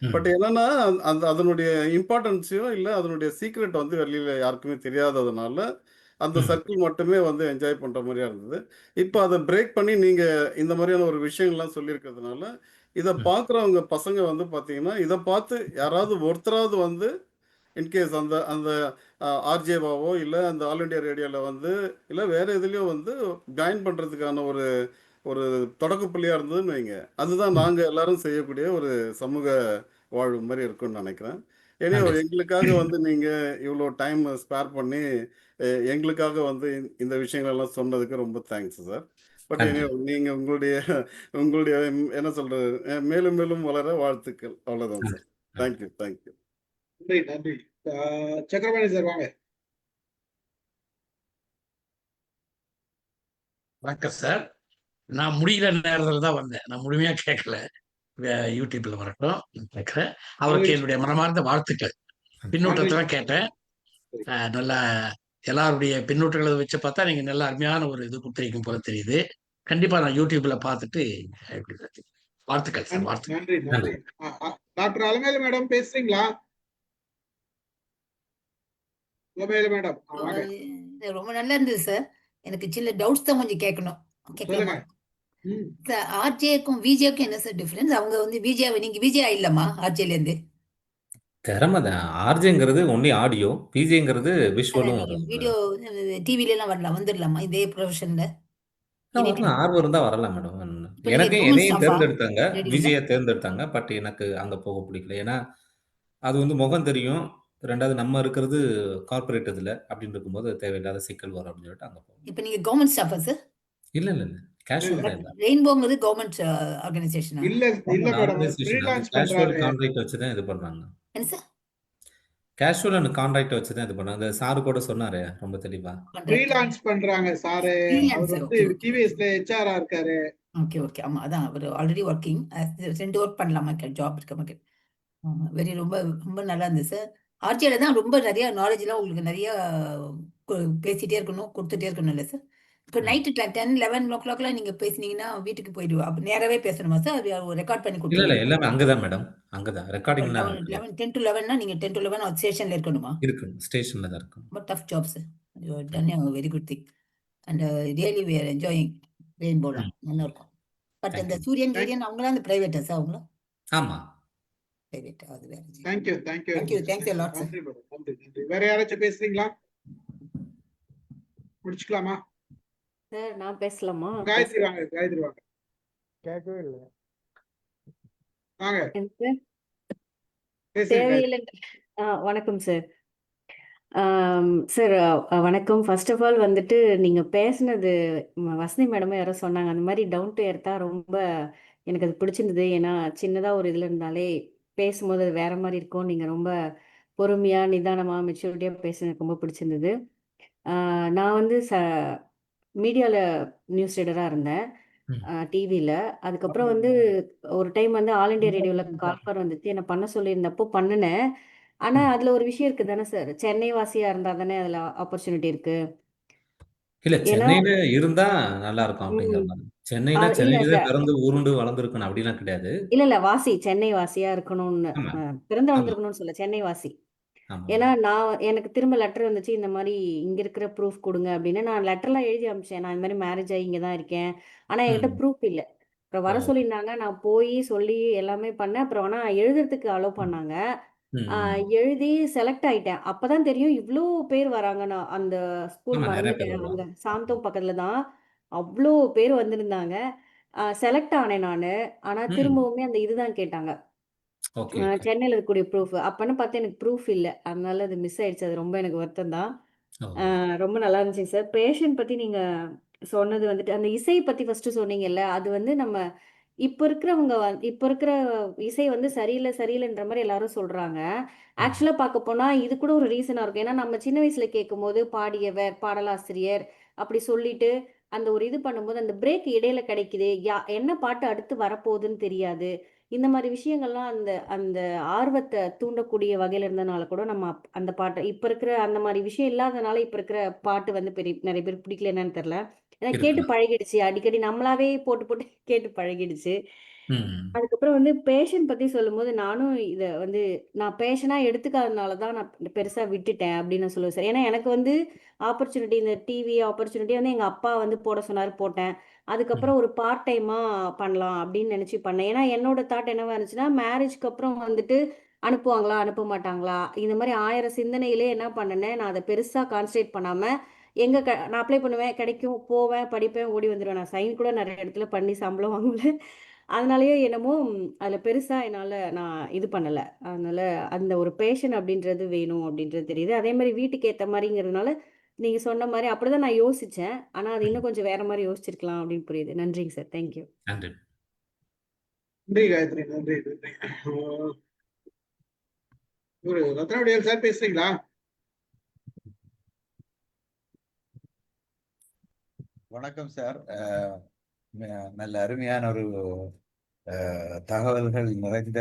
பட் என்னன்னா அந்த அதனுடைய இம்பார்ட்டன்ஸையும் இல்லை அதனுடைய சீக்ரெட் வந்து வெளியில் யாருக்குமே தெரியாததுனால அந்த சர்க்கிள் மட்டுமே வந்து என்ஜாய் பண்ணுற மாதிரியா இருந்தது. இப்போ அதை பிரேக் பண்ணி நீங்கள் இந்த மாதிரியான ஒரு விஷயங்கள்லாம் சொல்லியிருக்கிறதுனால இதை பார்க்குறவங்க பசங்க வந்து பார்த்தீங்கன்னா, இதை பார்த்து யாராவது ஒருத்தராவது வந்து இன்கேஸ் அந்த அந்த ஆர்ஜேவாவோ இல்லை அந்த ஆல் இண்டியா ரேடியோவில் வந்து இல்லை வேறு எதுலேயோ வந்து ஜாயின் பண்ணுறதுக்கான ஒரு ஒரு தொடக்கப்புள்ளியாக இருந்ததுன்னு வைங்க. அதுதான் நாங்கள் எல்லாரும் செய்யக்கூடிய ஒரு சமூக வாழ்வு மாதிரி இருக்குன்னு நினைக்கிறேன். ஏன்னா எங்களுக்காக வந்து நீங்கள் இவ்வளோ டைம் ஸ்பேர் பண்ணி எங்களுக்காக வந்து இந்த விஷயங்களெல்லாம் சொன்னதுக்கு ரொம்ப தேங்க்ஸ் சார். பட் நீங்கள் உங்களுடைய உங்களுடைய என்ன சொல்கிறது மேலும் மேலும் வளர வாழ்த்துக்கள். அவ்வளோதான் சார். Thank you thank you. நன்றி நன்றி. சக்கரபாணி சார், வாங்க. வணக்கம் சார். நான் முடிகிற நேரத்தில் தான் வந்தேன். நான் முழுமையாக கேட்கல. யூடியூப்ல வரட்டும் கேட்குறேன். அவருக்கு என்னுடைய மனமார்ந்த வாழ்த்துக்கள். பின்னூட்டத்தெல்லாம் கேட்டேன். நல்லா எல்லாருடைய பின்னூட்டங்களை வச்சு பார்த்தா நீங்கள் நல்ல அருமையான ஒரு இது கொடுத்துருக்கும் போல தெரியுது. கண்டிப்பாக நான் யூடியூப்ல பார்த்துட்டு வாழ்த்துக்கள் சார். வாழ்த்துக்கள். நன்றி நன்றி. டாக்டர் அலமேலு மேடம் பேசுறீங்களா? அலமேலு மேடம், ரொம்ப நல்லா இருந்தது சார். எனக்கு சின்ன டவுட்ஸ் தான் கொஞ்சம் கேட்கணும். கேட்கலாமா? ஆர்ஜேக்கும் விஜேக்கும் என்ன சார் டிஃபரன்ஸ்? அவங்க வந்து விஜே, நீங்க விஜே இல்லம்மா ஆர்ஜேல இருந்து? திறமை தான். ஆர்ஜேங்கிறது ஒன்லி ஆடியோ, பிஜேங்கிறது விஷுவலும் நீங்க வரும். வீடியோ டிவில எல்லாம் வந்துடலாமா இதே ப்ரொஃபஷன்ல? ஆர்வம் இருந்தா வரலாம் மேடம். இப்ப நீங்க எனக்கு கவர்மெண்ட் என்னையும் ஸ்டாஃபா தேர்ந்தெடுத்தாங்க, ரேடியோல? விஜயை தேர்ந்தெடுத்தாங்க. பட் எனக்கு அங்க போக பிடிக்கல. ஏன்னா அது வந்து முகம் தெரியும். 2வது நம்ம இருக்கிறது கார்ப்பரேட் இதுல அப்படின்னு இருக்கும்போது தேவையில்லாத சிக்கல் வரும் அப்படின்னு சொல்லிட்டு அங்க போகும். இப்ப நீங்க கவர்மெண்ட் ஸ்டாஃபா சார்? இல்ல இல்ல இல்ல கேஷுவல் தான் இல்ல. ரெயின்போங்கிறது கவர்மெண்ட் ஆர்கனைசேஷனா? இல்ல இல்ல மேடம், ஃப்ரீலான்ஸ் கேஷுவல் பண்றாங்க. கான்ட்ராக்ட் வச்சு தான் இது பண்றாங்க. என்ன சார்? கேஷுவல் அண்ட் கான்ட்ராக்ட் வச்சு தான் இது பண்ணாங்க. சாரு கூட சொன்னாரு ரொம்ப தெளிவா. ஃப்ரீலான்ஸ் பண்றாங்க சார். அவர் வந்து டிவிஎஸ்ல ஹெச்ஆரா இருக்காரு. Okay okay. ஆமா அதான் அவர் ஆல்ரெடி ஒர்க்கிங். 2 ஒர்க் பண்ணலாமா ஜாப் இருக்க மாதிரி. வெரி ரொம்ப ரொம்ப நல்லா இருந்தது சார். ஆர்ஜேல தான் ரொம்ப நிறைய நாலேஜ்லாம் உங்களுக்கு நிறைய பேசிட்டே இருக்கணும், கொடுத்துட்டே இருக்கணும் இல்லை சார்? இப்போ நைட்டு 10, 11 o'clockலாம் நீங்க பேசுனீங்கன்னா வீட்டுக்கு போயிடுவா. அப்போ நேரவே பேசணுமா சார்? அது ரெக்கார்ட் பண்ணி இல்ல கொடுத்துருவீங்க? இல்ல எல்லாமே அங்கதான் மேடம். அங்கதான் ரெக்கார்டிங்லாம் 10 to 11னா நீங்க 10 to 11 ஸ்டேஷன்ல இருக்கணுமா? இருக்கு. ஸ்டேஷன்ல தான் இருக்கும். ரொம்ப tough job sir. You have done a very good thing. And really we are enjoying ரெயின்போலாம். நல்லா இருக்கும். பட் அந்த சூரியன் கீரியன் அவங்களாம் அந்த பிரைவேட்டா சார் அவங்களும்? ஆமா. Private, அது வேற G. Thank you Thank you. Thanks a lot, sir. நன்றி மேடம், நன்றி நன்றி. வேற யாராச்சும் பேசுறீங்களா? முடிச்சுக்கலாமா? சார் நான் பேசலாமா? காயத்ரி வாங்க, காயத்ரி வாங்க, கேட்கவே இல்லை. வாங்க எனக்கு சார் பேசுங்க காயத்ரி. தேவையில்லை. வணக்கம் சார். சார் வணக்கம். ஃபர்ஸ்ட் ஆஃப் ஆல் வந்துட்டு நீங்கள் பேசுனது வசந்தி மேடமும் யாரோ சொன்னாங்க, அந்த மாதிரி டவுன் டு எர்த்தாக ரொம்ப எனக்கு அது பிடிச்சிருந்தது. ஏன்னா சின்னதாக ஒரு இதில் இருந்தாலே பேசும்போது அது வேற மாதிரி இருக்கும். நீங்கள் ரொம்ப பொறுமையாக நிதானமாக மெச்சூரிட்டியாக பேசுனது எனக்கு ரொம்ப பிடிச்சிருந்தது. நான் வந்து மீடியாவில் நியூஸ் ரீடராக இருந்தேன், ம். டிவியில். அதுக்கப்புறம் வந்து ஒரு டைம் வந்து ஆல் இண்டியா ரேடியோவில் கால்ஃபர் வந்துச்சு, என்னை பண்ண சொல்லியிருந்தப்போ பண்ணினேன். ஆனால் ம். அதில் ஒரு விஷயம் இருக்குது தானே சார், சென்னை வாசியாக இருந்தால் தானே அதில் ஆப்பர்ச்சுனிட்டி இருக்குது. இல்ல ஏன்னா சென்னையில இருந்தா நல்லா இருக்கும் அப்படிங்கிற ம், மாதிரி. சென்னைனா இல்லை சென்னையில தான் சார், பிறந்து உருண்டு வளர்ந்துருக்கணும் அப்படிலாம் கிடையாது. இல்லை வாசி சென்னை வாசியாக இருக்கணும்னு ஆமா, பிறந்து ஆமா, வளர்ந்துருக்கணும்னு சொல்ல, சென்னை வாசி. ஆமா. ஏன்னா எனக்கு திரும்ப லெட்டர் வந்துச்சு, இந்த மாதிரி இங்கே இருக்கிற ப்ரூஃப் கொடுங்க அப்படின்னு. நான் லெட்டர்லாம் எழுதி அனுப்பிச்சேன், நான் இந்த மாதிரி மேரேஜ் ஆகி இங்கே தான் இருக்கேன், ஆனால் என்கிட்ட ம். ப்ரூஃப் இல்லை. அப்புறம் ஓ. வர சொல்லியிருந்தாங்க, நான் போய் சொல்லி எல்லாமே பண்ணேன். அப்புறம் ஆனால் எழுதுறதுக்கு அலோவ் பண்ணாங்க. ம், ம். எழுதி செலக்ட் ஆயிட்டேன். அப்பதான் தெரியும் இவ்ளோ பேர் வராங்க. நான் அந்த ஸ்கூல் ஆமா, நிறைய பேர் மறந்துட்டேன். வருவாங்க. அங்க சாந்தோம் பக்கத்துல தான். அவ்ளோ பேர் வந்திருந்தாங்க. செலக்ட் ஆனேன் நானு. ஆனா ம். திரும்பவுமே அந்த இதுதான் கேட்டாங்க. Okay, okay. சென்னையில இருக்கக்கூடிய ப்ரூஃப். அப்பன்னு பார்த்து எனக்கு ப்ரூஃப் இல்ல. அதனால அது மிஸ் ஆயிடுச்சு. அது ரொம்ப எனக்கு வருத்தம் தான். ஓ. ரொம்ப நல்லா இருந்துச்சுங்க சார். பேஷண்ட் பத்தி நீங்க சொன்னது வந்துட்டு, அந்த இசை பத்தி ஃபர்ஸ்ட்டு சொன்னீங்கல்ல, அது வந்து நம்ம இப்ப இருக்கிறவங்க இப்ப இருக்கிற இசை வந்து சரியில்ல, சரியில்லன்ற மாரி எல்லாரும் சொல்றாங்க. ம். ஆக்சுவலா பார்க்க போனா, இது கூட ஒரு ரீசனா இருக்கும். ஏன்னா நம்ம சின்ன வயசுல கேட்கும்போது, பாடியவர், பாடலாசிரியர் அப்படி சொல்லிட்டு, அந்த ஒரு இது பண்ணும்போது, அந்த பிரேக் இடையில கிடைக்குது. என்ன பாட்டு அடுத்து வரப்போகுதுன்னு தெரியாது. இந்த மாரி விஷயங்கள்லாம் அந்த அந்த ஆர்வத்த தூண்டக்கூடிய வகையில இருந்தனால கூட நம்ம அந்த பாட்ட இப்ப இருக்கிற அந்த மாரி விஷயம் இல்லாதனால, இப்ப இருக்கிற பாட்டு வந்து நெறைய பேருக்கு பிடிக்கல என்னன்னு தெரியல. ஏன்னா கேட்டு இருக்கலாம். பழகிடுச்சு. அடிக்கடி நம்மளாவே போட்டு போட்டு கேட்டு பழகிடுச்சு. ம். அதுக்கப்புறம் வந்து பேஷன் பத்தி சொல்லும்போது, நானும் இத வந்து நான் பேஷனா எடுத்துக்காதனால தான் நான் பெருசா விட்டுட்டேன் அப்படின்னு நான் சொல்லுவேன் சார். ஏன்னா எனக்கு வந்து ஆப்பர்ச்சுனிட்டி இந்த டிவி ஆப்பர்ச்சுனிட்டி வந்து எங்க அப்பா வந்து போட சொன்னாரு, போட்டேன். ம். அதுக்கப்புறம் ஒரு பார்ட் டைமா பண்ணலாம் அப்படின்னு நினைச்சு பண்ணேன். ஏன்னா என்னோட தாட் என்னவா இருந்துச்சுன்னா, மேரேஜ்க்கு அப்புறம் வந்துட்டு அனுப்புவாங்களா? அனுப்ப மாட்டாங்களா? இந்த மாரி 1000 சிந்தனையிலே என்ன பண்ணுனேன், நான் அத பெருசா கான்சன்ட்ரேட் பண்ணாம, எங்க நான் அப்ளை பண்ணுவேன், கிடைக்கும், போவேன், படிப்பேன், ஓடி வந்துருவேன். நான் சைன் கூட நெறைய இடத்துல பண்ணி சம்பளம் வாங்குவேன். அதனாலயோ என்னமோ அதில பெருசா நான் இது பண்ணல. அதனால அந்த ஒரு பேஷன் அப்படின்றது வேணும் அப்படின்றது தெரியுது. அதேமாரி வீட்டுக்கு ஏத்த மாரிங்கிறதுனால, நீங்க சொன்ன மாரி அப்படிதான் நான் யோசிச்சேன். ஆனா அது ம். இன்னும் கொஞ்சம் வேற மாரி யோசிச்சிருக்கலாம் அப்படின்னு புரியுது. நன்றிங்க சார். Thank you. நன்றி. நன்றி காயத்ரி, நன்றி நன்றி. இவரு ரத்னவடிவேல் சார் பேசுறீங்களா? வணக்கம் சார். நல்ல அருமையான ஒரு தகவல்கள் நிறைந்த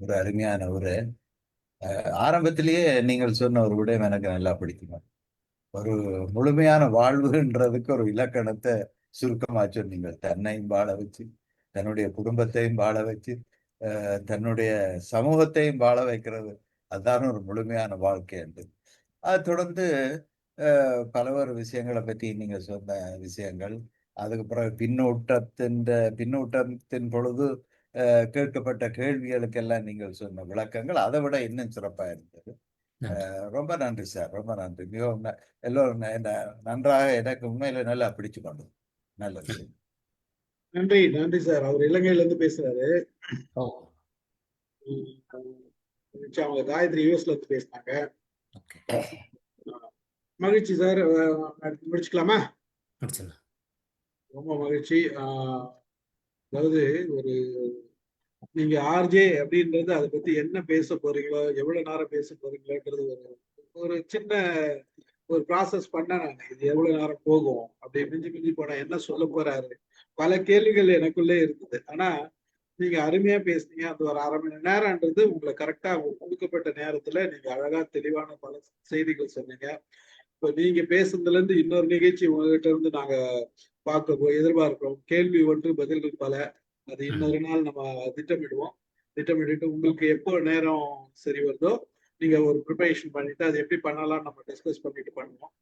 ஒரு அருமையான ஒரு ஆரம்பத்திலேயே நீங்கள் சொன்ன ஒரு விடயம் எனக்கு நல்லா பிடிக்கும். ஒரு முழுமையான வாழ்வுன்றதுக்கு ஒரு இலக்கணத்தை சுருக்கமா சொன்னீங்க. தன்னையும் வாழ வச்சு, தன்னுடைய குடும்பத்தையும் வாழ வச்சு, தன்னுடைய சமூகத்தையும் வாழ வைக்கிறது, அதுதான் ஒரு முழுமையான வாழ்க்கை என்று. அது தொடர்ந்து பலவாறு விஷயங்களை பற்றி நீங்க சொன்ன விஷயங்கள், அதுக்கு பிறகு பின்னூட்டத்தின் பொழுது கேட்கப்பட்ட கேள்விகளுக்கெல்லாம் நீங்கள் சொன்ன விளக்கங்கள் அதை விட இன்னும் சிறப்பா இருந்தது. நன்றி. ரொம்ப நன்றி சார், ரொம்ப நன்றி. மிகவும் எல்லோரும் நன்றாக எனக்கு உண்மையில நல்லா பிடிச்சு கொண்டது. நல்லது. நன்றி நன்றி சார். அவர் இலங்கையில இருந்து பேசுறாரு. ஓ. அவங்க காயத்ரி யூஎஸ்ல இருந்து பேசினாங்க. ஓகே. மகிழ்ச்சி சார். முடிச்சுக்கலாமா? முடிச்சிடலாம். ரொம்ப மகிழ்ச்சி. அதாவது ஒரு நீங்க ஆர்ஜே அப்படின்றது அதை பத்தி என்ன பேச போறீங்களோ, எவ்வளவு நேரம் பேச போறீங்களோன்றது ஒரு சின்ன ஒரு ப்ராசஸ் பண்ண நான் இது எவ்வளவு நேரம் போகும் அப்படி மிஞ்சி மிஞ்சி போனா என்ன சொல்ல போறாரு, பல கேள்விகள் எனக்குள்ளே இருந்தது. ஆனா நீங்க அருமையா பேசுனீங்க. அந்த ஒரு 1/2 மணி நேரம்ன்றது உங்களை கரெக்டா கொடுக்கப்பட்ட நேரத்துல நீங்க அழகா தெளிவான பல செய்திகள் சொன்னீங்க. இப்போ நீங்க பேசுனதுல இருந்து இன்னொரு நிகழ்ச்சி உங்ககிட்ட இருந்து நாங்க எதிர்பார்க்கிறோம். கேள்வி ஒன்று பதில்கள் பல. அது இன்னொரு நாள் நம்ம திட்டமிட்டு உங்களுக்கு எப்போ நேரம் சரி வருதோ நீங்க ஒரு ப்ரிப்பரேஷன் பண்ணிட்டு அது எப்படி பண்ணலாம் நம்ம டிஸ்கஸ் பண்ணிட்டு பண்ணுவோம்.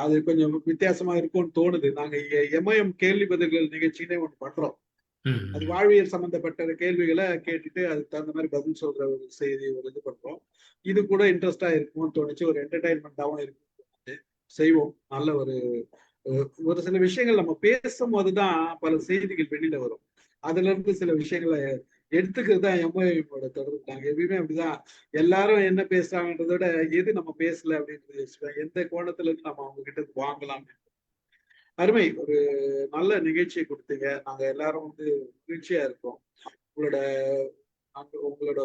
அது கொஞ்சம் வித்தியாசமா இருக்கும்னு தோணுது. நாங்க எம்ஐஎம் கேள்வி பதில்கள் நிகழ்ச்சினே ஒன்று பண்றோம். அது வாழ்வியல் சம்பந்தப்பட்ட கேள்விகளை கேட்டுட்டு அதுக்கு தகுந்த மாதிரி பதில் சொல்ற ஒரு செய்தி ஒரு இது பண்றோம். இது கூட இன்ட்ரெஸ்டா இருக்கும்னு தோணுச்சு, ஒரு என்டர்டைன்மெண்டாவும் இருக்கும், செய்வோம். நல்ல ஒரு சில விஷயங்கள் நம்ம பேசும்போதுதான் பல செய்திகள் வெளியில வரும். அதுல இருந்து சில விஷயங்களை எடுத்துக்கிறது தான் எம்ஓயோட தொடர்பு. நாங்க எப்பயுமே அப்படிதான், எல்லாரும் என்ன பேசுறாங்கன்றத விட எது நம்ம பேசல அப்படின்றது எந்த கோணத்துல இருந்து நம்ம அவங்க கிட்ட வாங்கலாம். அருமை, ஒரு நல்ல நிகழ்ச்சியை கொடுத்தீங்க. நாங்க எல்லாரும் மகிழ்ச்சியா இருக்கோம். உங்களோட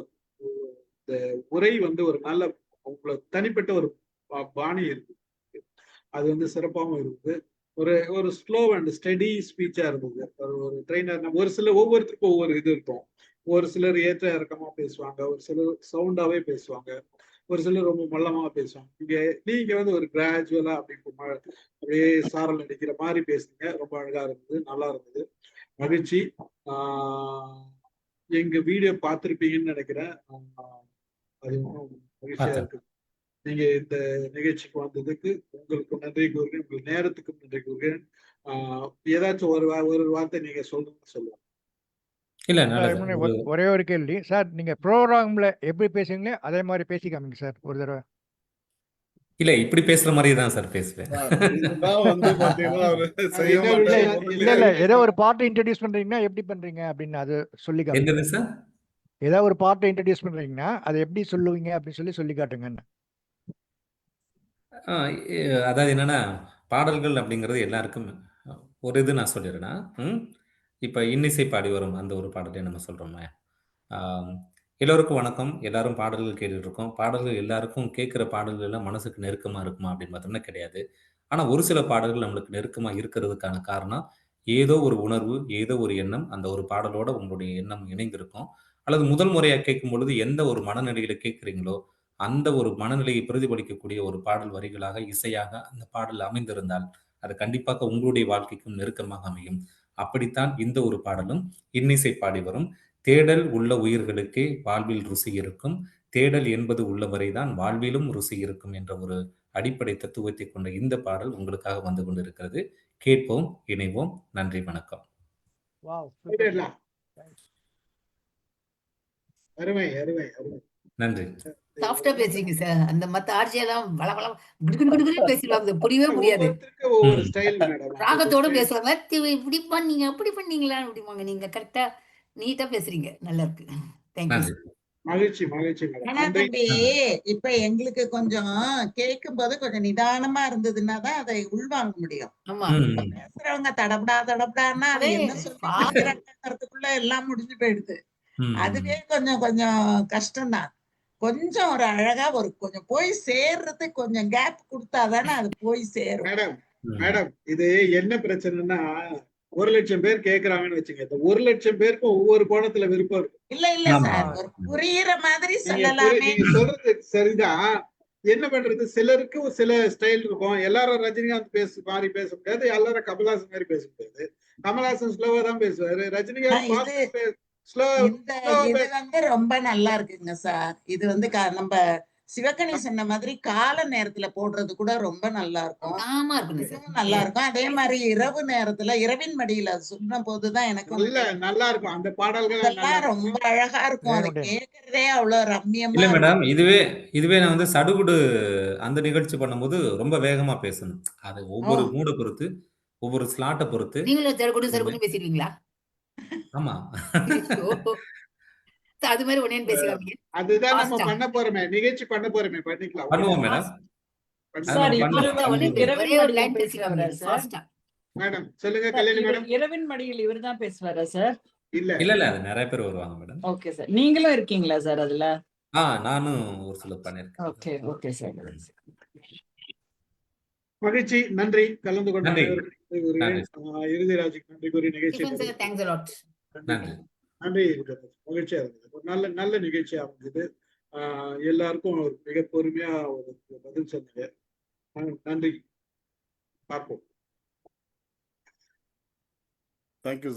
இந்த உரை ஒரு நல்ல உங்களோட தனிப்பட்ட ஒரு பாணி இருக்கு, அது சிறப்பாகவும் இருக்குது. ஒரு ஸ்லோ அண்ட் ஸ்டெடி ஸ்பீச்சா இருந்தது. ஒரு ட்ரெயினர் ஒவ்வொருத்தருக்கும் ஒவ்வொரு இது இருக்கும். ஒரு சிலர் ஏற்ற இறக்கமா பேசுவாங்க, ஒரு சிலர் சவுண்டாவே பேசுவாங்க, ஒரு சிலர் ரொம்ப மல்லமா பேசுவாங்க. நீங்க ஒரு கிராஜுவலா அப்படியே சாரல் அடிக்கிற மாதிரி பேசுனீங்க. ரொம்ப அழகா இருந்தது, நல்லா இருந்தது, மகிழ்ச்சி. எங்க வீடியோ பார்த்திருப்பீங்கன்னு நினைக்கிறேன். அது மகிழ்ச்சியா இருக்கு. நீங்க இந்த நிகழ்ச்சிக்கு வந்ததுக்கு உங்களுக்கு நன்றி கூறுகிறேன், உங்கள் நேரத்துக்கு நன்றி கூறுகிறேன். ஏதாச்சும் ஒரு வார்த்தை நீங்க சொல்லுங்க. ஒரே ஒரு கேள்வி சார், நீங்க ப்ரோக்ராம்ல எப்படி பேசுவீங்களோ அதே மாதிரி பேசி காமிங்க சார் ஒரு தடவை. இல்ல, இப்படி பேசுற மாதிரி தான் சார் பேசுவேன். இல்ல ஏதோ ஒரு பார்ட் இன்ட்ரோடியூஸ் பண்றீங்கன்னா எப்படி பண்றீங்க அப்படின்னு அது சொல்லி காட்டுங்க சார். ஏதாவது ஒரு பார்ட் இன்ட்ரோடியூஸ் பண்றீங்கன்னா அதை எப்படி சொல்லுவீங்க அப்படின்னு சொல்லி காட்டுங்க. அதாவது என்னன்னா, பாடல்கள் அப்படிங்கிறது எல்லாருக்கும் ஒரு இது நான் சொல்லிடுறேன்னா, இப்போ இன்னிசை பாடி வரும் அந்த ஒரு பாடலே நம்ம சொல்றோமே, எல்லோருக்கும் வணக்கம். எல்லாரும் பாடல்கள் கேட்டுட்டு இருக்கோம். பாடல்கள் எல்லாருக்கும் கேட்குற பாடல்கள் எல்லாம் மனசுக்கு நெருக்கமா இருக்குமா அப்படின்னு பார்த்தோம்னா கிடையாது. ஆனா ஒரு சில பாடல்கள் நம்மளுக்கு நெருக்கமா இருக்கிறதுக்கான காரணம், ஏதோ ஒரு உணர்வு, ஏதோ ஒரு எண்ணம் அந்த ஒரு பாடலோட உங்களுடைய எண்ணம் இணைந்திருக்கும். அல்லது முதல் முறையா கேட்கும் பொழுது எந்த ஒரு மனநிலையில கேட்குறீங்களோ அந்த ஒரு மனநிலையை பிரதிபலிக்கக்கூடிய ஒரு பாடல் வரிகளாக, இசையாக அந்த பாடல் அமைந்திருந்தால் அது கண்டிப்பாக உங்களுடைய வாழ்க்கைக்கும் நெருக்கமாக அமையும். அப்படித்தான் இந்த ஒரு பாடலும் இன்னிசை பாடி வரும். தேடல் உள்ள உயிர்களுக்கே வாழ்வில் ருசி இருக்கும், தேடல் என்பது உள்ளவரைதான் வாழ்விலும் ருசி இருக்கும் என்ற ஒரு அடிப்படை தத்துவத்தை கொண்ட இந்த பாடல் உங்களுக்காக வந்து கொண்டிருக்கிறது. கேட்போம், இணைவோம். நன்றி, வணக்கம். அருமை அருமை அருமை, நன்றி. சாஃப்டா பேசுறீங்க சார். அந்த மத்த ஆர்ஜி எல்லாம் வளவள பேசிடுவாங்க, புரியவே முடியாது. ஒவ்வொரு ஸ்டைல் மேடம், ராகத்தோட பேசுவாங்க, இப்படி பண்ணீங்க அப்படி பண்ணீங்களா அப்படிவாங்க. நீங்க கரெக்டா நீட்டா பேசுறீங்க, நல்லா இருக்கு. தேங்க்யூ. மகிழ்ச்சி மகிழ்ச்சி ஆனா தம்பி, இப்ப எங்களுக்கு கொஞ்சம் கேட்கும் போது கொஞ்சம் நிதானமா இருந்ததுன்னா தான் அதை உள்வாங்க முடியும். பேசுறவங்க தடபடான்னா அது என்ன சொல்லிக்கிறதுக்குள்ள எல்லாம் முடிஞ்சு போயிடுது. அதுவே கொஞ்சம் கொஞ்சம் கஷ்டம்தான். கொஞ்சம் ஒரு அழகா கொஞ்சம் போய் சேர்றது, கொஞ்சம் கேப் கொடுத்தாதானே அது போய் சேரும். மேடம் இது என்ன பிரச்சனைன்னா, 1,00,000 பேர் கேக்குறாங்கன்னு வச்சுங்க, இந்த 1,00,000 பேருக்கும் ஒவ்வொரு கோணத்துல விருப்பம் இருக்கு. இல்ல சார், ஒரு புரியுற மாதிரி சொல்லலாமே. நீங்க சொல்றது சரிதான். என்ன பண்றது, சிலருக்கு சில ஸ்டைல் இருக்கும். எல்லாரும் ரஜினிகாந்த் மாதிரி பேச முடியாது, எல்லாரும் கமல்ஹாசன் மாதிரி பேச முடியாது. கமல்ஹாசன் ஸ்லோவா தான் பேசுவாரு, ரஜினிகாந்த் இது ரொம்ப நல்லா இருக்குங்க சார். இது நம்ம சிவகணி சொன்ன மாதிரி கால நேரத்துல போடுறது கூட ரொம்ப நல்லா இருக்கும், நல்லா இருக்கும். அதே மாதிரி இரவு நேரத்துல இரவின் மடியில சொன்ன போதுதான் எனக்கு நல்லா இருக்கும். அந்த பாடல்கள் ரொம்ப அழகா இருக்கும், அதை கேட்கறதே அவ்வளவு ரம்மியமா. இல்ல மேடம், இதுவே நான் சடுகுடு அந்த நிகழ்ச்சி பண்ணும்போது ரொம்ப வேகமா பேசணும். அது ஒவ்வொரு மூட பொறுத்து, ஒவ்வொரு ஸ்லாட்டை பொறுத்து. நீங்களும் சடுகுடு பேசிடுவீங்களா? ஆமா, அது மாதிரி ஒண்ணே பேசுறாங்க. அதுதான் நம்ம பண்ண போறோமே, நிகழ்ச்சி பண்ண போறோமே, பண்ணிக்கலாம். பண்ணுவோம் மேடம். மேடம் சொல்லுங்க கல்யாணி மேடம். இரவின் மடியில் இவர்தான் பேசுவாரா சார்? இல்ல அது நிறைய பேர் வருவாங்க மேடம். ஓகே சார், நீங்களும் இருக்கீங்களா சார் அதுல? நானும் ஒரு சில பண்ணிருக்கேன். Okay okay sir. மகிழ்ச்சி, நன்றி. கலந்து கொண்ட இறுதிராஜுக்கு நன்றி கூறி நிகழ்ச்சி நன்றி. மகிழ்ச்சியா இருந்தது, ஒரு நல்ல நிகழ்ச்சியா இருந்தது. எல்லாருக்கும் மிக பொறுமையா ஒரு பதில் சொன்னீங்க. நன்றி, பார்ப்போம். தேங்க்யூ.